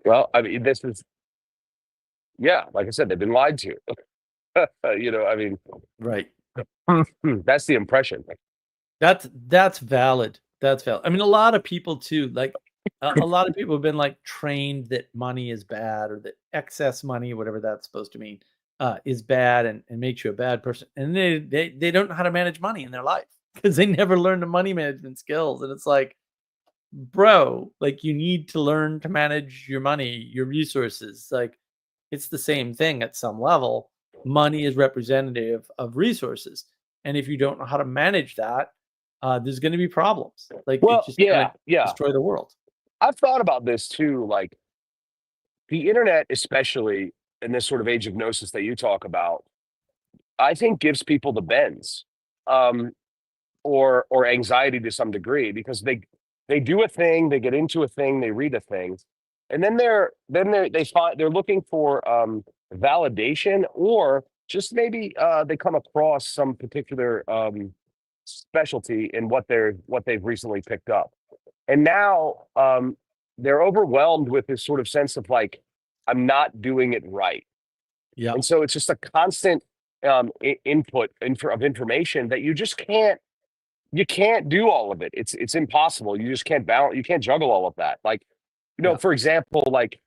Well, I mean, this is, like I said, they've been lied to. I mean, Right. that's the impression. That's valid. That's valid. I mean, a lot of people too, like a lot of people have been like trained that money is bad, or that excess money, whatever that's supposed to mean, is bad and makes you a bad person. And they don't know how to manage money in their life because they never learned the money management skills. And it's like, bro, like, you need to learn to manage your money, your resources. Like, it's the same thing at some level. Money is representative of resources. And if you don't know how to manage that, there's going to be problems. Like, Well, it's just going to destroy the world. I've thought about this too. Like, the internet, especially in this sort of age of gnosis that you talk about, I think gives people the bends, or anxiety to some degree, because they do a thing, they get into a thing, they read a thing, and then they're looking for validation, or just maybe they come across some particular specialty in what they've recently picked up, and now they're overwhelmed with this sort of sense of like, I'm not doing it right. Yeah. And so it's just a constant input of information that you can't do all of it. It's impossible. You just can't balance. You can't juggle all of that. Like, for example, like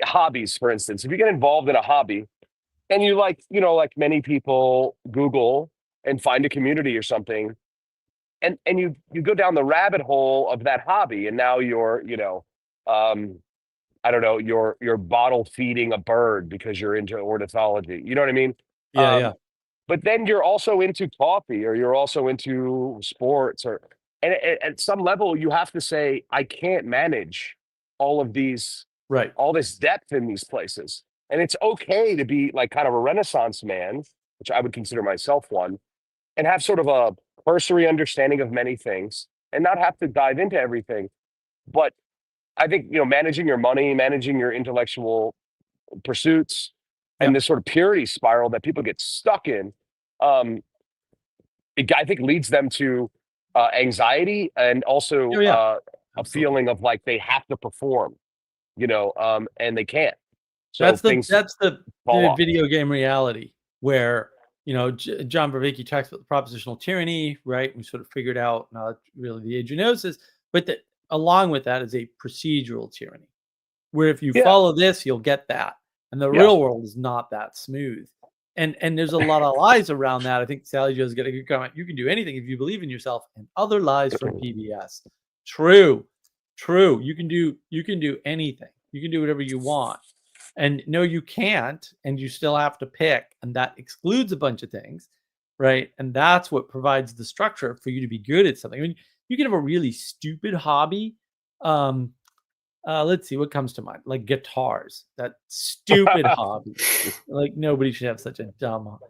hobbies, for instance. If you get involved in a hobby and you like many people, Google and find a community or something, and you go down the rabbit hole of that hobby, and now you're, I don't know, you're bottle feeding a bird because you're into ornithology. You know what I mean? Yeah. But then you're also into coffee, or you're also into sports, and at some level you have to say, I can't manage all of these, Right. all this depth in these places. And it's okay to be like kind of a Renaissance man, which I would consider myself one, and have sort of a cursory understanding of many things and not have to dive into everything. But I think, managing your money, managing your intellectual pursuits, and this sort of purity spiral that people get stuck in, I think leads them to anxiety, and also a feeling of like they have to perform, and they can't. So that's the video game reality where, John Vervaeke talks about the propositional tyranny, right? We sort of figured out now that's really the age of gnosis, but along with that is a procedural tyranny, where if you follow this, you'll get that. And the real world is not that smooth. And there's a lot of lies around that. I think Sally Joe's got a good comment. You can do anything if you believe in yourself, and other lies from PBS. True. You can do anything. You can do whatever you want. And no, you can't, and you still have to pick, and that excludes a bunch of things, right? And that's what provides the structure for you to be good at something. I mean, you can have a really stupid hobby. Let's see what comes to mind. Like guitars, that stupid hobby. Like nobody should have such a dumb hobby.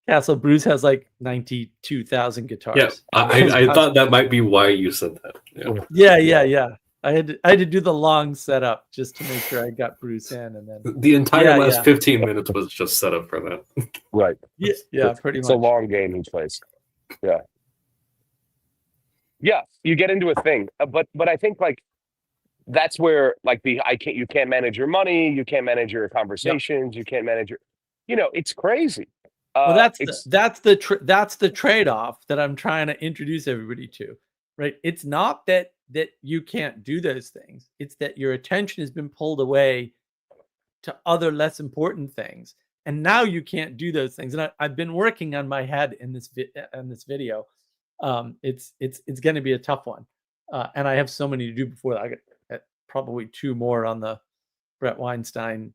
Castle Bruce has like 92,000 guitars. Yeah, I thought that might be why you said that. Yeah. I had to do the long setup just to make sure I got Bruce in, and then The entire last 15 minutes was just set up for that. Right. Yeah, pretty It's much. a long game he plays. Yeah. Yeah, you get into a thing, but I think like that's where like you can't manage your money, you can't manage your conversations, you can't manage your, it's crazy. Well, that's the trade-off that I'm trying to introduce everybody to, right? It's not that you can't do those things. It's that your attention has been pulled away to other less important things, and now you can't do those things. And I've been working on my head in this video. It's going to be a tough one, and I have so many to do before that. I got probably 2 more on the Brett Weinstein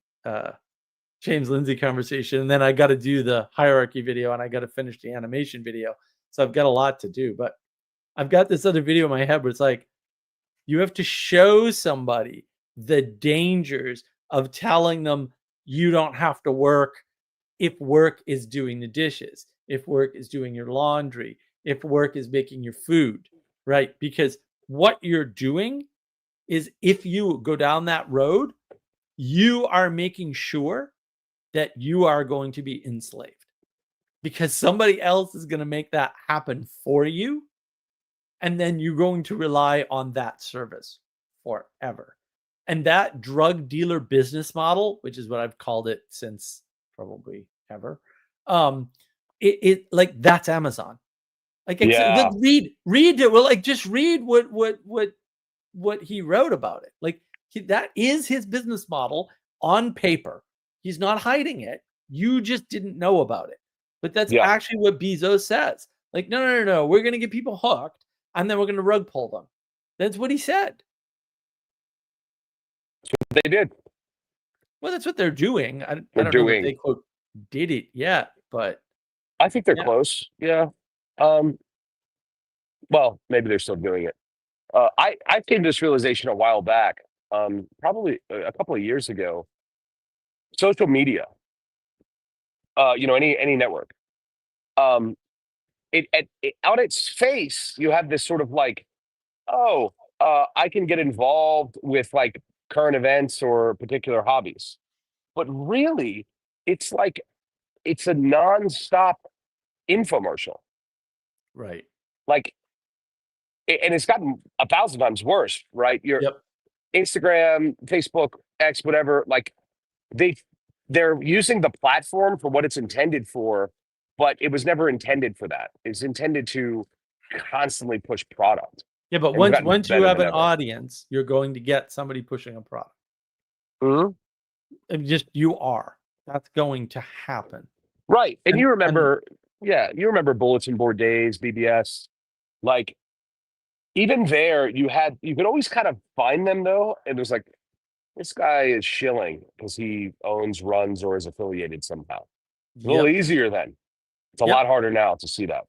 James Lindsay conversation, and then I got to do the hierarchy video, and I got to finish the animation video. So I've got a lot to do, but I've got this other video in my head where it's like, you have to show somebody the dangers of telling them you don't have to work if work is doing the dishes, if work is doing your laundry, if work is making your food, right? Because what you're doing is, if you go down that road, you are making sure that you are going to be enslaved, because somebody else is going to make that happen for you. And then you're going to rely on that service forever. And that drug dealer business model, which is what I've called it since probably ever, it like, that's Amazon. Like, read it. Well, like, just read what he wrote about it. Like, that is his business model on paper. He's not hiding it. You just didn't know about it. But that's actually what Bezos says. Like, no. We're going to get people hooked, and then we're going to rug pull them. That's what he said. They did. Well, that's what they're doing. I don't know if they, quote, did it yet, but I think they're close. Yeah. Well, maybe they're still doing it. I came to this realization a while back, probably a couple of years ago. Social media, any network, it on its face, you have this sort of like, I can get involved with like current events or particular hobbies, but really, it's like it's a nonstop infomercial, right. like, and it's gotten 1,000 times worse, right? Your Instagram, Facebook, X, whatever, like they're using the platform for what it's intended for, but it was never intended for that. It's intended to constantly push product. Yeah, but once you have an audience, you're going to get somebody pushing a product. Mm-hmm. And you are. That's going to happen. Right. And you remember bulletin board days, BBS. Like, even there, you could always kind of find them though. And it was like, this guy is shilling because he owns, runs, or is affiliated somehow. It's a little easier then. It's a lot harder now to see that.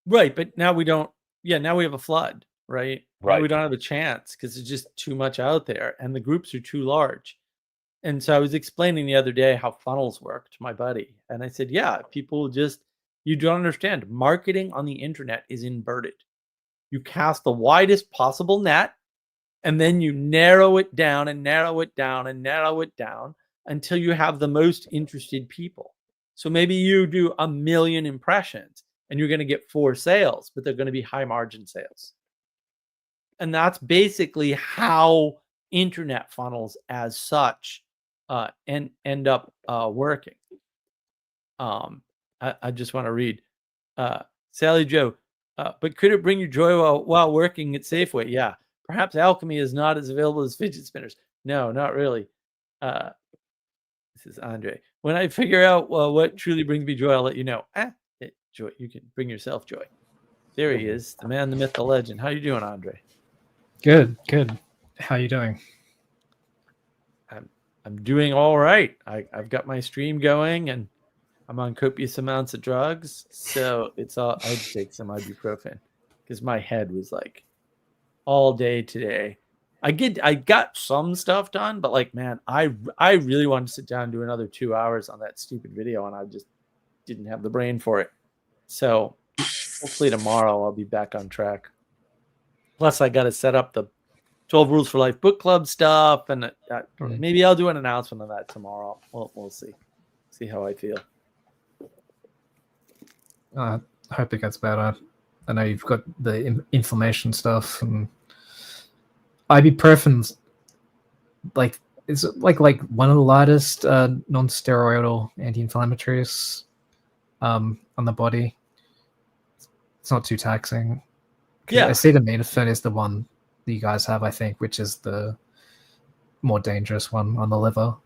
Right. But now we don't. Yeah. Now we have a flood. Right. Right. Now we don't have a chance because there's just too much out there and the groups are too large. And so I was explaining the other day how funnels work to my buddy. And I said, people you don't understand. Marketing on the internet is inverted. You cast the widest possible net, and then you narrow it down and narrow it down and narrow it down until you have the most interested people. So maybe you do 1 million impressions and you're going to get 4 sales, but they're going to be high margin sales. And that's basically how internet funnels as such end up working. I just want to read Sally Joe. But could it bring you joy while working at Safeway? Yeah. Perhaps alchemy is not as available as fidget spinners. No, not really. This is Andre. When I figure out what truly brings me joy, I'll let you know. Joy. You can bring yourself joy. There he is, the man, the myth, the legend. How you doing, Andre? Good. How you doing? I'm doing all right. I've got my stream going, and I'm on copious amounts of drugs, so it's all. I had to take some ibuprofen because my head was like all day today. I got some stuff done, but like, man, I really wanted to sit down and do another 2 hours on that stupid video, and I just didn't have the brain for it. So hopefully tomorrow I'll be back on track. Plus, I got to set up the 12 Rules for Life book club stuff, and maybe I'll do an announcement on that tomorrow. We'll see how I feel. I hope it gets better. I know you've got the inflammation stuff, and ibuprofen's like it's like one of the lightest non-steroidal anti-inflammatories on the body. It's not too taxing. Yeah, acetaminophen is the one that you guys have, I think, which is the more dangerous one on the liver.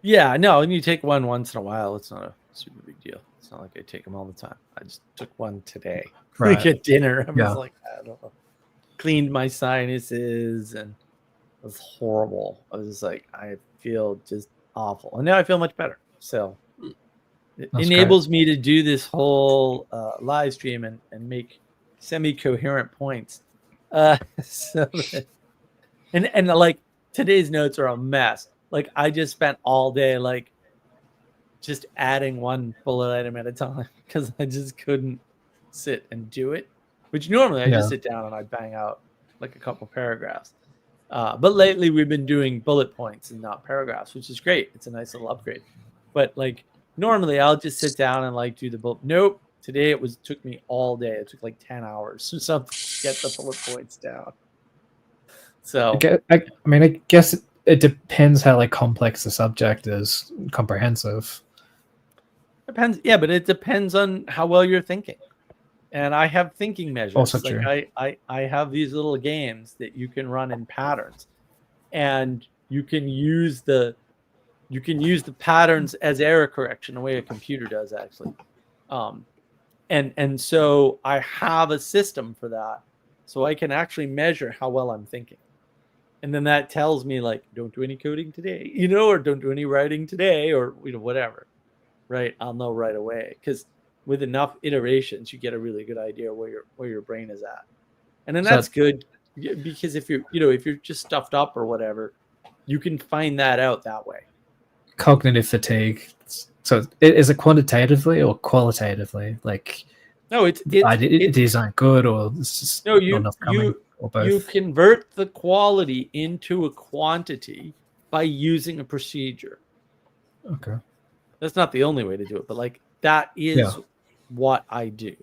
Yeah, no, and you take one once in a while. It's not a super big deal. It's not like I take them all the time. I just took one today. Right. Like at dinner. I Yeah. was like, I don't know. Cleaned my sinuses, and it was horrible. I was just like, I feel just awful. And now I feel much better. So it That's enables me to do this whole live stream and make semi-coherent points. So that, and like today's notes are a mess. Like I just spent all day like just adding one bullet item at a time because I just couldn't sit and do it. Which normally I just sit down and I bang out like a couple paragraphs. But lately we've been doing bullet points and not paragraphs, which is great. It's a nice little upgrade. But like normally I'll just sit down and like do the bullet. Nope. Today it took me all day. It took like 10 hours or something to get the bullet points down. So I mean, I guess it depends how like complex the subject is, comprehensive. depends. Yeah, but it depends on how well you're thinking. And I have thinking measures. Also like true. I have these little games that you can run in patterns, and you can use the patterns as error correction the way a computer does actually. And so I have a system for that, so I can actually measure how well I'm thinking, and then that tells me like don't do any coding today, or don't do any writing today, or whatever, right? I'll know right away because with enough iterations, you get a really good idea where your brain is at, and then that's good because if you're just stuffed up or whatever, you can find that out that way. Cognitive fatigue. So is it quantitatively or qualitatively? Like, no, it's ideas aren't good, or it's just no, not enough coming, or both. You convert the quality into a quantity by using a procedure. Okay. That's not the only way to do it, but like that is what I do.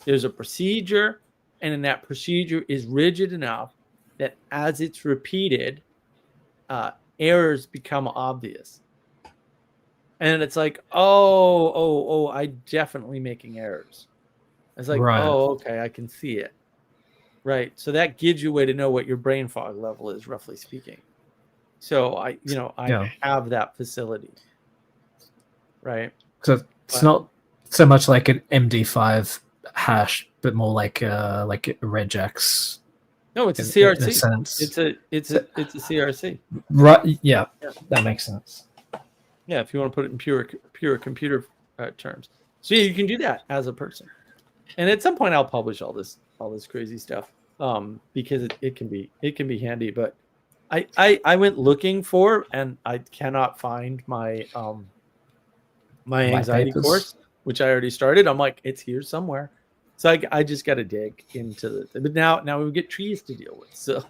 There's a procedure, and in that procedure is rigid enough that as it's repeated, errors become obvious. And it's like, oh, I'm definitely making errors. It's like, Right. oh, okay, I can see it. Right. So that gives you a way to know what your brain fog level is, roughly speaking. So I have that facility. Right. So it's not so much like an MD5 hash, but more like a regex. No, it's a in CRC. a sense. It's a CRC. Right. Yeah, that makes sense. Yeah, if you want to put it in pure computer terms. So yeah, you can do that as a person. And at some point, I'll publish all this crazy stuff because it can be handy. But I went looking for, and I cannot find my my anxiety course, which I already started. I'm like, it's here somewhere. So I just got to dig into it. But now we get trees to deal with. So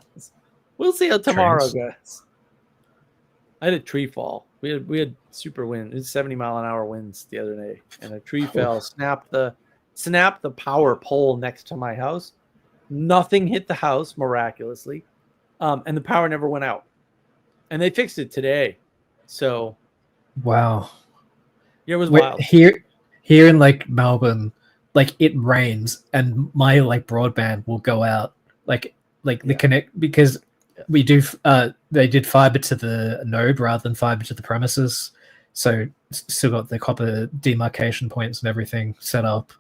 we'll see how tomorrow goes. I had a tree fall. We had super wind. It was 70-mile-an-hour winds the other day, and a tree fell, snapped the power pole next to my house. Nothing hit the house miraculously, and the power never went out. And they fixed it today. So, wow, yeah, it was wild. Here in like Melbourne, like it rains, and my like broadband will go out. Like the connect because. We do. They did fiber to the node rather than fiber to the premises, so still got the copper demarcation points and everything set up.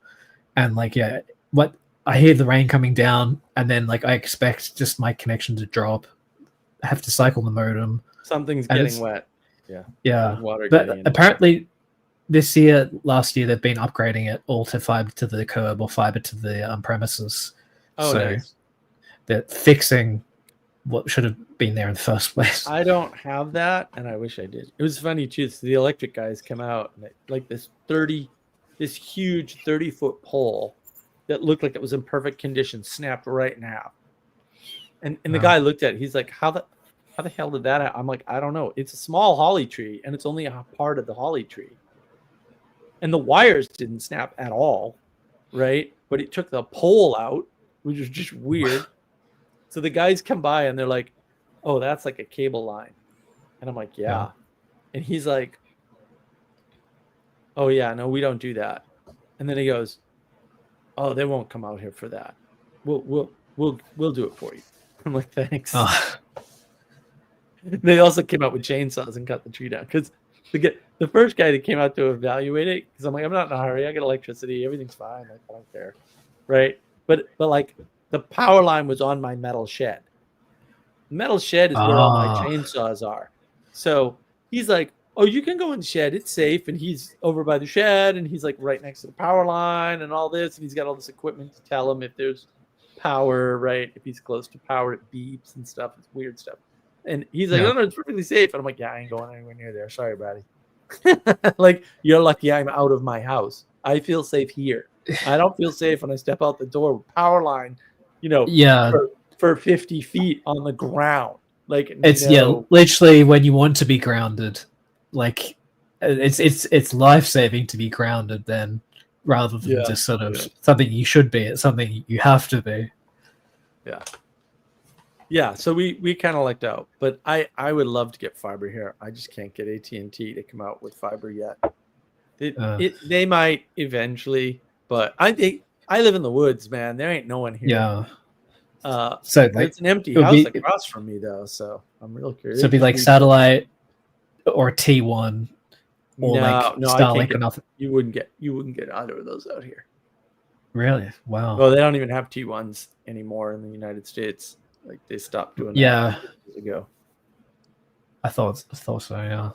And like, what I hear the rain coming down, and then like I expect just my connection to drop. I have to cycle the modem, Something's And getting it's- wet. Yeah, Water but getting in. apparently last year they've been upgrading it all to fiber to the curb or fiber to the premises. Oh, so nice. they're fixing what should have been there in the first place. I don't have that, and I wish I did. It was funny too. So the electric guys come out and like this huge 30-foot pole that looked like it was in perfect condition snapped right in half. And the Wow. guy looked at it. He's like, how the hell did that happen? I'm like, I don't know. It's a small holly tree, and it's only a part of the holly tree. And the wires didn't snap at all, right? But it took the pole out, which was just weird. So the guys come by and they're like, oh, that's like a cable line. And I'm like, yeah. And he's like, oh, yeah, no, we don't do that. And then he goes, oh, they won't come out here for that. We'll do it for you. I'm like, thanks. Oh, They also came out with chainsaws and cut the tree down because the first guy that came out to evaluate it, because I'm like, I'm not in a hurry. I got electricity. Everything's fine. Like, I don't care, right? But like the power line was on my metal shed. The metal shed is where all my Ah. chainsaws are. So he's like, oh, you can go in the shed. It's safe. And he's over by the shed, and he's like right next to the power line and all this. And he's got all this equipment to tell him if there's power, right? If he's close to power, it beeps and stuff. It's weird stuff. And he's like, Yeah. no, it's perfectly safe. And I'm like, yeah, I ain't going anywhere near there. Sorry, buddy. Like, you're lucky I'm out of my house. I feel safe here. I don't feel safe when I step out the door with power line, yeah, for 50 feet on the ground. Like, it's no. literally when you want to be grounded, like it's life saving to be grounded then, rather than Yeah, just sort of yeah. something you should be. It's something you have to be. Yeah, so we kind of lucked out, but I would love to get fiber here. I just can't get AT&T to come out with fiber yet. They might eventually, but I think I live in the woods, man. There ain't no one here. Yeah. So So like, it's an empty it'll house be- across from me though, so I'm real curious. so it'd be like satellite or T1 or no, like I can't Starlink or get, nothing. you wouldn't get either of those out here. Really? Wow. Well, they don't even have T1s anymore in the United States. Like they stopped doing that Yeah. years ago. I thought so. Yeah.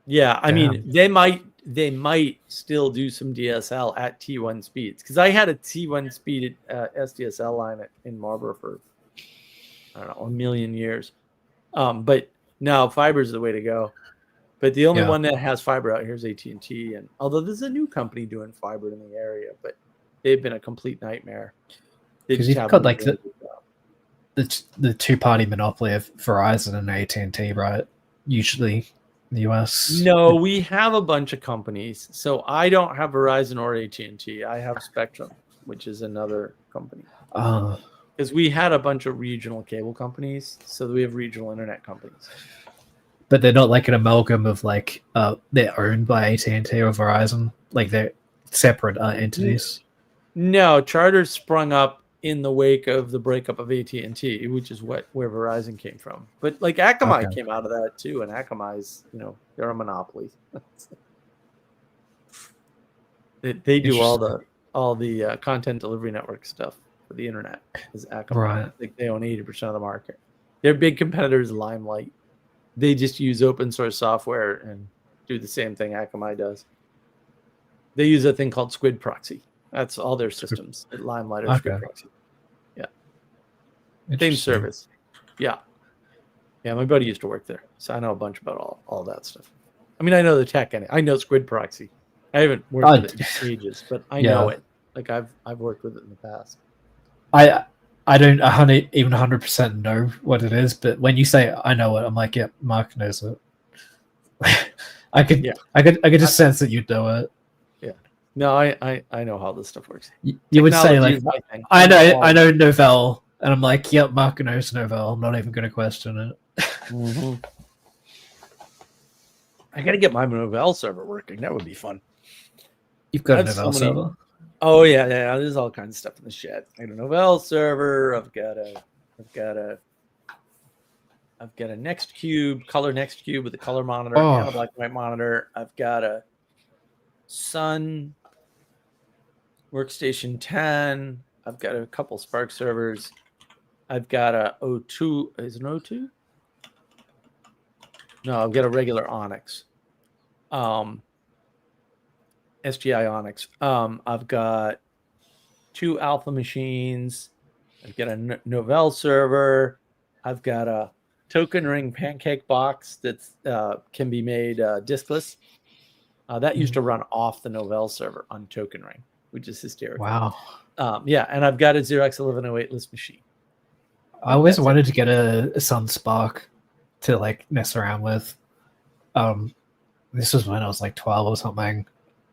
Yeah, I mean, they might still do some DSL at T1 speeds because I had a T1 speed SDSL line in Marlborough for I don't know, a million years. But no, fiber is the way to go. But the only one that has fiber out here is AT&T, and although there's a new company doing fiber in the area, but they've been a complete nightmare. Because you've got like the two-party monopoly of Verizon and AT&T, right? Usually in the US. No, we have a bunch of companies. So I don't have Verizon or AT&T. I have Spectrum, which is another company. Because we had a bunch of regional cable companies, so we have regional internet companies. But they're not like an amalgam of like they're owned by AT&T or Verizon, like they're separate entities. No, Charter sprung up in the wake of the breakup of AT&T, which is where Verizon came from. But like Akamai came out of that too, and Akamai's, they're a monopoly. they do all the content delivery network stuff for the internet. Is Akamai? Right. Like they own 80% of the market. Their big competitor is Limelight. They just use open source software and do the same thing Akamai does. They use a thing called Squid Proxy. That's all their systems at Limelight or Squid Proxy. Yeah. Same service. Yeah. Yeah, my buddy used to work there, so I know a bunch about all that stuff. I mean, I know the tech in it. I know Squid Proxy. I haven't worked with it in ages, but I know it. Like I've worked with it in the past. I don't 100% know what it is, but when you say I know it, I'm like, yeah, Mark knows it. I could just sense that you'd know it. Yeah. No, I know how this stuff works. You would say like, my thing. I know Novell, and I'm like, yep, Mark knows Novell. I'm not even going to question it. Mm-hmm. I got to get my Novell server working. That would be fun. You've got a Novell server. Oh yeah. There's all kinds of stuff in the shed. I got a Novell server. I've got a Nextcube, color Nextcube with a color monitor and a black and white monitor. I've got a Sun Workstation 10. I've got a couple Spark servers. I've got a O2. Is it an O2? No, I've got a regular Onyx. SGI Onyx. I've got 2 Alpha machines. I've got a Novell server. I've got a Token Ring pancake box that can be made diskless. That used to run off the Novell server on Token Ring, which is hysterical. Wow. Yeah, and I've got a Xerox 1108 list machine. I always wanted to get a Sun Spark to like mess around with. This was when I was like 12 or something.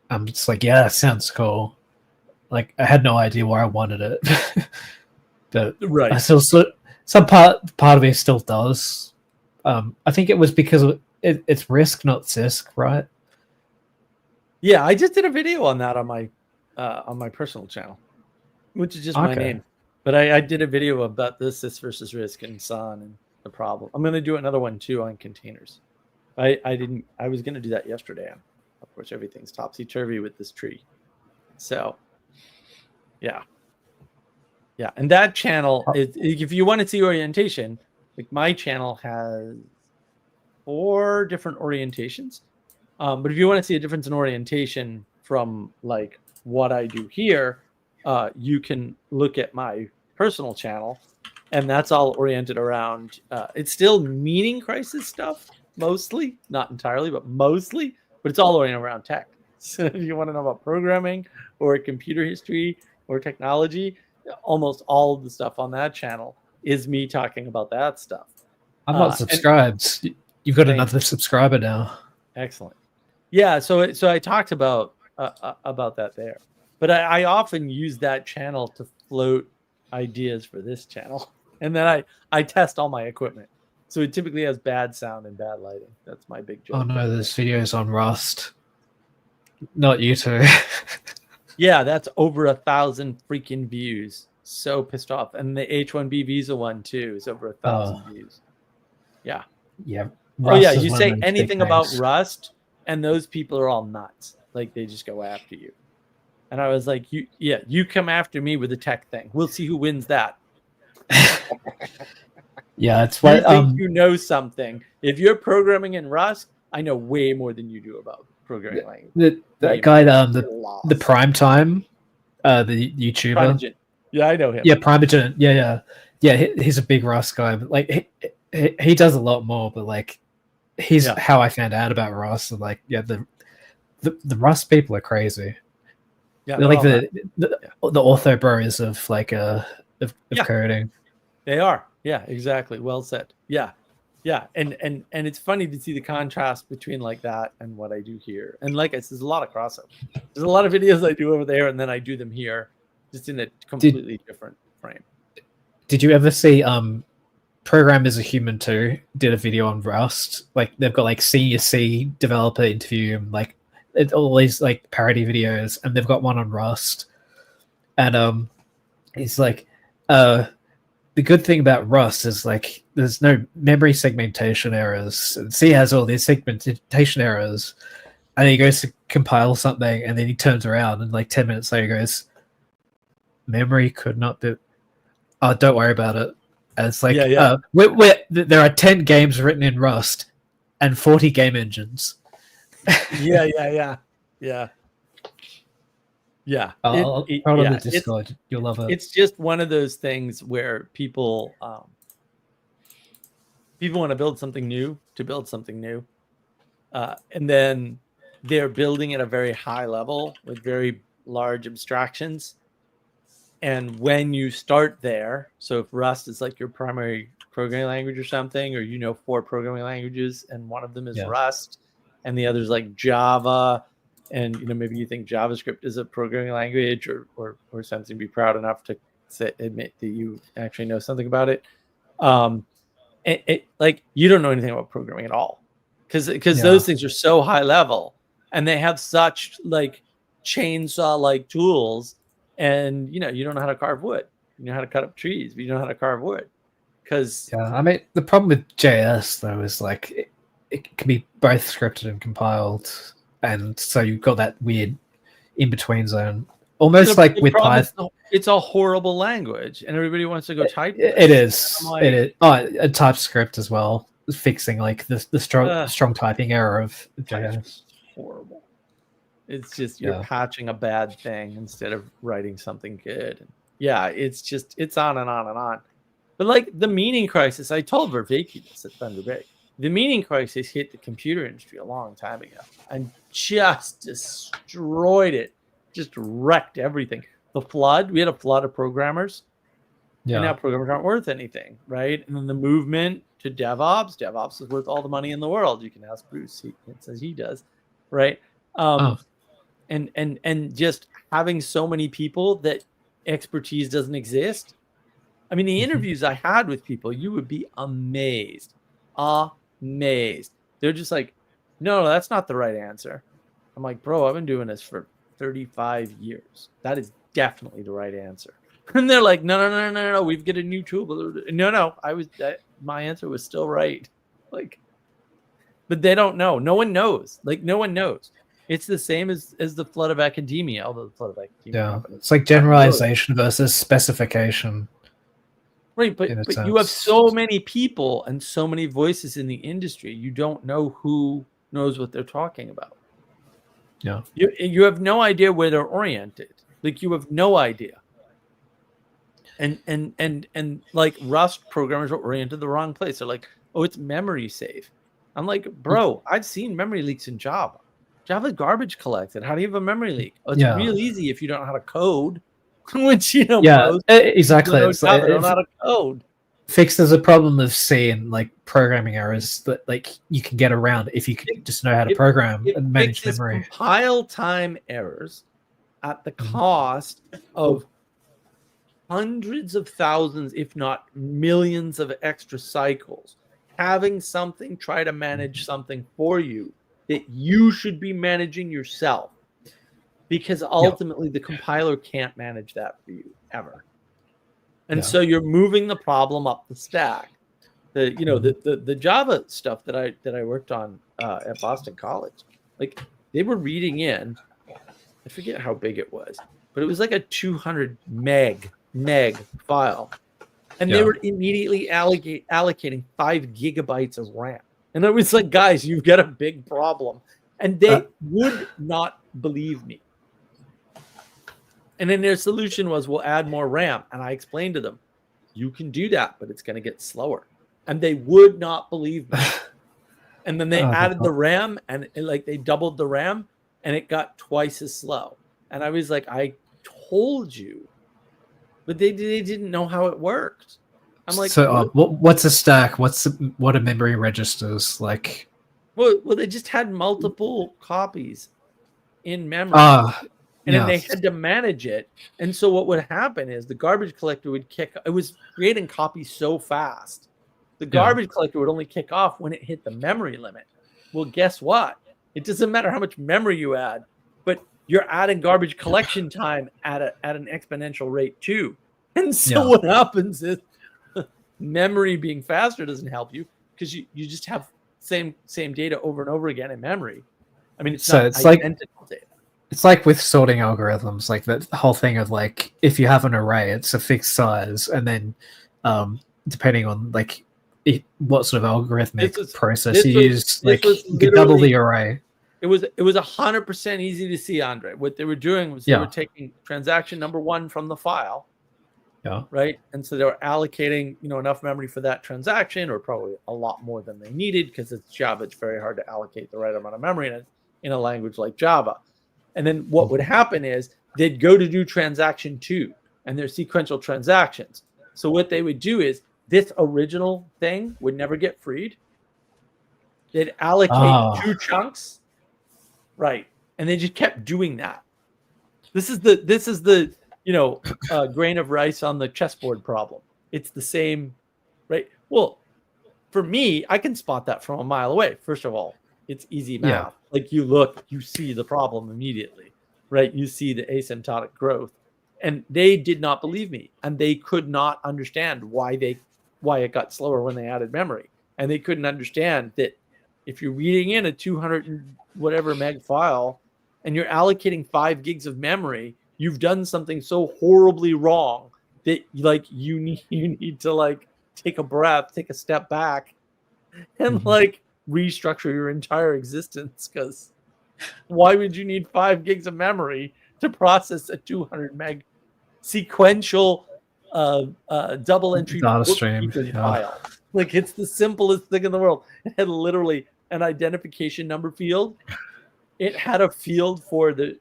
I'm just like, yeah, that sounds cool. Like I had no idea where I wanted it, but Right. I still some part of me still does. I think it was because it's RISC, not CISC, right? Yeah, I just did a video on that on my personal channel, which is just my Okay. name. But I did a video about this versus RISC and Sun and the problem. I'm going to do another one too on containers. I was going to do that yesterday. And of course, everything's topsy-turvy with this tree. So, yeah. Yeah, and that channel, if you want to see orientation, like my channel has 4 different orientations. But if you want to see a difference in orientation from like what I do here, you can look at my personal channel, and that's all oriented around. It's still meaning crisis stuff, mostly, not entirely, but mostly. But it's all oriented around tech. So if you want to know about programming or computer history or technology, almost all of the stuff on that channel is me talking about that stuff. I'm not subscribed. You've got Thanks. another subscriber now. Excellent. Yeah, so I talked about that there, but I often use that channel to float ideas for this channel, and then I test all my equipment. So it typically has bad sound and bad lighting. That's my big joke. Oh no, there's videos on Rust. Not you two. Yeah, that's over 1,000 freaking views. So pissed off, and the H-1B visa one too is over 1,000 views. Yeah. Yeah. Oh yeah, Rust is you one of say those big anything about names. Rust, and those people are all nuts. Like they just go after you. And I was like, you come after me with a tech thing. We'll see who wins that. Yeah, it's You what think you know something. If you're programming in Rust, I know way more than you do about programming language. that guy the Lost. Prime Time, the YouTuber. Primogen. Yeah, I know him. Yeah, Primogen. Yeah. He's a big Rust guy, but like he does a lot more. But like he's Yeah. how I found out about Rust. And like the Rust people are crazy. Yeah, They're like they're all the ortho bros of like of Yeah. coding. They are. Yeah, exactly. Well said. Yeah. Yeah. And it's funny to see the contrast between like that and what I do here. And like I said, there's a lot of crossover. There's a lot of videos I do over there and then I do them here, just in a completely different frame. Did you ever see Program as a Human 2 did a video on Rust? Like they've got like senior C developer interview, like it's all these like parody videos, and they've got one on Rust. And it's like the good thing about Rust is like there's no memory segmentation errors. C has all these segmentation errors, and he goes to compile something, and then he turns around and like 10 minutes later goes, "Memory could not be. Oh, don't worry about it." And it's like, Yeah. there are 10 games written in Rust and 40 game engines. Yeah. I'll It- put it on yeah, the it's- Discord. You'll love it. It's just one of those things where people want to build something new to build something new, and then they're building at a very high level with very large abstractions. And when you start there, so if Rust is like your primary programming language or something, or 4 programming languages and one of them is Yeah. Rust and the other's like Java, and maybe you think JavaScript is a programming language or something to be proud enough to admit that you actually know something about it. Like you don't know anything about programming at all, because those things are so high level and they have such like chainsaw like tools, and you don't know how to carve wood. You know how to cut up trees, but you don't know how to carve wood. Because Yeah, I mean, the problem with JS though is like it can be both scripted and compiled, and so you've got that weird in between zone, almost like with Python. It's a horrible language, and everybody wants to go type. It is. I'm like- It is. Oh, and TypeScript as well. fixing like the strong typing error of JS. It's horrible. It's just you're patching a bad thing instead of writing something good. Yeah, it's on and on and on. But like the meaning crisis, I told Vervaeke this at Thunder Bay. The meaning crisis hit the computer industry a long time ago and just destroyed it, just wrecked everything. The flood, we had a flood of programmers. Yeah. And now programmers aren't worth anything, right? And then the movement to DevOps is worth all the money in the world. You can ask Bruce, he says he does, right? And just having so many people that expertise doesn't exist. I mean, the interviews I had with people, you would be amazed. They're just like, no, that's not the right answer. I'm like, bro, I've been doing this for 35 years. That is definitely the right answer. And they're like, no, we've got a new tool. No, my answer was still right. Like, but they don't know. No one knows. Like, no one knows. It's the same as the flood of academia, although the flood of academia happened. It's like generalization versus specification. Right, but you have so many people and so many voices in the industry. You don't know who knows what they're talking about. Yeah. You have no idea where they're oriented. Like, you have no idea. And like Rust programmers are oriented the wrong place. They're like, oh, it's memory safe. I'm like, bro, I've seen memory leaks in Java. Java garbage collected. How do you have a memory leak? Oh, it's real easy if you don't know how to code. Which, most exactly. Don't know how to code. Fixed as a problem of C and like programming errors that like you can get around if you can just know how to program and manage memory. Compile time errors at the cost of hundreds of thousands, if not millions of extra cycles. Having something try to manage something for you that you should be managing yourself. Because ultimately the compiler can't manage that for you ever. And so you're moving the problem up the stack. The Java stuff that I worked on at Boston College, like they were reading in, I forget how big it was, but it was like a 200 meg file. And they were immediately allocating 5 gigabytes of RAM. And I was like, guys, you've got a big problem. And they would not believe me. And then their solution was, we'll add more RAM. And I explained to them, you can do that, but it's going to get slower. And they would not believe me. And then they added the RAM, and they doubled the RAM, and it got twice as slow. And I was like, I told you. But they didn't know how it worked. I'm like, so what's a stack? What are memory registers like? Well, they just had multiple copies in memory. And then they had to manage it. And so what would happen is the garbage collector would it was creating copies so fast. The garbage collector would only kick off when it hit the memory limit. Well, guess what? It doesn't matter how much memory you add, but you're adding garbage collection time at an exponential rate too. And so what happens is memory being faster doesn't help you because you just have same data over and over again in memory. I mean, it's identical data. It's like with sorting algorithms, like that whole thing of like if you have an array, it's a fixed size, and then depending on like what sort of algorithmic process you use, like you could double the array. It was 100% easy to see, Andre. What they were doing was they were taking transaction number 1 from the file, right, and so they were allocating enough memory for that transaction, or probably a lot more than they needed because it's Java. It's very hard to allocate the right amount of memory in a language like Java. And then what would happen is they'd go to do transaction 2, and they're sequential transactions. So what they would do is this original thing would never get freed. They'd allocate 2 chunks, right? And they just kept doing that. This is the grain of rice on the chessboard problem. It's the same, right? Well, for me, I can spot that from a mile away. First of all, it's easy math. Yeah. Like you see the problem immediately, right? You see the asymptotic growth, and they did not believe me, and they could not understand why it got slower when they added memory, and they couldn't understand that if you're reading in a 200 and whatever meg file, and you're allocating 5 gigs of memory, you've done something so horribly wrong that you need to take a breath, take a step back, and Mhm. like restructure your entire existence, because why would you need 5 gigs of memory to process a 200 meg sequential double entry Data stream. bookkeeping Yeah. file? Like, it's the simplest thing in the world. It had literally an identification number field. It had a field for the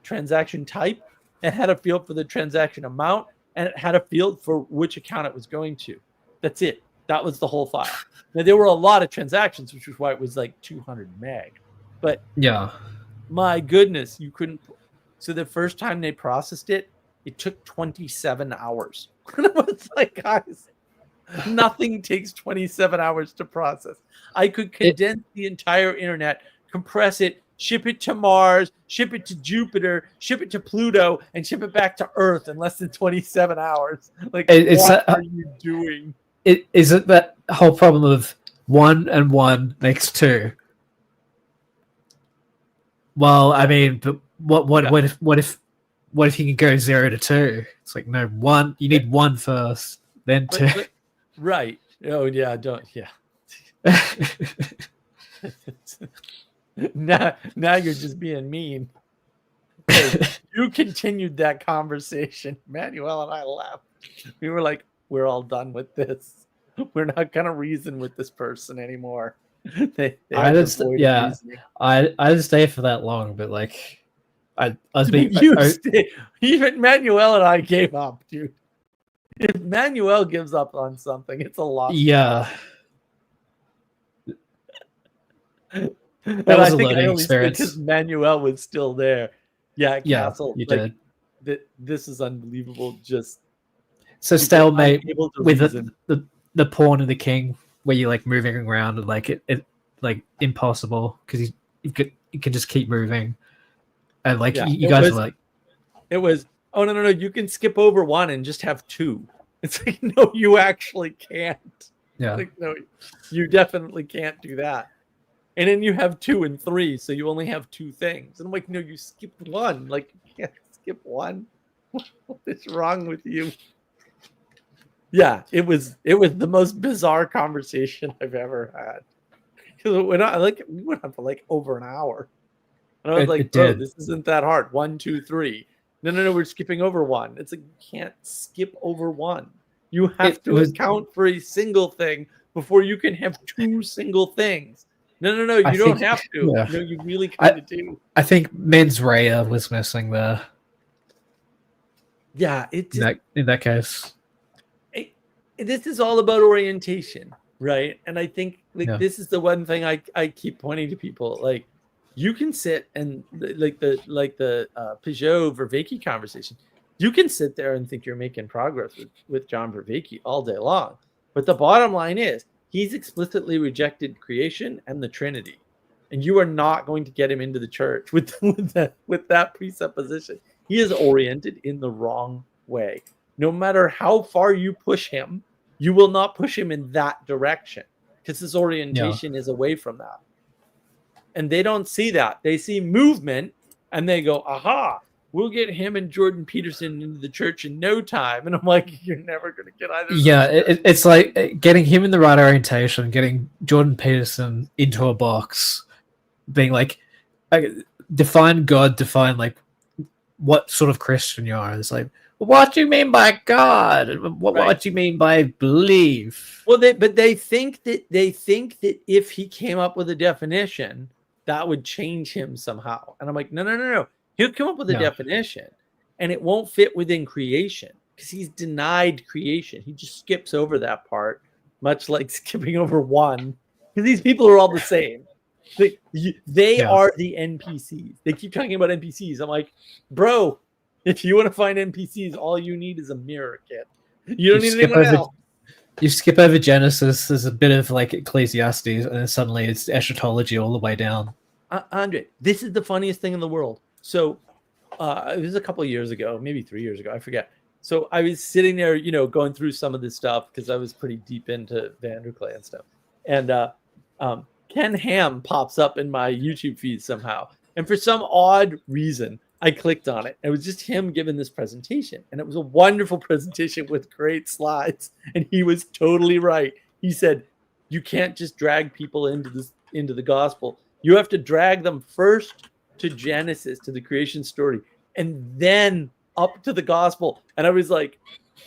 transaction type. It had a field for the transaction amount, and it had a field for which account it was going to. That's it. That was the whole file. Now, there were a lot of transactions, which was why it was like 200 meg. But Yeah. my goodness, you couldn't. So the first time they processed it, it took 27 hours. And I was like, guys, nothing takes 27 hours to process. I could condense the entire internet, compress it, ship it to Mars, ship it to Jupiter, ship it to Pluto, and ship it back to Earth in less than 27 hours. Like, what are you doing? Is it that whole problem of 1 and 1 makes 2? Well, I mean, but what if you can go 0 to 2? It's like, no, 1. You need 1 first, then 2. Right. Oh yeah. Don't. Yeah. Now you're just being mean. You continued that conversation. Manuel and I laughed. We were like, we're all done with this. We're not gonna reason with this person anymore. I didn't stay for that long, but like I was being even Manuel and I gave up, dude. If Manuel gives up on something, it's a loss. Yeah. That was a learning experience because Manuel was still there. Yeah, Castle. You like, did. This is unbelievable. Just so stalemate with reason. the pawn and the king, where you're like moving around and like it like impossible because you can just keep moving, and like you guys were like, it was. Oh no! You can skip over 1 and just have 2. It's like, no, you actually can't. Yeah. Like, no, you definitely can't do that. And then you have 2 and 3, so you only have 2 things. And I'm like, no, you skipped 1. Like, you can't skip 1. What is wrong with you? Yeah, it was the most bizarre conversation I've ever had. Because we went on for like over an hour. And I was like, bro, this isn't that hard. 1, 2, 3. No, we're skipping over 1. It's like, you can't skip over 1. You have to account for a single thing before you can have 2 single things. No, you don't have to. Yeah. No, you really kind of do. I think mens rea was missing there. Yeah, in that case. This is all about orientation, right? And I think this is the one thing I keep pointing to people. Like, you can sit and like the Peugeot Vervaeke conversation. You can sit there and think you're making progress with John Vervaeke all day long, but the bottom line is he's explicitly rejected creation and the Trinity, and you are not going to get him into the church with that presupposition. He is oriented in the wrong way. No matter how far you push him, you will not push him in that direction because his orientation is away from that. And they don't see that. They see movement and they go, aha, we'll get him and Jordan Peterson into the church in no time. And I'm like, you're never going to get either. Yeah, it's like getting him in the right orientation, getting Jordan Peterson into a box, being like, define God, define like what sort of Christian you are. It's like, what do you mean by God? What do you mean by belief? Well, they think that if he came up with a definition, that would change him somehow. And I'm like, no. He'll come up with a definition, and it won't fit within creation because he's denied creation. He just skips over that part, much like skipping over 1. Because these people are all the same. They are the NPCs. They keep talking about NPCs. I'm like, bro, if you want to find NPCs, all you need is a mirror kit. You don't need anyone else. You skip over Genesis, there's a bit of like Ecclesiastes, and then suddenly it's eschatology all the way down. Andre, this is the funniest thing in the world. So it was a couple of years ago, maybe 3 years ago, I forget. So I was sitting there, going through some of this stuff because I was pretty deep into Vanderklay and stuff. And Ken Ham pops up in my YouTube feed somehow. And for some odd reason, I clicked on it. It was just him giving this presentation. And it was a wonderful presentation with great slides. And he was totally right. He said, you can't just drag people into the gospel. You have to drag them first to Genesis, to the creation story, and then up to the gospel. And I was like,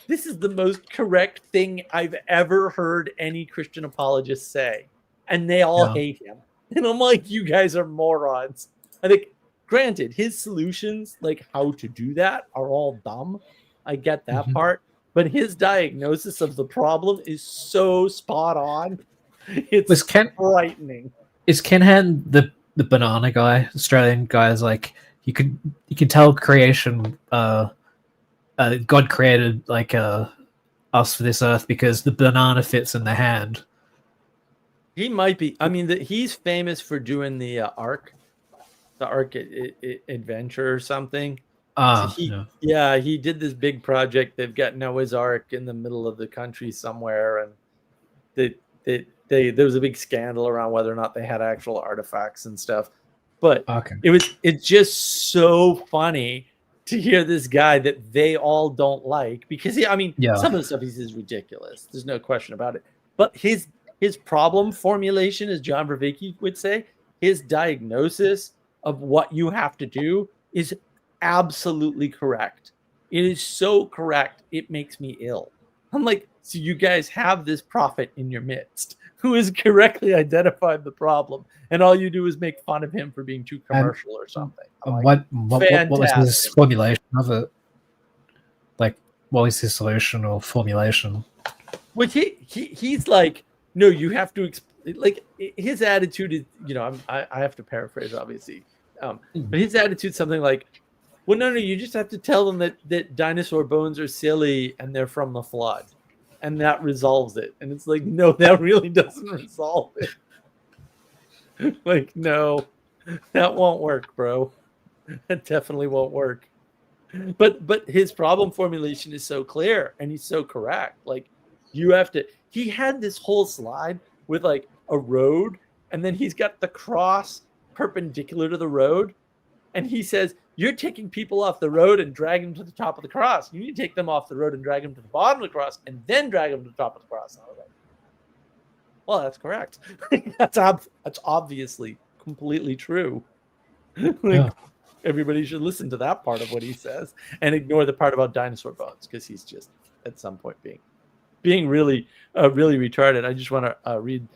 this is the most correct thing I've ever heard any Christian apologist say. And they all hate him. And I'm like, you guys are morons. I think, granted, his solutions, like how to do that, are all dumb. I get that part. But his diagnosis of the problem is so spot on. It's frightening. Is Ken Ham the banana guy, Australian guy? Is like you can tell creation. God created like us for this earth because the banana fits in the hand. He might be. I mean, he's famous for doing the Ark Adventure or something. He did this big project. They've got Noah's Ark in the middle of the country somewhere, and there was a big scandal around whether or not they had actual artifacts and stuff. But it's just so funny to hear this guy that they all don't like because some of the stuff he says is ridiculous. There's no question about it. But his problem formulation, as John Vervaeke would say, his diagnosis of what you have to do is absolutely correct. It is so correct. It makes me ill. I'm like, so you guys have this prophet in your midst who has correctly identified the problem, and all you do is make fun of him for being too commercial or something. What was his formulation of it? Like, what was his solution or formulation? Well, he's like, no, you have to like his attitude is, I have to paraphrase obviously, but his attitude is something like, well, no, you just have to tell them that dinosaur bones are silly and they're from the flood. And that resolves it. And it's like, no, that really doesn't resolve it. Like, no, that won't work, bro. That definitely won't work. But his problem formulation is so clear and he's so correct. Like, you have to, he had this whole slide with like a road, and then he's got the cross perpendicular to the road. And he says, you're taking people off the road and dragging them to the top of the cross. You need to take them off the road and drag them to the bottom of the cross and then drag them to the top of the cross. I was like, well, that's correct. That's obviously completely true. Everybody should listen to that part of what he says and ignore the part about dinosaur bones because he's just at some point being really, really retarded. I just want to read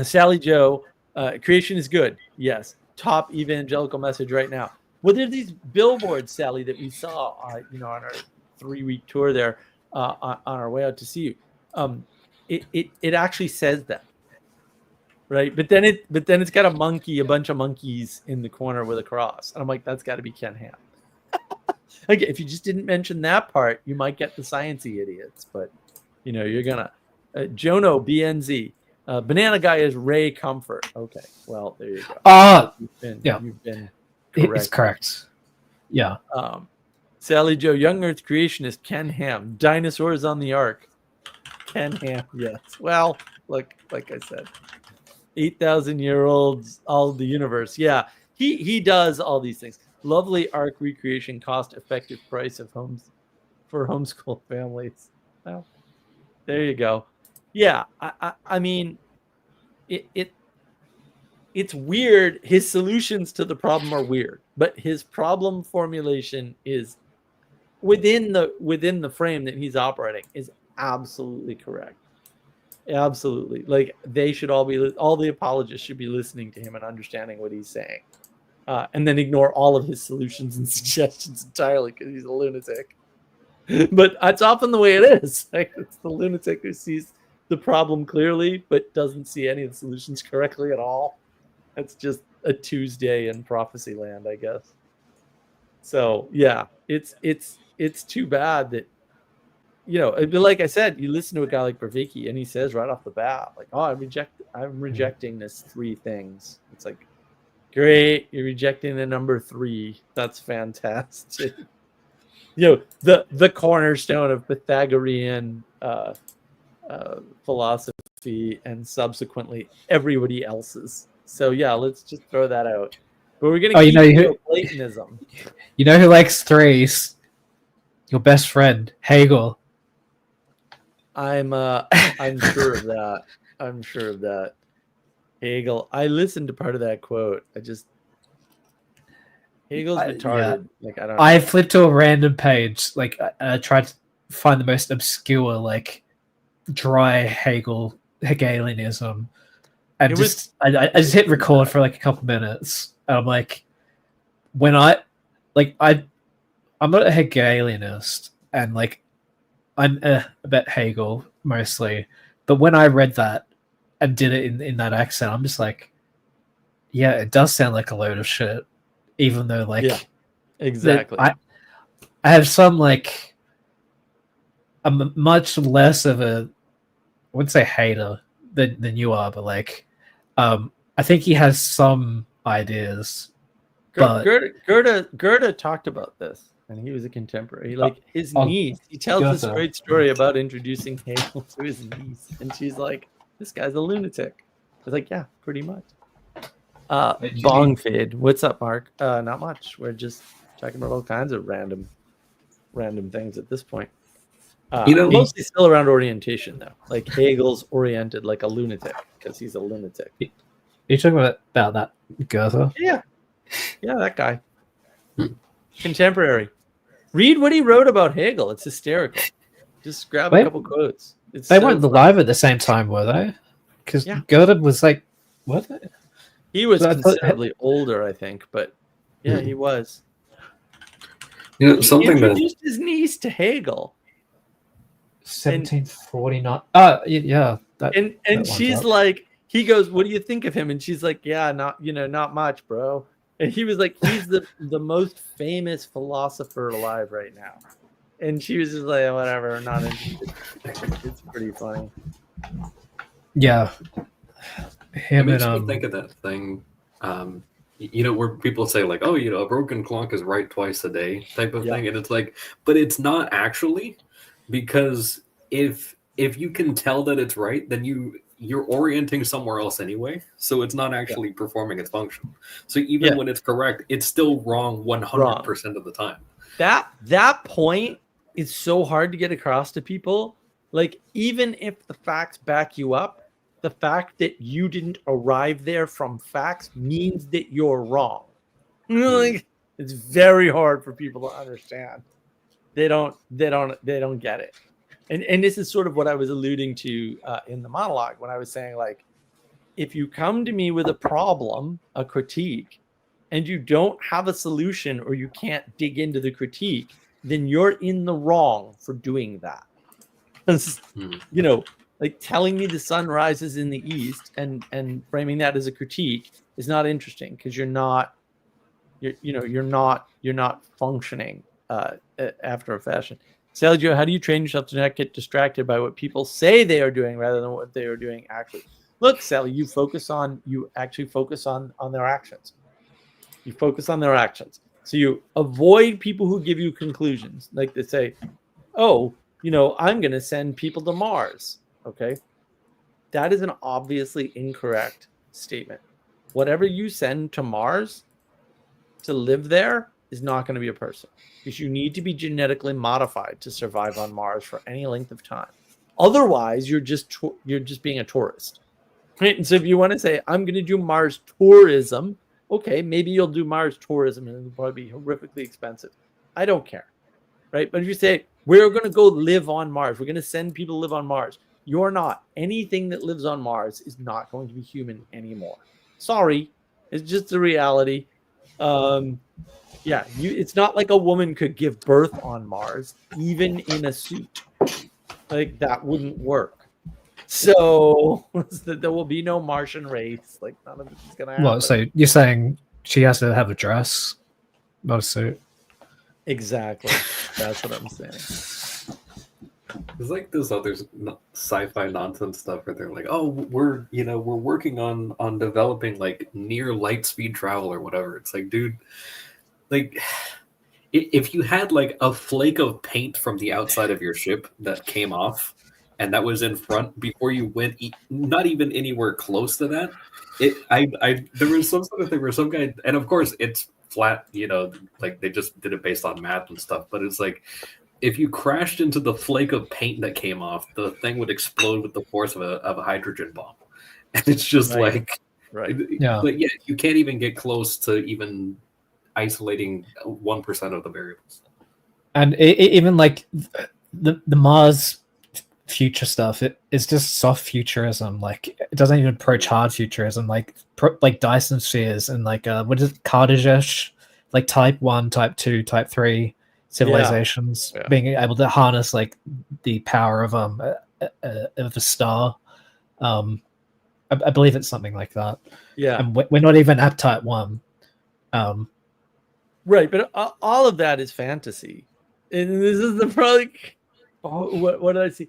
Sally Joe. Creation is good. Yes. Top evangelical message right now. Well, there are these billboards, Sally, that we saw, on our 3-week tour there, on our way out to see you. It actually says that, right? But then it's got a bunch of monkeys in the corner with a cross, and I'm like, that's got to be Ken Ham. Like, if you just didn't mention that part, you might get the sciencey idiots, but you're gonna. Jono BNZ. Banana guy is Ray Comfort. Okay, well, there you go. You've been correct. It's correct. Yeah. Sally Joe, Young Earth creationist Ken Ham. Dinosaurs on the Ark. Ken Ham, yes. Well, like I said, 8,000-year-olds, all of the universe. Yeah, he does all these things. Lovely Ark recreation, cost-effective price of homes for homeschool families. Well, there you go. Yeah, I mean, it's weird. His solutions to the problem are weird, but his problem formulation is within the frame that he's operating is absolutely correct. Absolutely, like they should all the apologists should be listening to him and understanding what he's saying, and then ignore all of his solutions and suggestions entirely because he's a lunatic. But that's often the way it is. Like, it's the lunatic who sees the problem clearly, but doesn't see any of the solutions correctly at all. It's just a Tuesday in prophecy land, I guess. So yeah, it's too bad that, like I said, you listen to a guy like Vervaeke and he says right off the bat, like, oh, I'm rejecting this 3 things. It's like, great, you're rejecting the number 3. That's fantastic. The cornerstone of Pythagorean philosophy and subsequently everybody else's. So yeah, let's just throw that out. But we're gonna keep Platonism. You know who likes 3s? Your best friend, Hegel. I'm sure of that. I'm sure of that. Hegel. I listened to part of that quote. Hegel's retarded. Like I don't. I flipped to a random page. Like I tried to find the most obscure, like dry Hegelianism, and It I just hit record for like a couple minutes. And I'm like, I'm not a Hegelianist, and like I'm about Hegel mostly. But when I read that and did it in that accent, I'm just like, yeah, it does sound like a load of shit. Even though, like, Yeah, exactly. I have some like, I'm much less of a, I wouldn't say hater than you are, but like, I think he has some ideas. But Goethe talked about this, and he was a contemporary. Like his niece, he tells this Goethe. great story about introducing Hegel to his niece, and she's like, "This guy's a lunatic." I was like, "Yeah, pretty much." Bong fade. What's up, Mark? Not much. We're just talking about all kinds of random things at this point. Mostly still around orientation, though. Like Hegel's oriented like a lunatic because he's a lunatic. You're talking about that Goethe? Yeah, that guy. Contemporary. Read what he wrote about Hegel. It's hysterical. Just grab a couple quotes. They weren't live at the same time, were they? Because Goethe was like, what? He was considerably older, I think, but yeah, he was. Something he introduced his niece to Hegel. 1749. Yeah. And she's like, he goes, "What do you think of him?" And she's like, "Yeah, not much, bro." And he was like, "He's the most famous philosopher alive right now." And she was just like, "Whatever, not interested." It's pretty funny. Yeah. It makes me think of that thing, where people say like, "Oh, a broken clock is right twice a day," type of thing, and it's like, but it's not actually, because if you can tell that it's right, then you're orienting somewhere else anyway, so it's not actually performing its function. So even when it's correct, it's still wrong 100% of the time. That point is so hard to get across to people. Like even if the facts back you up, the fact that you didn't arrive there from facts means that you're wrong. Like it's very hard for people to understand. They don't get it. And this is sort of what I was alluding to in the monologue when I was saying, like, if you come to me with a problem, a critique, and you don't have a solution or you can't dig into the critique, then you're in the wrong for doing that. Like telling me the sun rises in the east and framing that as a critique is not interesting because you're not functioning after a fashion. Sergio, how do you train yourself to not get distracted by what people say they are doing rather than what they are doing actually? Look, Sally, you actually focus on their actions. You focus on their actions. So you avoid people who give you conclusions. Like they say, "Oh, I'm going to send people to Mars." Okay. That is an obviously incorrect statement. Whatever you send to Mars to live there is not going to be a person, because you need to be genetically modified to survive on Mars for any length of time. Otherwise, you're just being a tourist. Right? And so if you want to say, "I'm going to do Mars tourism," okay, maybe you'll do Mars tourism and it'll probably be horrifically expensive. I don't care. Right? But if you say, "We're going to go live on Mars, we're going to send people to live on Mars," you're not. Anything that lives on Mars is not going to be human anymore. Sorry. It's just the reality. It's not like a woman could give birth on Mars, even in a suit. Like that wouldn't work. So there will be no Martian race. Like none of this is gonna happen. Well, so you're saying she has to have a dress, not a suit? Exactly. That's what I'm saying. There's like this other sci-fi nonsense stuff where they're like, "Oh, we're working on developing like near light speed travel or whatever." It's like, dude, like if you had like a flake of paint from the outside of your ship that came off and that was in front before you went, not even anywhere close to that, there was some sort of thing where some guy, and of course it's flat, like they just did it based on math and stuff, but it's like, if you crashed into the flake of paint that came off, the thing would explode with the force of a hydrogen bomb. And it's just Right. Right. Yeah. But yeah, you can't even get close to even isolating 1% of the variables. And even like the Mars future stuff, it is just soft futurism. Like it doesn't even approach hard futurism. Like Dyson spheres and like what is it, Kardashev, like type 1, type 2, type 3 civilizations Yeah. being able to harness like the power of a star. I believe it's something like that. Yeah. And we're not even at type 1. Right, but all of that is fantasy, and this is the probably. What did I see?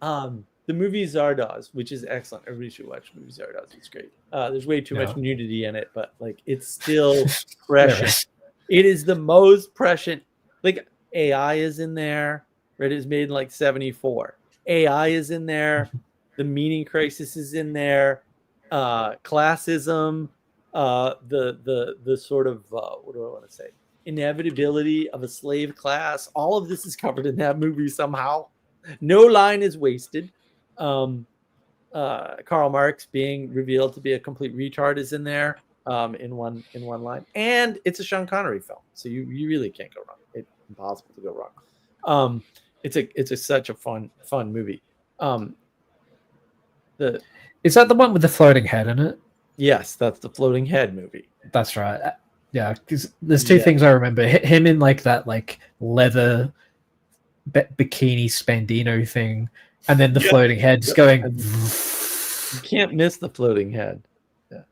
The movie Zardoz, which is excellent. Everybody should watch the movie Zardoz. It's great. There's way too much nudity in it, but like it's still prescient. It is the most prescient. Like AI is in there. Right, it's made in like 1974. AI is in there. The meaning crisis is in there. Classism. The sort of what do I want to say? Inevitability of a slave class. All of this is covered in that movie somehow. No line is wasted. Karl Marx being revealed to be a complete retard is in there in one line, and it's a Sean Connery film, so you really can't go wrong. It's impossible to go wrong. It's such a fun movie. Is that the one with the floating head in it? Yes, that's the floating head movie. That's right. Yeah, because there's two things I remember. Him in like that like leather bikini Spandino thing, and then the floating head just going. You can't miss the floating head. Yeah.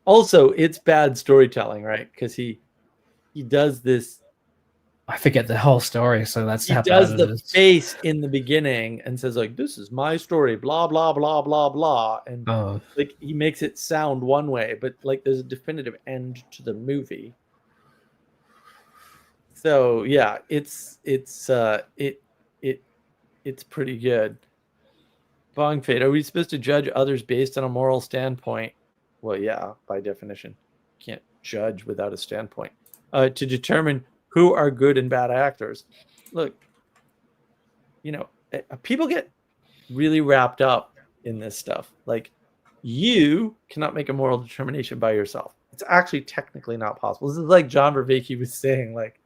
Also, it's bad storytelling, right? Because he does this. I forget the whole story, so that's he how does bad the it is. face in the beginning and says like, "This is my story," blah blah blah blah blah, and like he makes it sound one way, but like there's a definitive end to the movie. So yeah, it's pretty good. Bong Fade, are we supposed to judge others based on a moral standpoint? Well, yeah, by definition, you can't judge without a standpoint. To determine who are good and bad actors. Look, people get really wrapped up in this stuff. Like, you cannot make a moral determination by yourself. It's actually technically not possible. This is like John Vervaeke was saying, like,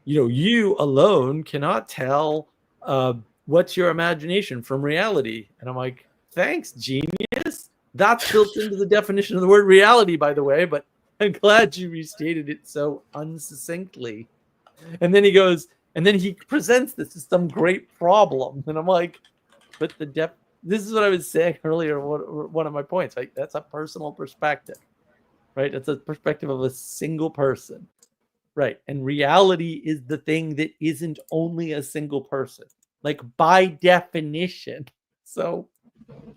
you alone cannot tell what's your imagination from reality. And I'm like, thanks, genius. That's built into the definition of the word reality, by the way, but I'm glad you restated it so unsuccinctly. And then he goes, and then he presents this as some great problem. And I'm like, but this is what I was saying earlier, one of my points, right? That's a personal perspective, right? That's a perspective of a single person, right? And reality is the thing that isn't only a single person, like by definition. So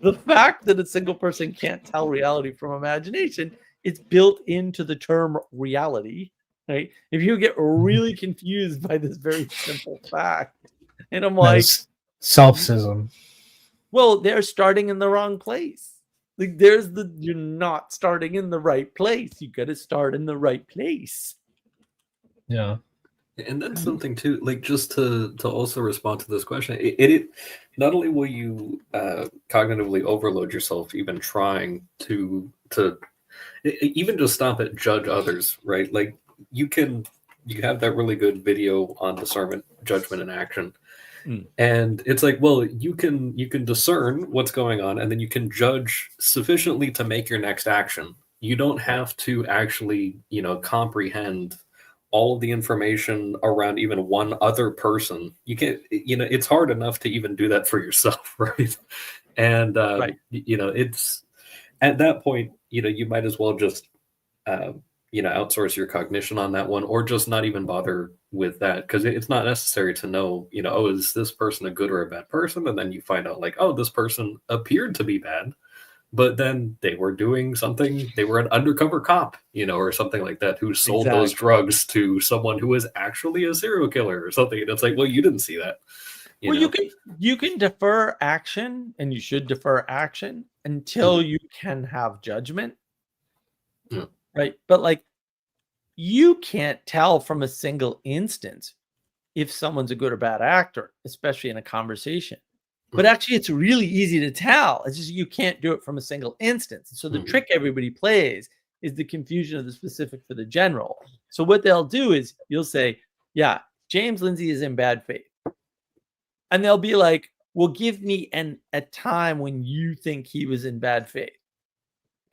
the fact that a single person can't tell reality from imagination, it's built into the term reality, right? If you get really confused by this very simple fact, and I'm like, solipsism. Well, they're starting in the wrong place. Like, you're not starting in the right place. You got to start in the right place. Yeah. And that's something too, like, just to also respond to this question, it not only will you cognitively overload yourself even trying to even just stop at judge others, right? Like, you have that really good video on discernment, judgment, and action. And it's like, well, you can discern what's going on, and then you can judge sufficiently to make your next action. You don't have to actually, comprehend all of the information around even one other person. You can't, it's hard enough to even do that for yourself, right? And Right. It's at that point, you might as well just outsource your cognition on that one, or just not even bother with that, because it's not necessary to know, is this person a good or a bad person? And then you find out, like, oh, this person appeared to be bad, but then they were doing something, they were an undercover cop, or something like that, who sold those drugs to someone who was actually a serial killer or something. And it's like, well, you didn't see that. You can defer action, and you should defer action until you can have judgment. Right. But like, you can't tell from a single instance if someone's a good or bad actor, especially in a conversation. But actually, it's really easy to tell. It's just you can't do it from a single instance. So the trick everybody plays is the confusion of the specific for the general. So what they'll do is you'll say, yeah, James Lindsay is in bad faith. And they'll be like, well, give me a time when you think he was in bad faith.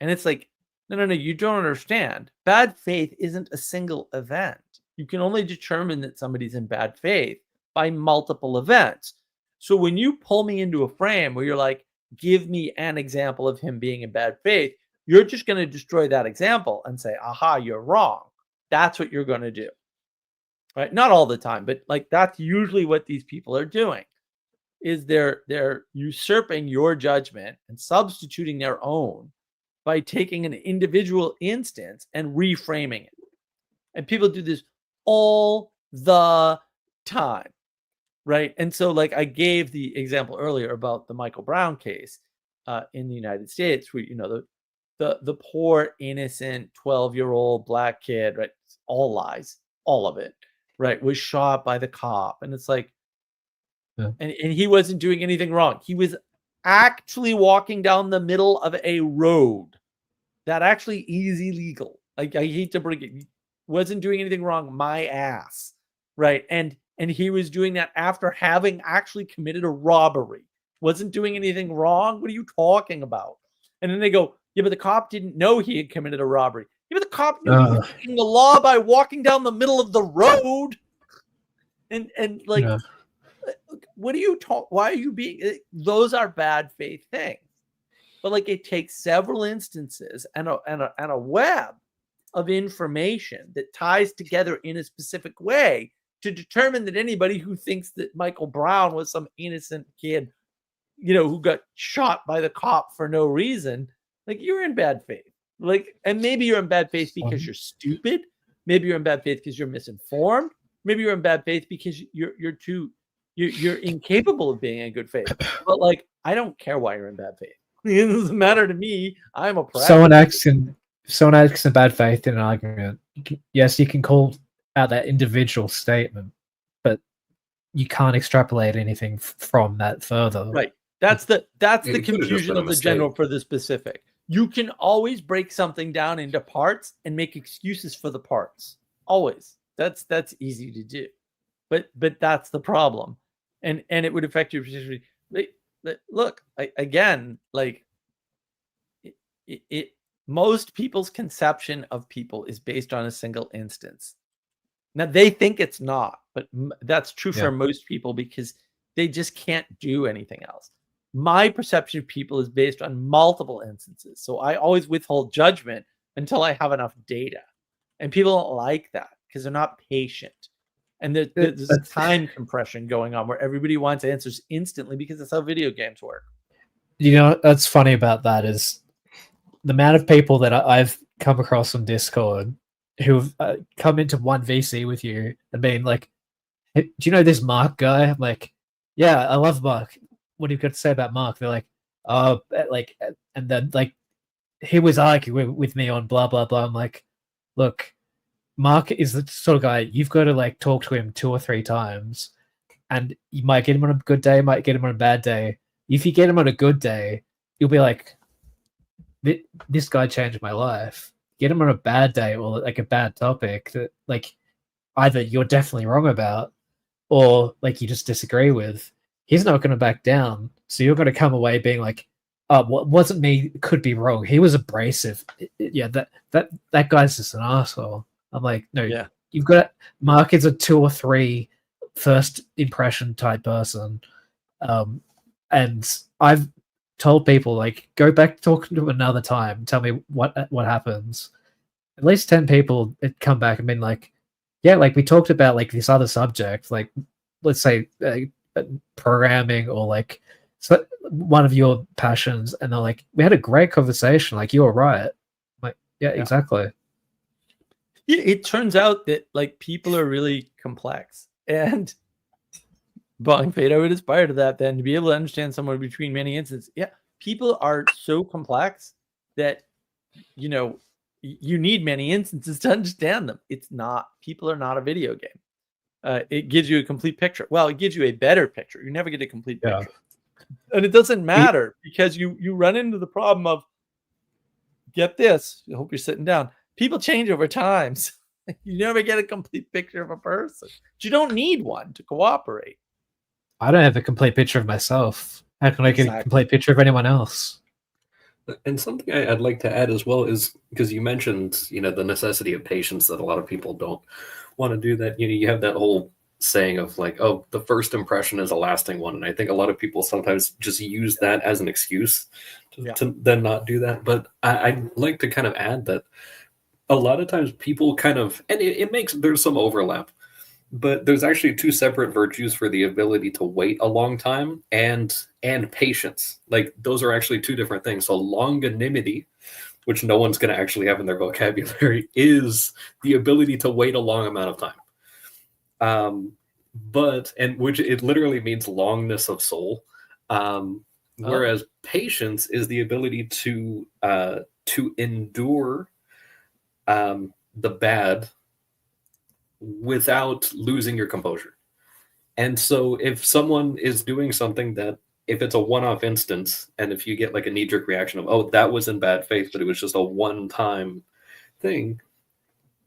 And it's like, no, you don't understand. Bad faith isn't a single event. You can only determine that somebody's in bad faith by multiple events. So when you pull me into a frame where you're like, give me an example of him being in bad faith, you're just going to destroy that example and say, aha, you're wrong. That's what you're going to do. Right? Not all the time, but like that's usually what these people are doing. Is they're usurping your judgment and substituting their own by taking an individual instance and reframing it. And people do this all the time, right? And so like I gave the example earlier about the Michael Brown case in the United States, where, you know, the poor, innocent 12-year-old black kid, right? All lies, all of it, right? Was shot by the cop. And it's like, yeah. And he wasn't doing anything wrong. He was actually walking down the middle of a road that actually is illegal. Like, I hate to break it. He wasn't doing anything wrong. My ass. Right. And he was doing that after having actually committed a robbery. Wasn't doing anything wrong. What are you talking about? And then they go, yeah, but the cop didn't know he had committed a robbery. Yeah, but the cop knew he was breaking the law by walking down the middle of the road. And like, yeah. What are you talking? Why are you being? Those are bad faith things. But like, it takes several instances and a web of information that ties together in a specific way to determine that anybody who thinks that Michael Brown was some innocent kid, you know, who got shot by the cop for no reason, like, you're in bad faith. Like, and maybe you're in bad faith because you're stupid. Maybe you're in bad faith because you're misinformed. Maybe you're in bad faith because you're incapable of being in good faith. But like, I don't care why you're in bad faith. It doesn't matter to me. I'm a practice. Someone acts in bad faith in an argument. Yes, you can call out that individual statement, but you can't extrapolate anything from that further. Right. That's the confusion of the general for the specific. You can always break something down into parts and make excuses for the parts. Always. That's easy to do. But that's the problem. And it would affect your position. Look, again, like most people's conception of people is based on a single instance. Now, they think it's not, but that's true for most people because they just can't do anything else. My perception of people is based on multiple instances. So I always withhold judgment until I have enough data. And people don't like that because they're not patient. And there's time compression going on where everybody wants answers instantly because that's how video games work. You know, that's funny about that is the amount of people that I've come across on Discord who've come into one VC with you and been like, hey, do you know this Mark guy? I'm like, yeah, I love Mark. What do you got to say about Mark? They're like, oh, like, and then like, he was arguing with me on blah, blah, blah. I'm like, look, Mark is the sort of guy you've got to like talk to him 2 or 3 times, and you might get him on a good day, might get him on a bad day. If you get him on a good day, you'll be like, this guy changed my life. Get him on a bad day or like a bad topic that like either you're definitely wrong about or like you just disagree with. He's not going to back down. So you're going to come away being like, oh, what wasn't me could be wrong. He was abrasive. Yeah, that guy's just an asshole. I'm like, no, you've got Mark is a 2 or 3 first impression type person. And I've told people like, go back talking to him another time. Tell me what happens. At least 10 people had come back and been like, yeah, like we talked about like this other subject, like let's say programming or like one of your passions, and they're like, we had a great conversation. Like you were right. I'm like, yeah, exactly. It turns out that like people are really complex, and Bong Fade, I would aspire to that then, to be able to understand somewhere between many instances. Yeah, people are so complex that, you know, you need many instances to understand them. It's not, people are not a video game. it gives you a complete picture. Well, it gives you a better picture. You never get a complete Yeah. picture. And it doesn't matter because you run into the problem of, get this, I hope you're sitting down, people change over time. So you never get a complete picture of a person. But you don't need one to cooperate. I don't have a complete picture of myself. How can I get a Exactly. complete picture of anyone else? And something I'd like to add as well is, because you mentioned, the necessity of patience, that a lot of people don't want to do that. You have that whole saying of like, oh, the first impression is a lasting one. And I think a lot of people sometimes just use that as an excuse to then not do that. But I'd like to kind of add that a lot of times people kind of, and there's some overlap, but there's actually two separate virtues for the ability to wait a long time and patience. Like, those are actually two different things. So longanimity, which no one's going to actually have in their vocabulary, is the ability to wait a long amount of time. Which it literally means longness of soul. Whereas patience is the ability to endure the bad without losing your composure. And so if someone is doing something that, if it's a one-off instance, and if you get like a knee-jerk reaction of, oh, that was in bad faith, but it was just a one-time thing,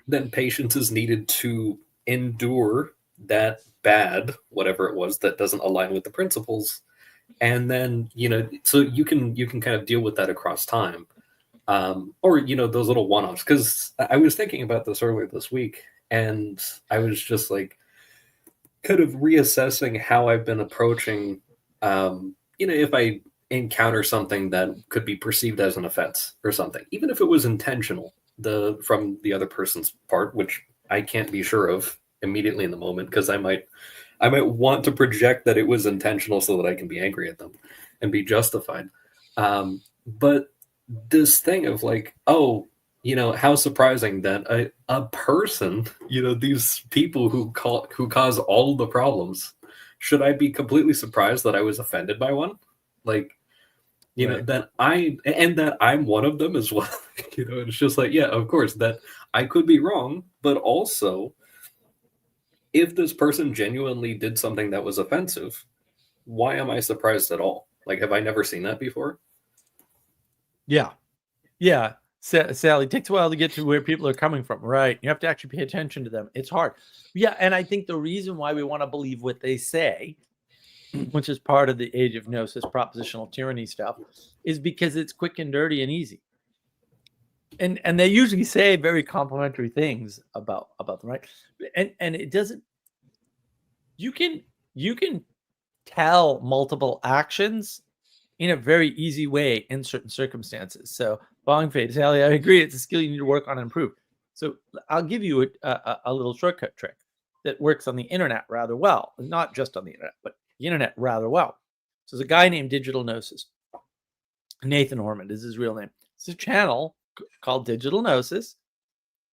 then patience is needed to endure that bad, whatever it was that doesn't align with the principles. And then, so you can kind of deal with that across time. Or, those little one-offs. Because I was thinking about this earlier this week, and I was just like, kind of reassessing how I've been approaching, if I encounter something that could be perceived as an offense or something, even if it was intentional, from the other person's part, which I can't be sure of immediately in the moment, because I might want to project that it was intentional so that I can be angry at them and be justified. But this thing of like, oh, how surprising that a person, these people who cause all the problems, should I be completely surprised that I was offended by one? Like, Right. that I'm one of them as well. It's just like, yeah, of course, that I could be wrong, but also, if this person genuinely did something that was offensive, why am I surprised at all? Like, have I never seen that before? Yeah. Sally, it takes a while to get to where people are coming from, right? You have to actually pay attention to them. It's hard. Yeah, and I think the reason why we want to believe what they say, which is part of the age of gnosis, propositional tyranny stuff, is because it's quick and dirty and easy. And they usually say very complimentary things about them, right? And it doesn't. You can tell multiple actions in a very easy way in certain circumstances. So, Bong Fade, Sally, I agree. It's a skill you need to work on and improve. So, I'll give you a little shortcut trick that works on the internet rather well. Not just on the internet, but the internet rather well. So, there's a guy named Digital Gnosis. Nathan Ormond is his real name. It's a channel called Digital Gnosis,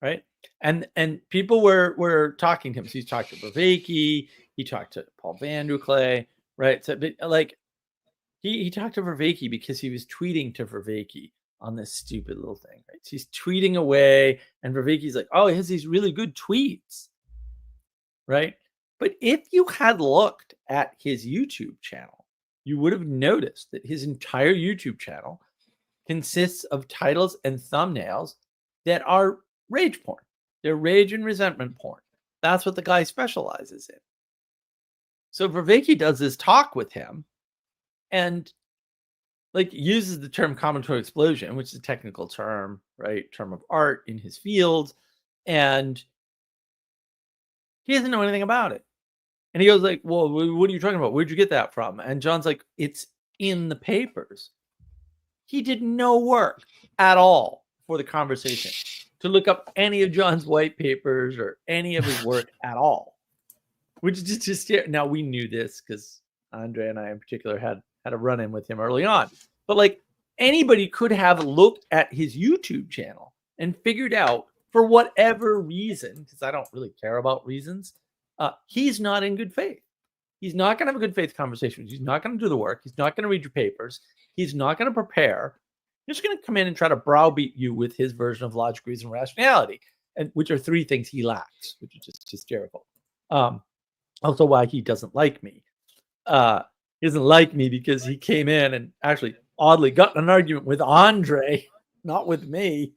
right? And people were talking to him. So he's talked to Vervaeke, he talked to Paul Vanderklay, right? So, but like, he talked to Vervaeke because he was tweeting to Vervaeke on this stupid little thing, right? So he's tweeting away, and Vervaeke's like, oh, he has these really good tweets, right? But if you had looked at his YouTube channel, you would have noticed that his entire YouTube channel consists of titles and thumbnails that are rage porn. They're rage and resentment porn. That's what the guy specializes in. So Vervaeke does this talk with him and like uses the term combinatorial explosion, which is a technical term, right? Term of art in his field. And he doesn't know anything about it. And he goes like, well, what are you talking about? Where'd you get that from? And John's like, it's in the papers. He did no work at all for the conversation to look up any of John's white papers or any of his work at all, which is just now we knew this because Andre and I in particular had a run-in with him early on. But like anybody could have looked at his YouTube channel and figured out for whatever reason, because I don't really care about reasons, he's not in good faith. He's not going to have a good faith conversation. He's not going to do the work. He's not going to read your papers. He's not going to prepare. He's just going to come in and try to browbeat you with his version of logic, reason, and rationality, and which are three things he lacks, which is just hysterical. Also, why he doesn't like me. He doesn't like me because he came in and actually oddly got in an argument with Andre, not with me.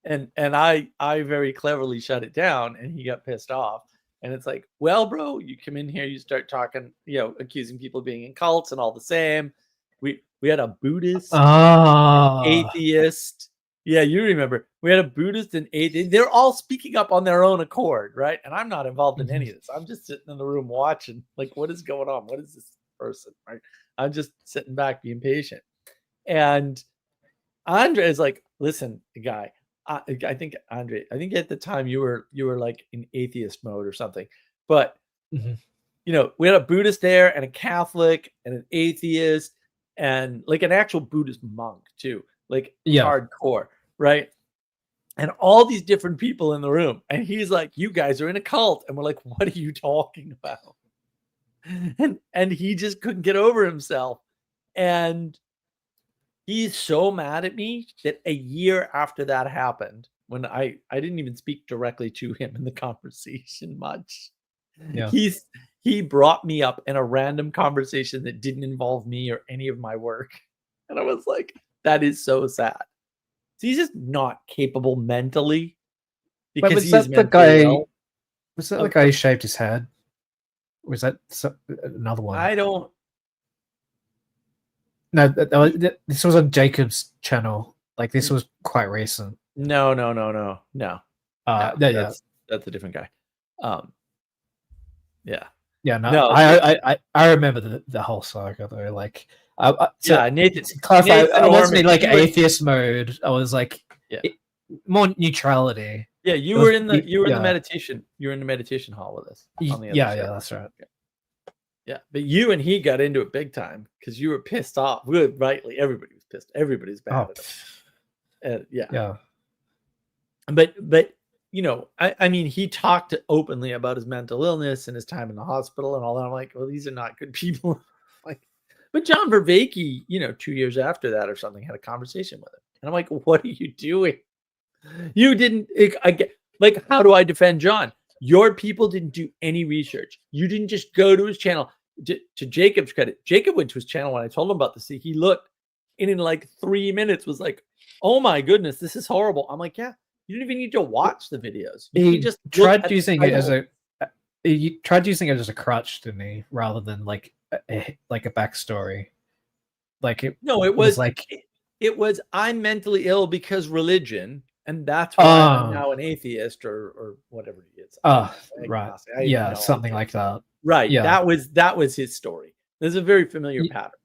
And I very cleverly shut it down, and he got pissed off. And it's like, well, bro, you come in here, you start talking, accusing people of being in cults and all the same. We had a Buddhist, atheist. Yeah, you remember. We had a Buddhist and atheist. They're all speaking up on their own accord, right? And I'm not involved in any of this. I'm just sitting in the room watching, like, what is going on? What is this person, right? I'm just sitting back being patient. And Andre is like, listen, guy, I think Andre, I think at the time you were like in atheist mode or something, but we had a Buddhist there and a Catholic and an atheist and like an actual Buddhist monk too, like hardcore, right? And all these different people in the room, and he's like, "You guys are in a cult," and we're like, "What are you talking about?" And he just couldn't get over himself, and he's so mad at me that a year after that happened, when I didn't even speak directly to him in the conversation much. Yeah. He brought me up in a random conversation that didn't involve me or any of my work. And I was like, that is so sad. So he's just not capable mentally. Because was that the guy? Was that the guy who shaved his head? Or was that another one? I don't. No, this was on Jacob's channel. Like this was quite recent. No. That's a different guy. No. I remember the whole saga though. Like, Nathan. To clarify, I wasn't in like atheist mode. I was like, more neutrality. Yeah, you were in the meditation. You were in the meditation hall with us. On the other side. That's right. Yeah, but you and he got into it big time because you were pissed off. Rightly, everybody was pissed. Everybody's bad at it. But I mean, he talked openly about his mental illness and his time in the hospital and all that. I'm like, well, these are not good people. But John Vervaeke, 2 years after that or something, had a conversation with him, and I'm like, what are you doing? You didn't. How do I defend John? Your people didn't do any research. You didn't just go to his channel. To Jacob's credit, Jacob went to his channel when I told him about this. He looked, and in like 3 minutes was like, "Oh my goodness, this is horrible." I'm like, "Yeah, you don't even need to watch the videos." He just tried using it as a crutch, didn't he? Rather than like a backstory. It was I'm mentally ill because religion. And that's why I'm now an atheist or whatever he is. Right. Something like that. Right. Yeah. That was his story. There's a very familiar pattern.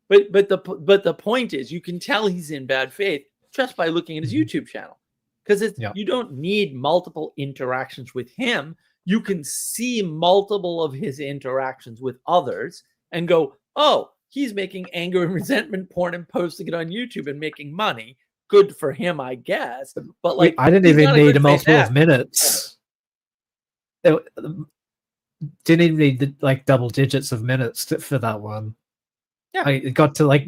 But the point is, you can tell he's in bad faith just by looking at his YouTube channel. Because you don't need multiple interactions with him. You can see multiple of his interactions with others and go, oh, he's making anger and resentment porn and posting it on YouTube and making money. Good for him, I guess. But like, I didn't even need a multiple of minutes. Didn't even need like double digits of minutes for that one. Yeah, I got to like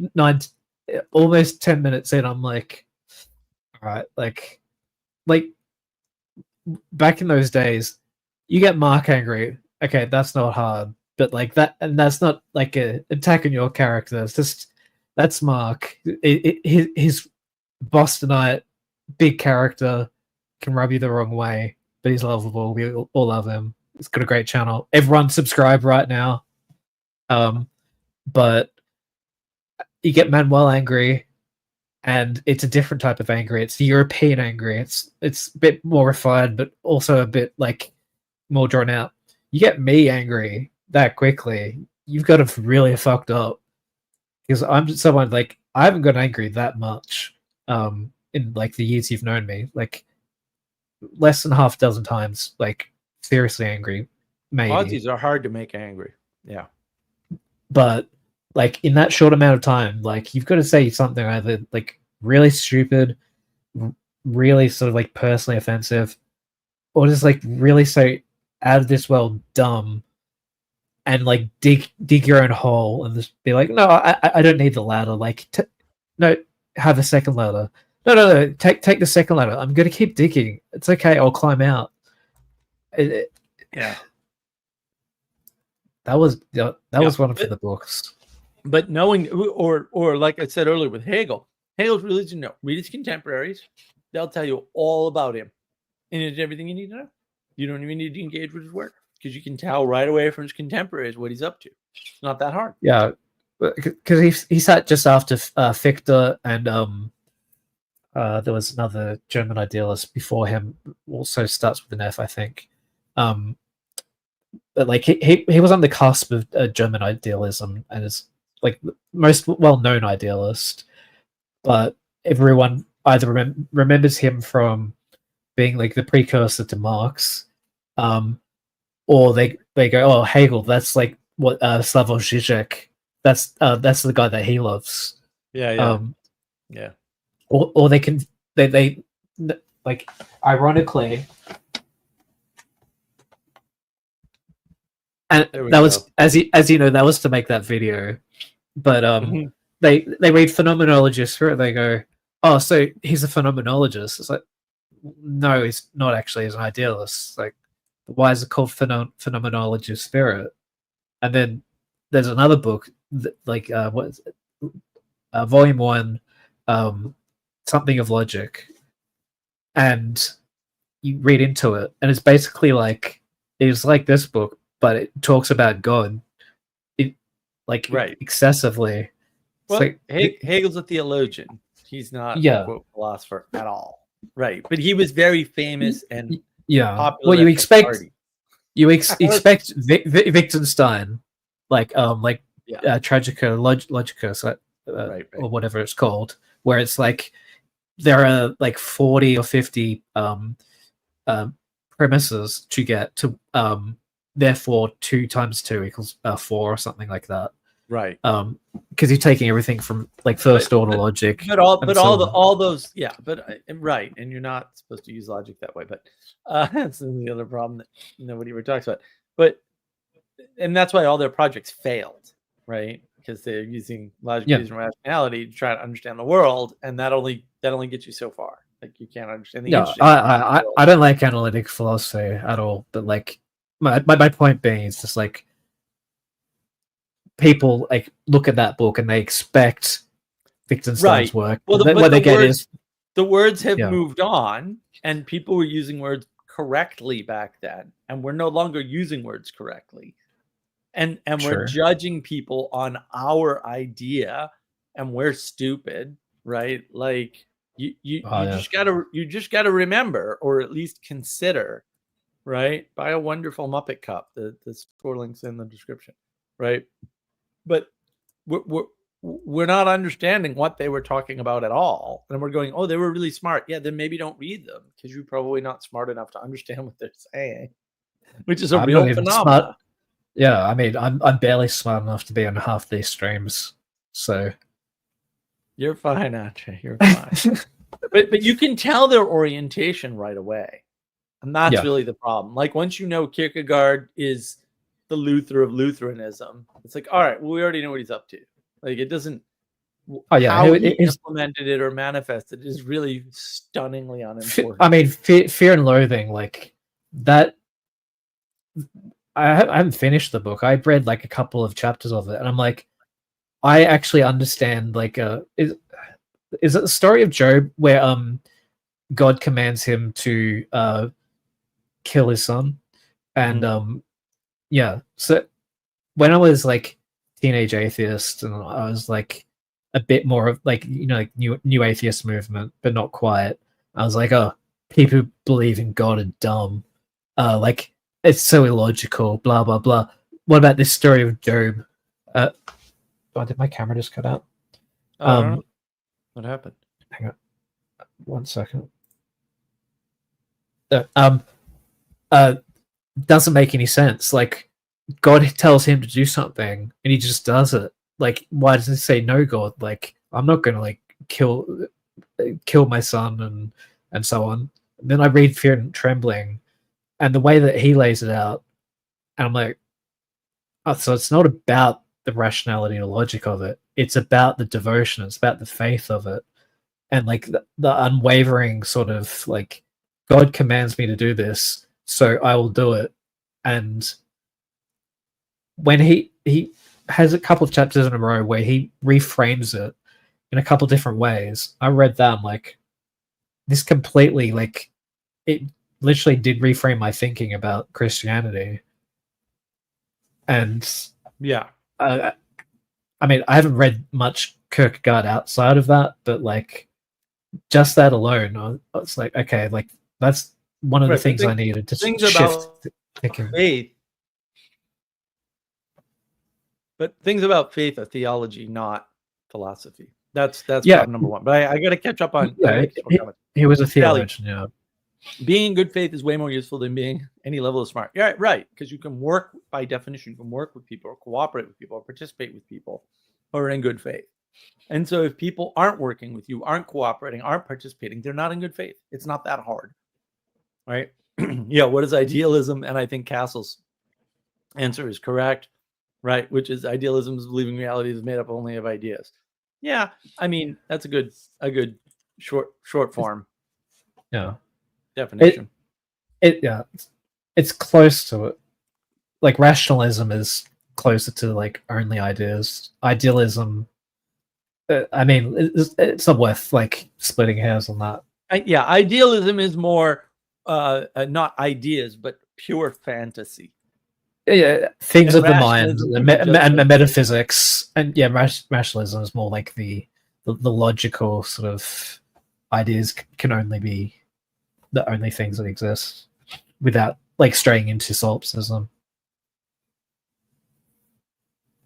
almost 10 minutes in. I'm like, all right, like back in those days, you get Mark angry. Okay, that's not hard, but like that, and that's not like a attack on your character. It's just that's Mark. His Bostonite, big character, can rub you the wrong way, but he's lovable. We all love him. He's got a great channel. Everyone subscribe right now. But you get Manuel angry, and it's a different type of angry. It's the European angry. It's a bit more refined, but also a bit like more drawn out. You get me angry that quickly, you've got to really fucked up. Because I'm just someone like I haven't got angry that much. In like the years you've known me, like less than half a dozen times, like seriously angry. Maybe Aussies are hard to make angry. Yeah, but like in that short amount of time, like you've got to say something either like really stupid, really sort of like personally offensive, or just like really so out of this world dumb, and like dig your own hole and just be like, no, I don't need the ladder. Like no. Have a second ladder. No. Take the second ladder. I'm going to keep digging. It's okay. I'll climb out. Yeah. that was that Yeah, was one of but- the books. But knowing, or like I said earlier with Hegel's religion, no, read his contemporaries. They'll tell you all about him, and it's everything you need to know. You don't even need to engage with his work because you can tell right away from his contemporaries what he's up to. It's not that hard. Yeah, because he sat just after Fichte, and there was another German idealist before him, also starts with an F, I think. But like he was on the cusp of German idealism and is like the most well-known idealist, but everyone either remembers him from being like the precursor to Marx, or they go, oh, Hegel, that's like what Slavoj Žižek, that's the guy that he loves. Yeah. Or they like, ironically, and There we that was go. as you know, that was to make that video, but Mhm. they read phenomenology of spirit, they go, oh, so he's a phenomenologist. It's like, no, he's not actually, he's an idealist. Like, why is it called phenomenology of spirit? And then there's another book like what is it? Volume 1, something of logic, and you read into it, and it's basically like, it's like this book, but it talks about God, like Right. excessively. It's Well, like, Hegel's a theologian. He's not Yeah. a quote philosopher at all. Right. But he was very famous and yeah. popular. Well, you at the expect party. expect Wittgenstein, like Yeah. Tragica Logica, so, Right. or whatever it's called, where it's like there are like 40 or 50 premises to get to, therefore 2 times 2 equals 4 or something like that. Right. Because you're taking everything from like first order logic, But all and so on. all those, yeah, but right, and you're not supposed to use logic that way, but that's the other problem that nobody ever talks about. But and that's why all their projects failed, right? Because they're using logic, Yeah. reason, rationality to try to understand the world, and that only gets you so far. Like you can't understand the Yeah, interesting I don't like analytic philosophy at all, but like my point being is just like, people like look at that book and they expect Wittgenstein's Right. work. Well, What they get is, the words have Yeah. moved on, and people were using words correctly back then, and we're no longer using words correctly, and we're Sure. judging people on our idea, and we're stupid, right? Like you yeah. just gotta remember, or at least consider, right? Buy a wonderful Muppet cup. The store links in the description, right? But we're not understanding what they were talking about at all, and we're going, oh, they were really smart. Yeah, then maybe don't read them because you're probably not smart enough to understand what they're saying, which is a I'm real not even phenomenon. smart. Yeah, I mean, I'm barely smart enough to be on half these streams, so You're fine, Ajay. You're fine. but you can tell their orientation right away, and that's Yeah. really the problem. Like once you know Kierkegaard is the Luther of Lutheranism, it's like, all right, well, we already know what he's up to. Like it doesn't. Oh, yeah, how it- he it's- implemented it or manifested is really stunningly unimportant. I mean, Fear and Loathing, like that. I haven't finished the book. I've read like a couple of chapters of it, and I'm like, I actually understand. Like, is it the story of Job where God commands him to kill his son, and yeah. So when I was like teenage atheist, and I was like a bit more of like, you know, like new atheist movement, but not quite. I was like, oh, people who believe in God are dumb. Like it's so illogical. Blah blah blah. What about this story of Job? Oh, did my camera just cut out? I don't know. What happened? Hang on, 1 second. Doesn't make any sense. Like God tells him to do something and he just does it. Like, why does he say no, God? Like, I'm not gonna like kill my son and so on. And then I read Fear and Trembling, and the way that he lays it out, and I'm like, oh, so it's not about the rationality or logic of it. It's about the devotion. It's about the faith of it, and like the unwavering sort of like, God commands me to do this, so I will do it. And when he has a couple of chapters in a row where he reframes it in a couple different ways. I read that, I'm like, this completely, like, it literally did reframe my thinking about Christianity. And Yeah. I mean, I haven't read much Kierkegaard outside of that, but like, just that alone, it's like, okay, like that's one of the Right, but things I needed to things shift about thinking. faith. But things about faith are theology, not philosophy. That's Yeah. problem number one. But I got to catch up on. Yeah, he was a theologian. Yeah, being in good faith is way more useful than being any level of smart. Yeah, right. Because you can work, by definition, you can work with people or cooperate with people or participate with people who are in good faith. And so if people aren't working with you, aren't cooperating, aren't participating, they're not in good faith. It's not that hard. Right? Yeah, what is idealism? And I think Castle's answer is correct, right? Which is idealism is believing reality is made up only of ideas. Yeah, I mean, that's a good short form yeah. definition. It's close to it. Like rationalism is closer to like only ideas. Idealism, I mean, it's not worth like splitting hairs on that. Idealism is more not ideas, but pure fantasy. Yeah, things And of the mind and metaphysics, and yeah, rationalism is more like the logical sort of ideas can only be the only things that exist without like straying into solipsism.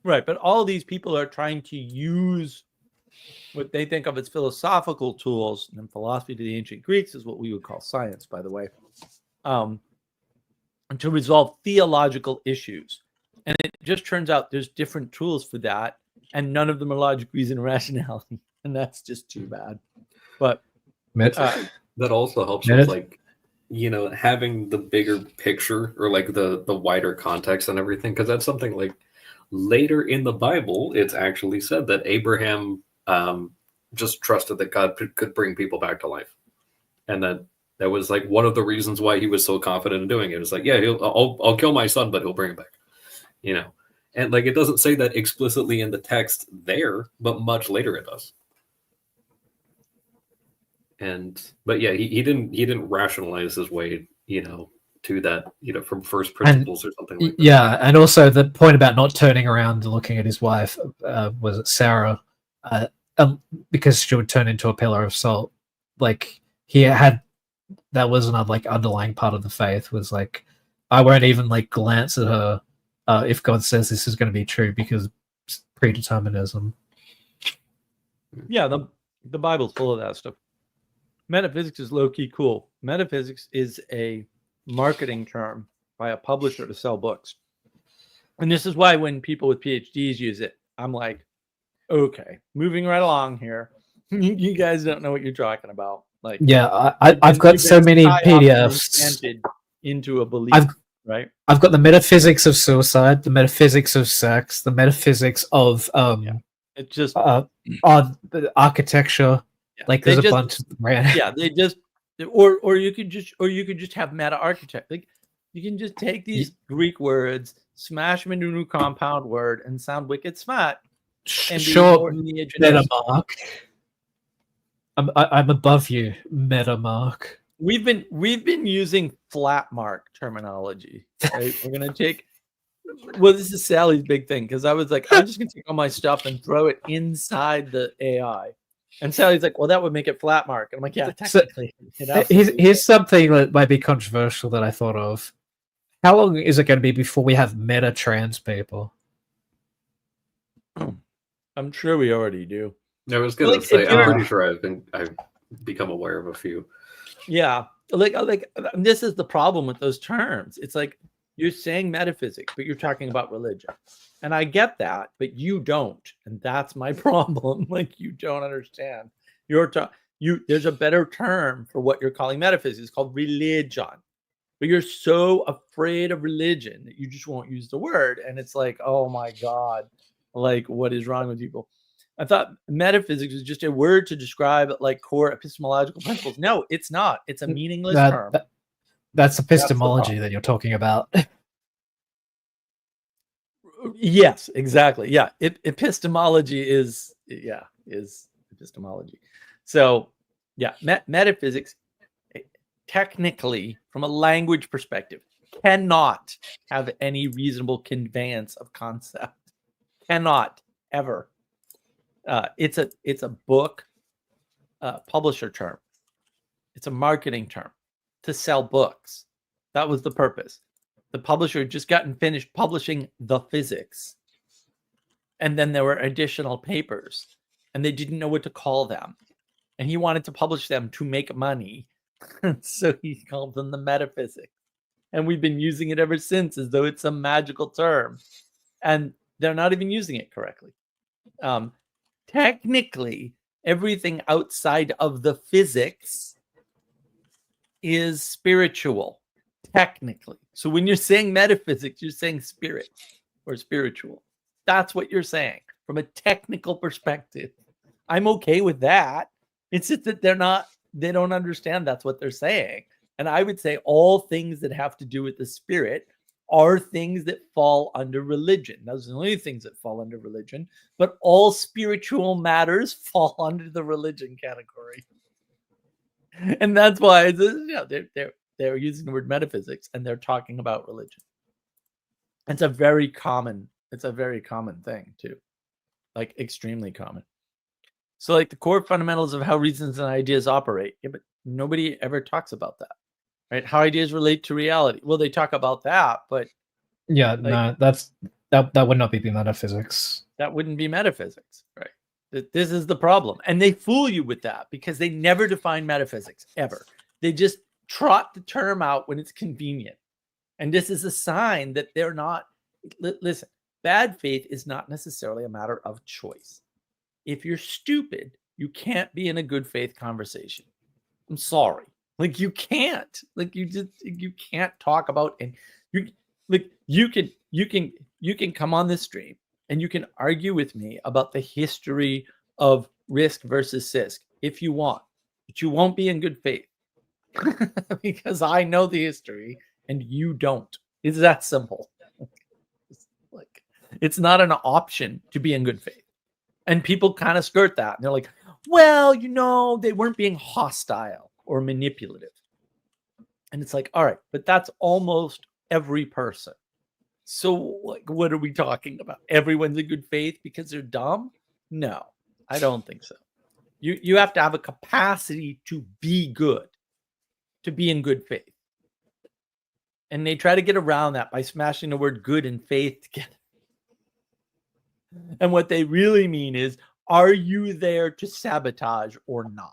Right, but all these people are trying to use what they think of as philosophical tools, and philosophy to the ancient Greeks is what we would call science, by the way, to resolve theological issues. And it just turns out there's different tools for that, and none of them are logic, reason, and rationality, and that's just too bad. But that also helps with like, you know, having the bigger picture or like the wider context and everything, because that's something like later in the Bible, it's actually said that Abraham just trusted that God could bring people back to life, and that was like one of the reasons why he was so confident in doing it. It was like, yeah, I'll kill my son, but he'll bring him back, you know. And like it doesn't say that explicitly in the text there, but much later it does. But yeah, he didn't rationalize his way, you know, to that, you know, from first principles or something like that. Yeah, and also the point about not turning around and looking at his wife, was it Sarah, because she would turn into a pillar of salt. Like he had, that was another like underlying part of the faith, was like, I won't even like glance at her if God says this is going to be true, because predeterminism. yeah, the Bible's full of that stuff. Metaphysics is low-key cool. Metaphysics is a marketing term by a publisher to sell books. And this is why when people with PhDs use it, I'm like, okay, moving right along here. You guys don't know what you're talking about. Like, yeah, I've got so many PDFs into a belief, right? I've got the metaphysics of suicide, the metaphysics of sex, the metaphysics of it's just on the architecture. Yeah, like there's a bunch of they just or you could just have meta architect. Like you can just take these Greek words, smash them into a new compound word, and sound wicked smart. And sure, MetaMark. I'm above you, MetaMark. We've been using flat mark terminology. Right? We're gonna take. Well, this is Sally's big thing, because I was like, I'm just gonna take all my stuff and throw it inside the AI. And Sally's like, well, that would make it flat mark. And I'm like, yeah, technically. Here's something that might be controversial that I thought of. How long is it going to be before we have meta trans people? I'm sure we already do. I was going to say, I'm pretty sure I've become aware of a few. Yeah. Like this is the problem with those terms. It's like you're saying metaphysics, but you're talking about religion. And I get that, but you don't. And that's my problem. Like you don't understand. There's a better term for what you're calling metaphysics. It's called religion. But you're so afraid of religion that you just won't use the word. And it's like, oh my God, like what is wrong with people? I thought metaphysics is just a word to describe like core epistemological principles. No, it's not. It's a meaningless term. That's epistemology that you're talking about. Yes, exactly. Yeah, epistemology is epistemology. So yeah, metaphysics technically, from a language perspective, cannot have any reasonable conveyance of concept. Cannot ever. It's a book publisher term. It's a marketing term to sell books. That was the purpose. The publisher had just gotten finished publishing the physics, and then there were additional papers, and they didn't know what to call them, and he wanted to publish them to make money. So he called them the metaphysics, and we've been using it ever since as though it's some magical term, and they're not even using it correctly. Technically, everything outside of the physics is spiritual, technically. So when you're saying metaphysics, you're saying spirit or spiritual. That's what you're saying from a technical perspective. I'm okay with that. It's just that they don't understand that's what they're saying. And I would say all things that have to do with the spirit are things that fall under religion. Those are the only things that fall under religion, but all spiritual matters fall under the religion category. And that's why they're using the word metaphysics and they're talking about religion. It's a very common thing too, like extremely common. So like the core fundamentals of how reasons and ideas operate. Yeah, but nobody ever talks about that, right? How ideas relate to reality. Well, they talk about that, but Yeah, like, that would not be metaphysics. that wouldn't be metaphysics, right? This is the problem. And they fool you with that because they never define metaphysics ever. They just trot the term out when it's convenient. And this is a sign that they're not. Listen, bad faith is not necessarily a matter of choice. If you're stupid, you can't be in a good faith conversation. I'm sorry. Like you can't. Like you can't talk about, and you can come on this stream and you can argue with me about the history of risk versus CISC if you want, but you won't be in good faith because I know the history and you don't. It's that simple. Like it's not an option to be in good faith. And people kind of skirt that. And they're like, well, they weren't being hostile or manipulative. And it's like, all right, but that's almost every person. So like, what are we talking about? Everyone's in good faith because they're dumb? No, I don't think so. You have to have a capacity to be good, to be in good faith. And they try to get around that by smashing the word good and faith together. And what they really mean is, are you there to sabotage or not?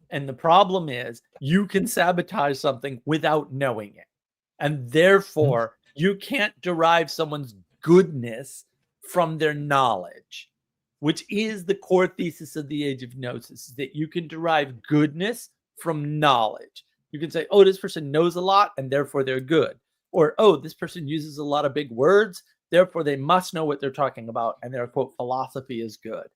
And the problem is, you can sabotage something without knowing it. And therefore, you can't derive someone's goodness from their knowledge, which is the core thesis of the Age of Gnosis, that you can derive goodness from knowledge. You can say, oh, this person knows a lot, and therefore they're good. Or, oh, this person uses a lot of big words, therefore they must know what they're talking about, and their, quote, philosophy is good.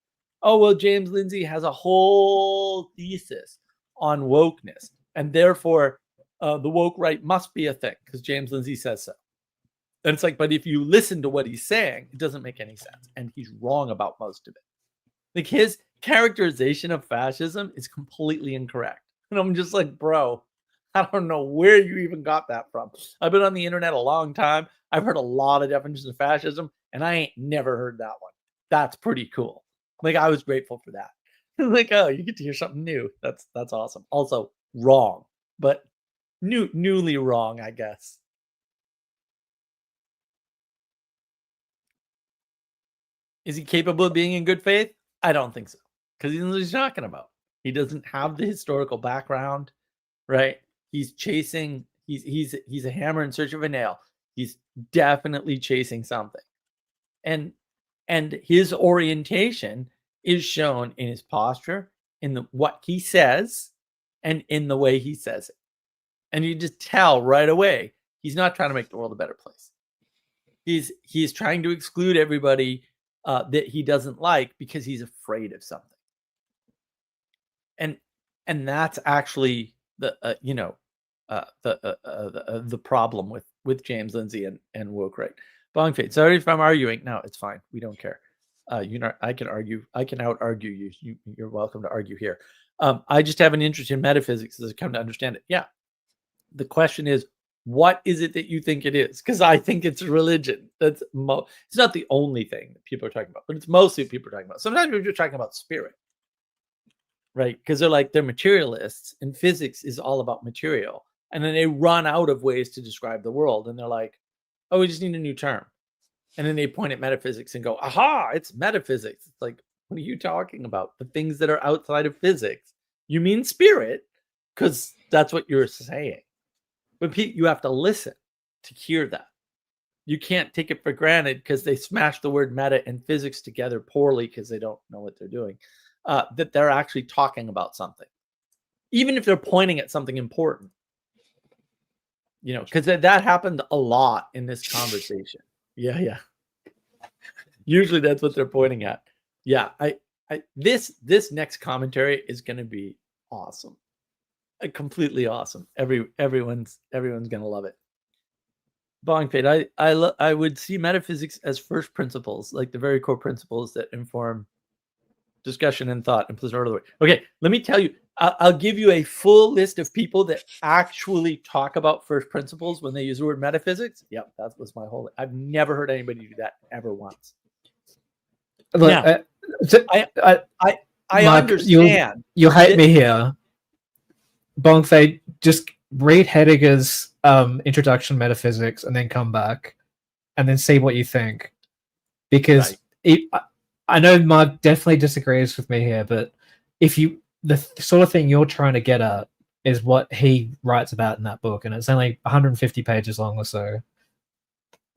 Oh, well, James Lindsay has a whole thesis on wokeness, and therefore the woke right must be a thing because James Lindsay says so. And it's like, but if you listen to what he's saying, it doesn't make any sense. And he's wrong about most of it. Like his characterization of fascism is completely incorrect. And I'm just like, bro, I don't know where you even got that from. I've been on the internet a long time. I've heard a lot of definitions of fascism, and I ain't never heard that one. That's pretty cool. Like I was grateful for that. Like, oh, you get to hear something new. That's awesome. Also wrong, but newly wrong, I guess. Is he capable of being in good faith? I don't think so. Because he knows what he's talking about. He doesn't have the historical background, right? He's chasing, he's a hammer in search of a nail. He's definitely chasing something. And his orientation is shown in his posture, in what he says, and in the way he says it. And you just tell right away, he's not trying to make the world a better place. He's trying to exclude everybody that he doesn't like because he's afraid of something. And that's actually the problem with James Lindsay and woke right. Bong Fade. Sorry if I'm arguing. No, it's fine. We don't care. I can argue. I can out argue you. You're welcome to argue here. I just have an interest in metaphysics as I come to understand it. Yeah. The question is, what is it that you think it is? Because I think it's religion. It's not the only thing that people are talking about, but it's mostly what people are talking about. Sometimes we're just talking about spirit, right? Because they're materialists, and physics is all about material. And then they run out of ways to describe the world, and they're like, "Oh, we just need a new term." And then they point at metaphysics and go, "Aha, it's metaphysics." It's like, what are you talking about? The things that are outside of physics. You mean spirit? Because that's what you're saying. But Pete, you have to listen to hear that. You can't take it for granted because they smash the word meta and physics together poorly because they don't know what they're doing. That they're actually talking about something, even if they're pointing at something important. Because that happened a lot in this conversation. Yeah. Usually that's what they're pointing at. Yeah, this next commentary is going to be awesome. Completely awesome. Everyone's gonna love it. Bong Fade, I would see metaphysics as first principles, like the very core principles that inform discussion and thought, and please order the way. Okay, let me tell you. I'll give you a full list of people that actually talk about first principles when they use the word metaphysics. Yep, that was my whole. I've never heard anybody do that ever once. Look, Now, I Mark, understand. You'll hate me here. Bong Fade, just read Heidegger's Introduction to Metaphysics and then come back and then see what you think. Because I know Mark definitely disagrees with me here, but the sort of thing you're trying to get at is what he writes about in that book, and it's only 150 pages long or so.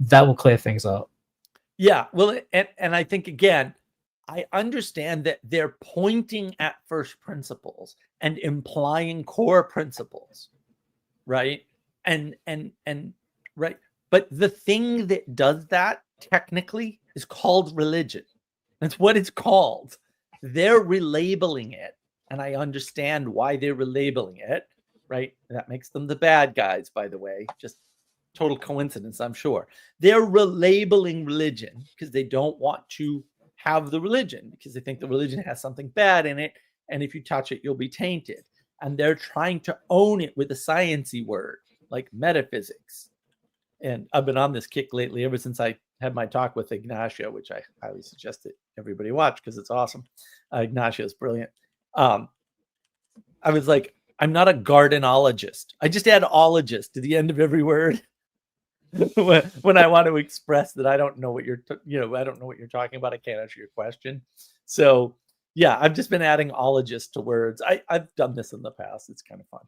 That will clear things up. Yeah, well, and I think, again, I understand that they're pointing at first principles and implying core principles, right? And right. But the thing that does that technically is called religion. That's what it's called. They're relabeling it, and I understand why they're relabeling it, right? That makes them the bad guys, by the way. Just total coincidence, I'm sure. They're relabeling religion because they don't want to have the religion, because they think the religion has something bad in it, and if you touch it, you'll be tainted. And they're trying to own it with a sciencey word like metaphysics. And I've been on this kick lately ever since I had my talk with Ignacio, which I highly suggest that everybody watch because it's awesome. Ignacio is brilliant. I was like, I'm not a gardenologist. I just add ologist to the end of every word. when I want to express that I don't know what I don't know what you're talking about. I can't answer your question. So yeah, I've just been adding ologist to words. I've done this in the past. It's kind of fun.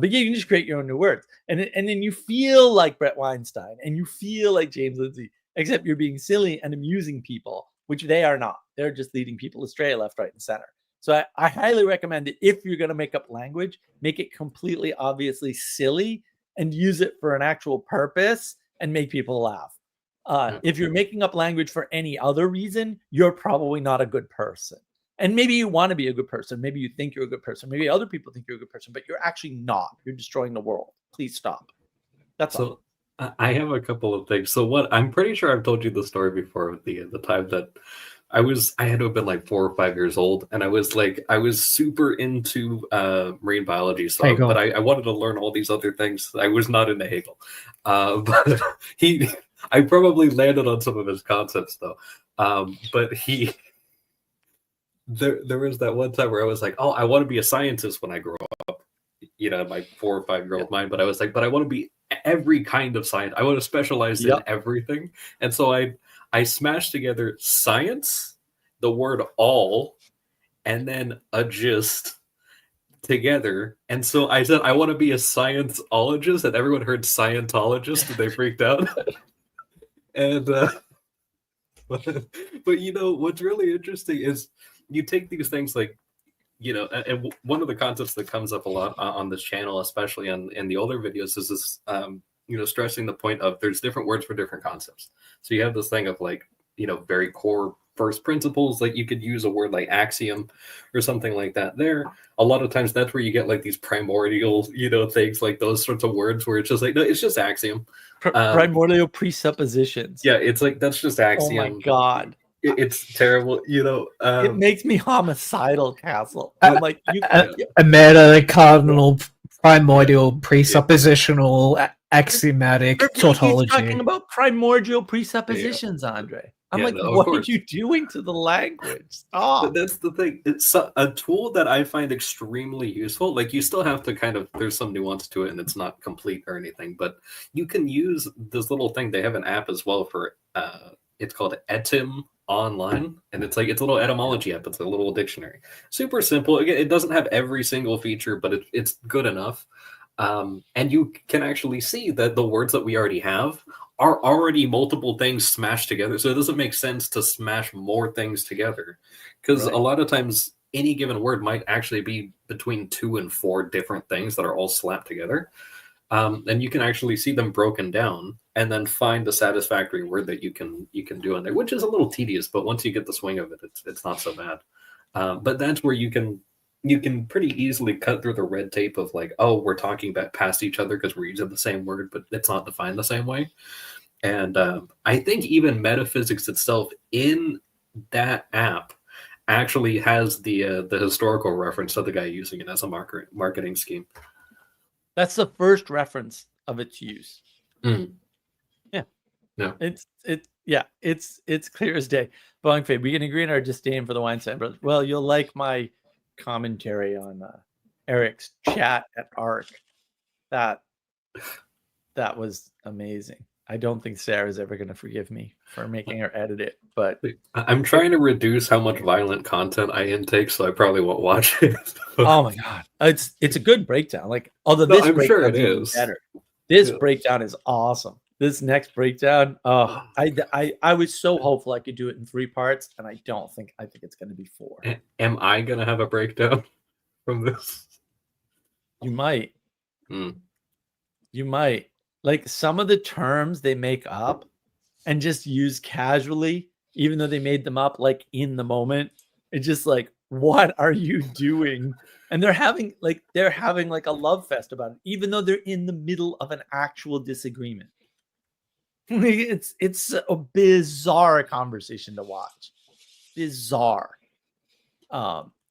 But yeah, you can just create your own new words. And then you feel like Brett Weinstein and you feel like James Lindsay, except you're being silly and amusing people, which they are not. They're just leading people astray left, right, and center. So I highly recommend it. If you're going to make up language, make it completely obviously silly and use it for an actual purpose and make people laugh. If you're making up language for any other reason, you're probably not a good person. And maybe you want to be a good person. Maybe you think you're a good person. Maybe other people think you're a good person, but you're actually not. You're destroying the world. Please stop. That's all. I have a couple of things. So I'm pretty sure I've told you the story before with the time that I had to have been like 4 or 5 years old, and I was super into marine biology. So, but I wanted to learn all these other things. I was not into Hegel, but I probably landed on some of his concepts though. But there was that one time where I was like, oh, I want to be a scientist when I grow up, in my 4 or 5 year old mind. But I was like, but I want to be every kind of science. I want to specialize in everything, and so I smashed together science, the word all, and then a gist together. And so I said, I want to be a scienceologist, and everyone heard Scientologist and they freaked out. And, but what's really interesting is you take these things like, and one of the concepts that comes up a lot on this channel, especially in the older videos, is this, stressing the point of there's different words for different concepts. So you have this thing of like, very core first principles, like you could use a word like axiom or something like that there. A lot of times that's where you get like these primordial, things like those sorts of words where it's just like, no, it's just axiom. Primordial presuppositions. Yeah, it's like, that's just axiom. Oh my god. It's terrible, It makes me homicidal, Castle. I'm like, a meta cardinal primordial presuppositional axiomatic tautology. He's talking about primordial presuppositions, Andre. I'm like, what are you doing to the language? Stop. But that's the thing. It's a tool that I find extremely useful. Like, you still have to there's some nuance to it, and it's not complete or anything, but you can use this little thing. They have an app as well for, it's called Etym Online, and it's a little etymology app. It's a little dictionary. Super simple. Again, it doesn't have every single feature, but it's good enough. And you can actually see that the words that we already have are already multiple things smashed together. So it doesn't make sense to smash more things together, because a lot of times any given word might actually be between 2 and 4 different things that are all slapped together. And you can actually see them broken down and then find the satisfactory word that you can do in there, which is a little tedious, but once you get the swing of it, it's not so bad. But that's where you can pretty easily cut through the red tape of like, oh, we're talking about past each other because we're using the same word, but it's not defined the same way. And I think even metaphysics itself in that app actually has the historical reference of the guy using it as a marketing scheme. That's the first reference of its use. Mm. Yeah. No. It's clear as day. Bongfei, we can agree on our disdain for the Weinstein brothers. Well, you'll like my commentary on Eric's chat at ARC. That was amazing. I don't think Sarah's ever going to forgive me for making her edit it, but I'm trying to reduce how much violent content I intake, so I probably won't watch it. Oh my god, it's a good breakdown. Like, although this I'm sure it breakdown is better. This breakdown is awesome. This next breakdown, I was so hopeful I could do it in 3 parts, and I think it's going to be 4. Am I going to have a breakdown from this? You might. You might. Like, some of the terms they make up and just use casually, even though they made them up like in the moment. It's just like, what are you doing? And they're having like a love fest about it, even though they're in the middle of an actual disagreement. It's a bizarre conversation to watch. Bizarre.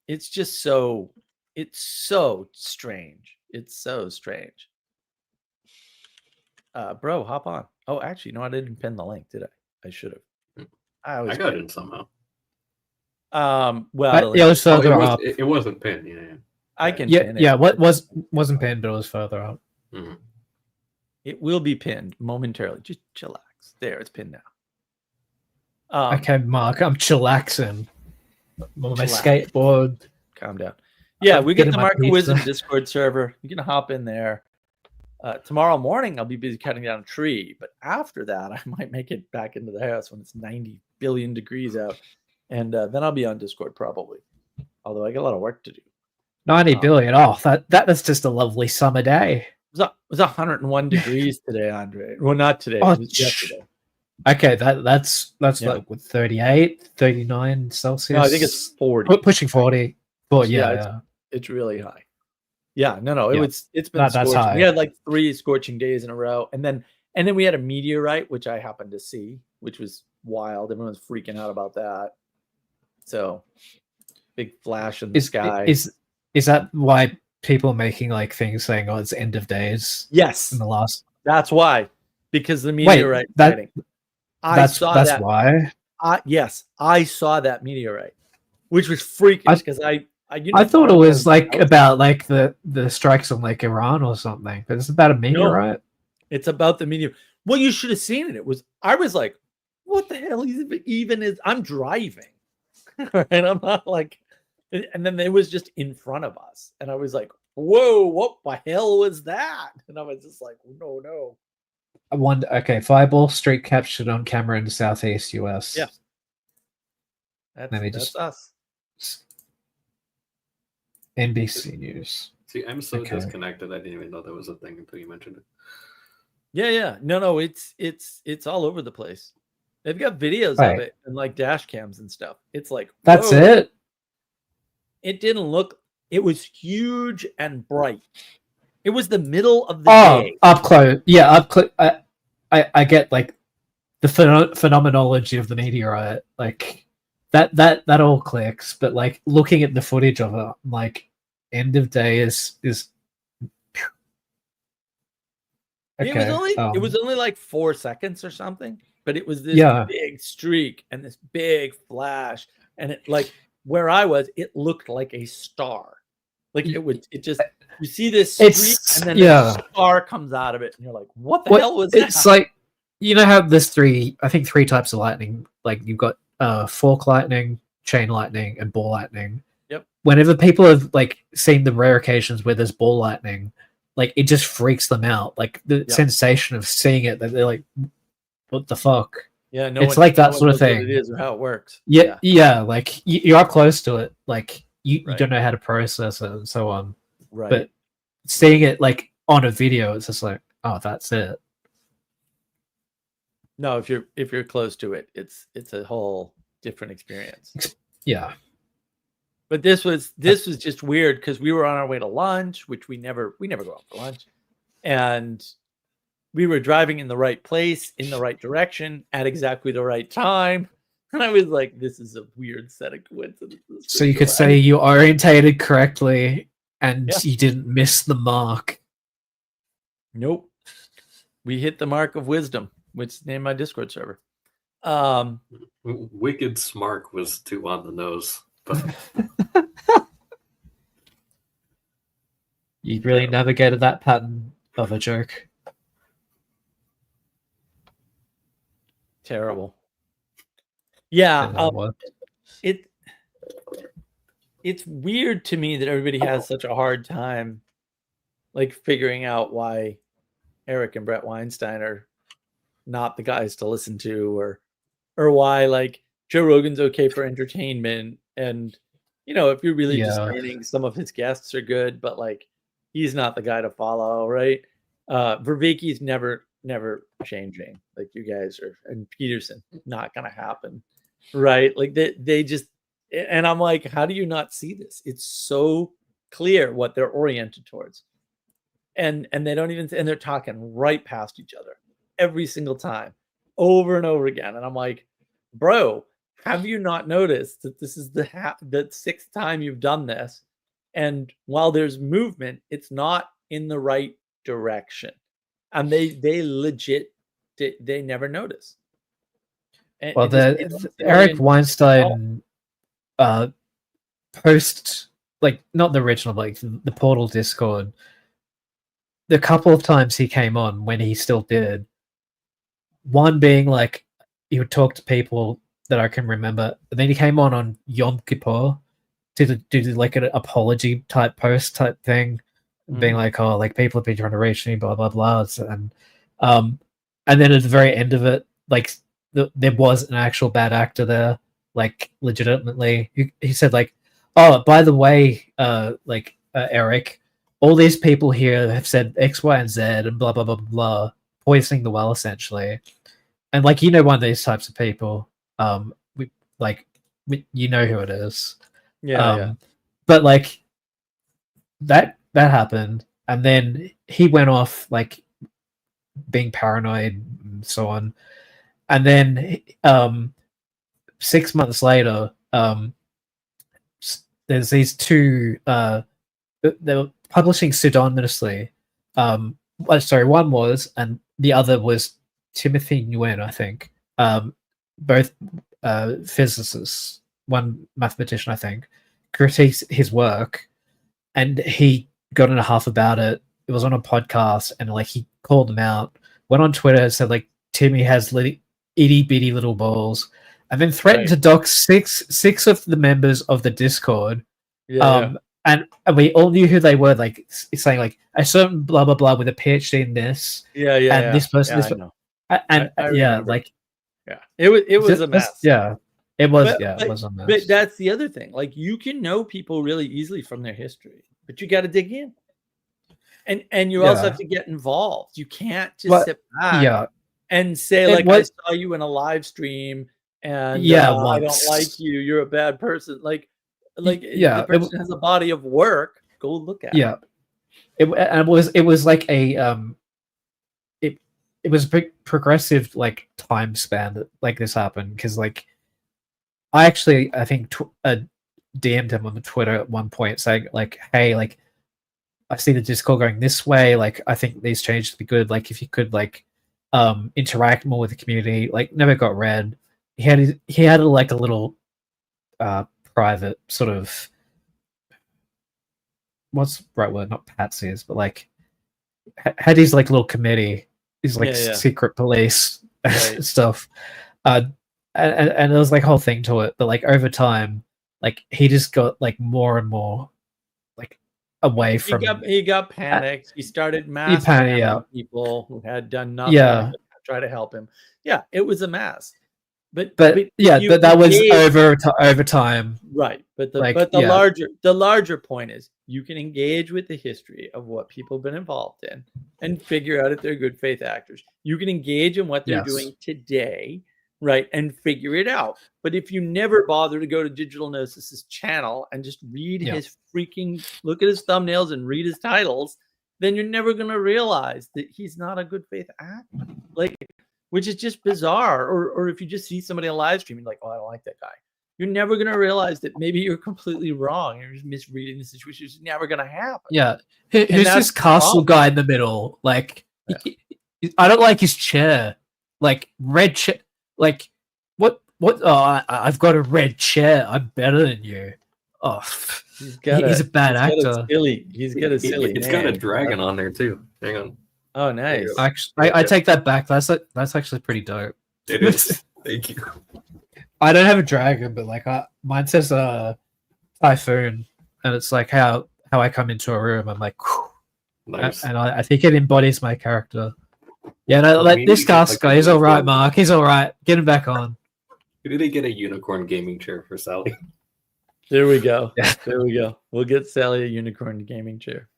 It's just so strange. It's so strange. Bro, hop on. Oh, actually, no, I didn't pin the link, did I? I should have. I got it somehow. Well, it was further up. It wasn't pinned. Yeah. I can pin it. Yeah, what wasn't pinned, but it was further up. Mm-hmm. It will be pinned momentarily. Just chillax. There, it's pinned now. Okay, Mark, I'm chillaxing. On my skateboard. Calm down. Yeah, we get the my Market pizza. Wisdom Discord server. You can hop in there. Tomorrow morning, I'll be busy cutting down a tree, but after that, I might make it back into the house when it's 90 billion degrees out, and then I'll be on Discord probably. Although I got a lot of work to do. 90 billion. Oh, that's just a lovely summer day. It was 101 degrees today, Andre. Well, not today. Oh, it was yesterday. Okay, that's like with 38, 39 Celsius. No, I think it's 40. Pushing 40. But yeah. It's really high. Yeah, no, Yeah. it's been That's scorching. high. We had like 3 scorching days in a row, and then we had a meteorite, which I happened to see, which was wild. Everyone was freaking out about that. So, big flash in the sky. Is that why people are making like things saying, "Oh, it's end of days"? Yes, In the last. that's why, because the meteorite. sighting. That's why. Yes, I saw that meteorite, which was freakish because I thought it was like about like the strikes on like Iran or something, but it's about a meteorite. It's about the meteor. Well, you should have seen it. I was like, what the hell even is? I'm driving, and I'm not like, and then it was just in front of us, and I was like, whoa, what the hell was that? And I was just like, no. I wonder. Okay, Fireball Street captured on camera in the southeast US. Yeah, that's us. NBC News. See, I'm so disconnected. I didn't even know that was a thing until you mentioned it. Yeah. No, it's all over the place. They've got videos of Right. it and like dash cams and stuff. It's like, That's whoa. it. It didn't look. It was huge and bright. It was the middle of the Oh, day. up close. Yeah, up close. I get like the phenomenology of the meteorite. Like that all clicks. But like looking at the footage of it, like end of day is. Okay. It was only like 4 seconds or something, but it was this Yeah. big streak and this big flash, and it like where I was, it looked like a star. Like it just you see this streak It's- and then yeah. a star comes out of it, and you're like, what the What- hell was It's that? like you know how there's three types of lightning. Like you've got fork lightning, chain lightning, and ball lightning. Yep. Whenever people have like seen the rare occasions where there's ball lightning, like it just freaks them out. Like the sensation of seeing it, that they're like, "What the fuck?" Yeah, it's like that no sort one of knows what thing. it is or how it works. Yeah. Like you're up close to it. Like you Right. don't know how to process it and so on. Right. But seeing it like on a video, it's just like, oh, that's it. No, if you're close to it, it's a whole different experience. Yeah. But this was just weird because we were on our way to lunch, which we never go out for lunch, and we were driving in the right place, in the right direction, at exactly the right time, and I was like, "This is a weird set of coincidences." So you could say you orientated correctly and Yeah. you didn't miss the mark. Nope, we hit the mark of wisdom, which is named my Discord server. Wicked Smart was too on the nose. But You really navigated that pattern of a joke. Terrible. Yeah, And that worked. it's weird to me that everybody has such a hard time like figuring out why Eric and Brett Weinstein are not the guys to listen to, or why like Joe Rogan's okay for entertainment, and you know, if you're really discerning, some of his guests are good, but like he's not the guy to follow, right? Vervaeke's never changing. Like you guys are, and Peterson, not gonna happen, right? Like they just, and I'm like, how do you not see this? It's so clear what they're oriented towards, and they don't even, and they're talking right past each other every single time, over and over again, and I'm like, bro, have you not noticed that this is the sixth time you've done this? And while there's movement, it's not in the right direction. And they legit, they never notice. And Well, the Eric Weinstein post, like not the original, but like the Portal Discord, the couple of times he came on when he still did, one being like he would talk to people that I can remember, and then he came on Yom Kippur to do like an apology type post type thing, being like, oh, like people have been trying to reach me, blah blah blah, and then at the very end of it, like there was an actual bad actor there, like legitimately. He said like, oh, by the way, Eric, all these people here have said X, Y, and Z, and blah blah blah blah, poisoning the well essentially, and like you know one of these types of people, you know who it is. Yeah. But like that happened, and then he went off like being paranoid and so on, and then 6 months later, there's these two they were publishing pseudonymously. One was, and the other was Timothy Nguyen, I think. Both physicists, one mathematician, I think, critiques his work, and he got in a huff about it. It was on a podcast, and like he called them out, went on Twitter and said like Timmy has itty bitty little balls, and then threatened to dox six of the members of the Discord. And we all knew who they were, like saying like a certain blah blah blah with a PhD in this. And this person, this know. and I yeah, remember. like it was a mess. Yeah, it was. But, it was a mess. But that's the other thing. Like you can know people really easily from their history, but you got to dig in, and you also have to get involved. You can't just sit back. Yeah, and say It like, I was- saw you in a live stream and Yeah, I don't once. like you. You're a bad person. Like yeah, the person has a body of work. Go look at it. Yeah, it was like a it was a big progressive like time span that like this happened, because like I think DM'd him on the Twitter at one point saying like, hey, like I see the Discord going this way, like I think these changes would be good, like if you could like interact more with the community. Like never got read. He had like a little private sort of, what's the right word, not patsies, but like had his like little committee, his like Yeah. secret police Right. stuff, and there was like a whole thing to it. But like over time, like he just got like more and more like away from. He got panicked. He started mass panicked, spamming yeah. people who had done nothing Yeah. but try to help him. Yeah, it was a mess. But yeah, you but that was engage- over time. right. But like, the yeah. larger point is you can engage with the history of what people have been involved in and figure out if they're good faith actors. You can engage in what they're Yes. doing today, right, and figure it out. But if you never bother to go to Digital Gnosis' channel and just read Yeah. his freaking, look at his thumbnails and read his titles, then you're never going to realize that he's not a good faith actor. Like, which is just bizarre. Or if you just see somebody on live stream and like, oh, I don't like that guy. You're never going to realize that maybe you're completely wrong. You're just misreading the situation. It's never going to happen. Yeah, who's that's this the castle problem. guy in the middle? Like, I don't like his chair. Like red chair. Like what? Oh, I've got a red chair. I'm better than you. Oh, he's a bad actor. He's got a silly. It's got a name. dragon on there too. Hang on. Oh, nice. Actually, I take that back. That's actually pretty dope. It is. Thank you. I don't have a dragon, but like mine says typhoon, and it's like how I come into a room. I'm like, Nice. and I think it embodies my character. Yeah, no, Well, like we this need to get, cast like, guy, a he's all right, unicorn. Mark. He's all right. Get him back on. We need to get a unicorn gaming chair for Sally. There we go. Yeah. There we go. We'll get Sally a unicorn gaming chair.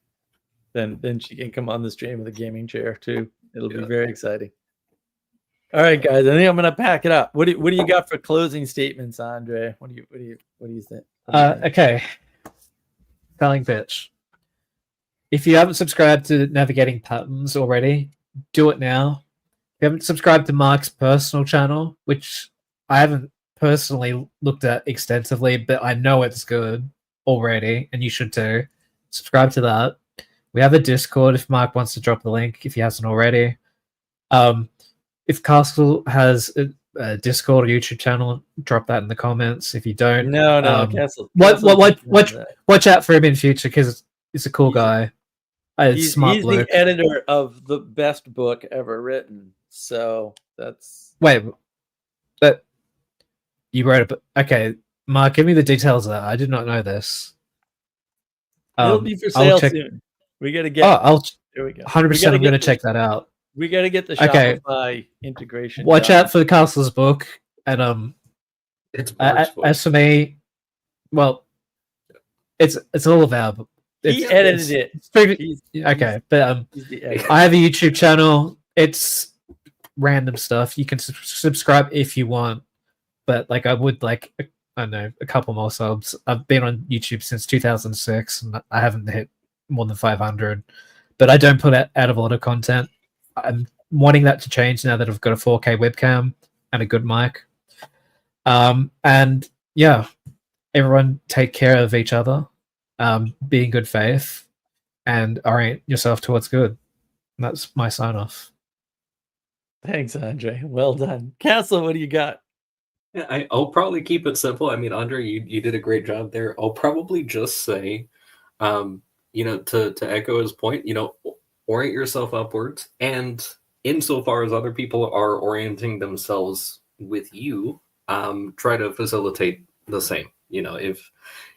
Then she can come on the stream with a gaming chair too. It'll be Yeah. very exciting. All right, guys. I think I'm gonna pack it up. What do you got for closing statements, Andre? What do you think? What do you think? Okay. Selling pitch. If you haven't subscribed to Navigating Patterns already, do it now. If you haven't subscribed to Mark's personal channel, which I haven't personally looked at extensively, but I know it's good already, and you should too. Subscribe to that. We have a Discord if Mark wants to drop the link if he hasn't already. If Castle has a Discord or YouTube channel, drop that in the comments. If you don't, No, Castle, Castle. watch out for him in future because he's a cool guy. He's Smart the bloke. editor of the best book ever written. So that's Wait, but you wrote it. But okay, Mark, give me the details of that. I did not know this. it'll be for I'll sale check- soon. We gotta get. I'll There we go. 100%. I'm going to check that out. We gotta get the Okay. Shopify integration. Watch done. out for the Castle's book, and It's Mark's book. as for me, well, it's all of our. He edited it. It's pretty, He's okay, but he's the editor. I have a YouTube channel. It's random stuff. You can subscribe if you want, but like I would like I don't know, a couple more subs. I've been on YouTube since 2006, and I haven't hit more than 500. But I don't put out a lot of content. I'm wanting that to change now that I've got a 4K webcam and a good mic. And yeah, everyone take care of each other. Be in good faith, and orient yourself towards good. And that's my sign off. Thanks, Andre. Well done. Castle, what do you got? Yeah, I'll probably keep it simple. I mean, Andre, you did a great job there. I'll probably just say, to echo his point, orient yourself upwards. And insofar as other people are orienting themselves with you, try to facilitate the same. If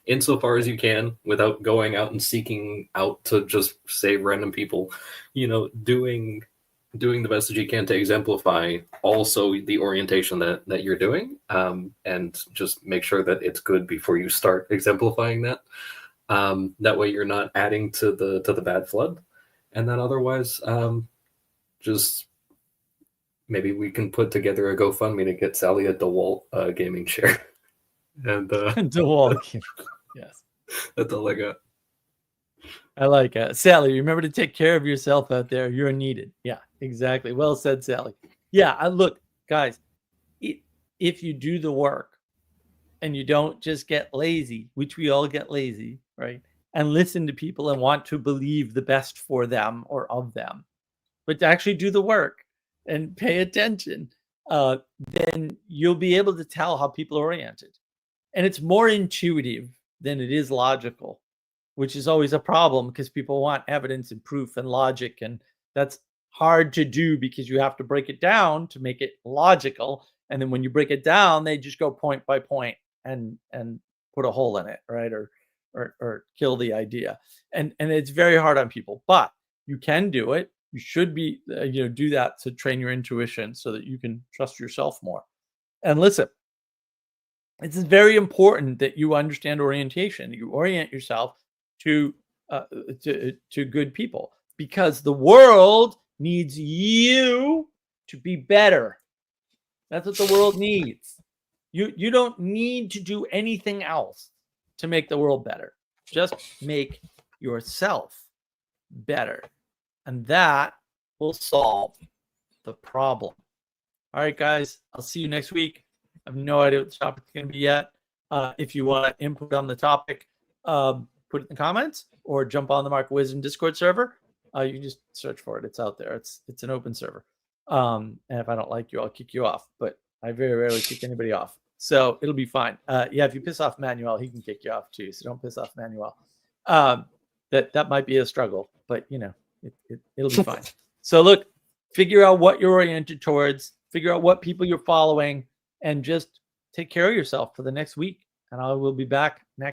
insofar as you can, without going out and seeking out to just save random people, doing the best that you can to exemplify also the orientation that you're doing, and just make sure that it's good before you start exemplifying that. That way you're not adding to the bad flood. And then otherwise, just maybe we can put together a GoFundMe to get Sally a DeWalt gaming chair. And DeWalt. Yes. that's all I got. I like it. Sally, remember to take care of yourself out there. You're needed. Yeah, exactly. Well said, Sally. Yeah, look, guys, if you do the work and you don't just get lazy, which we all get lazy, right? And listen to people and want to believe the best for them or of them, but to actually do the work and pay attention, then you'll be able to tell how people are oriented. And it's more intuitive than it is logical, which is always a problem because people want evidence and proof and logic. And that's hard to do because you have to break it down to make it logical. And then when you break it down, they just go point by point and put a hole in it, right? Or kill the idea. And it's very hard on people, but you can do it. You should be, do that to train your intuition so that you can trust yourself more. And listen, it's very important that you understand orientation. You orient yourself to good people because the world needs you to be better. That's what the world needs. You don't need to do anything else to make the world better. Just make yourself better. And that will solve the problem. All right, guys, I'll see you next week. I have no idea what the topic's going to be yet. If you want to input on the topic, put it in the comments or jump on the Mark Wisdom Discord server. You can just search for it. It's out there. It's an open server. And if I don't like you, I'll kick you off. But I very rarely kick anybody off. So it'll be fine. If you piss off Manuel, he can kick you off too. So don't piss off Manuel. That might be a struggle, but it'll be fine. So look, figure out what you're oriented towards, figure out what people you're following, and just take care of yourself for the next week. And I will be back next.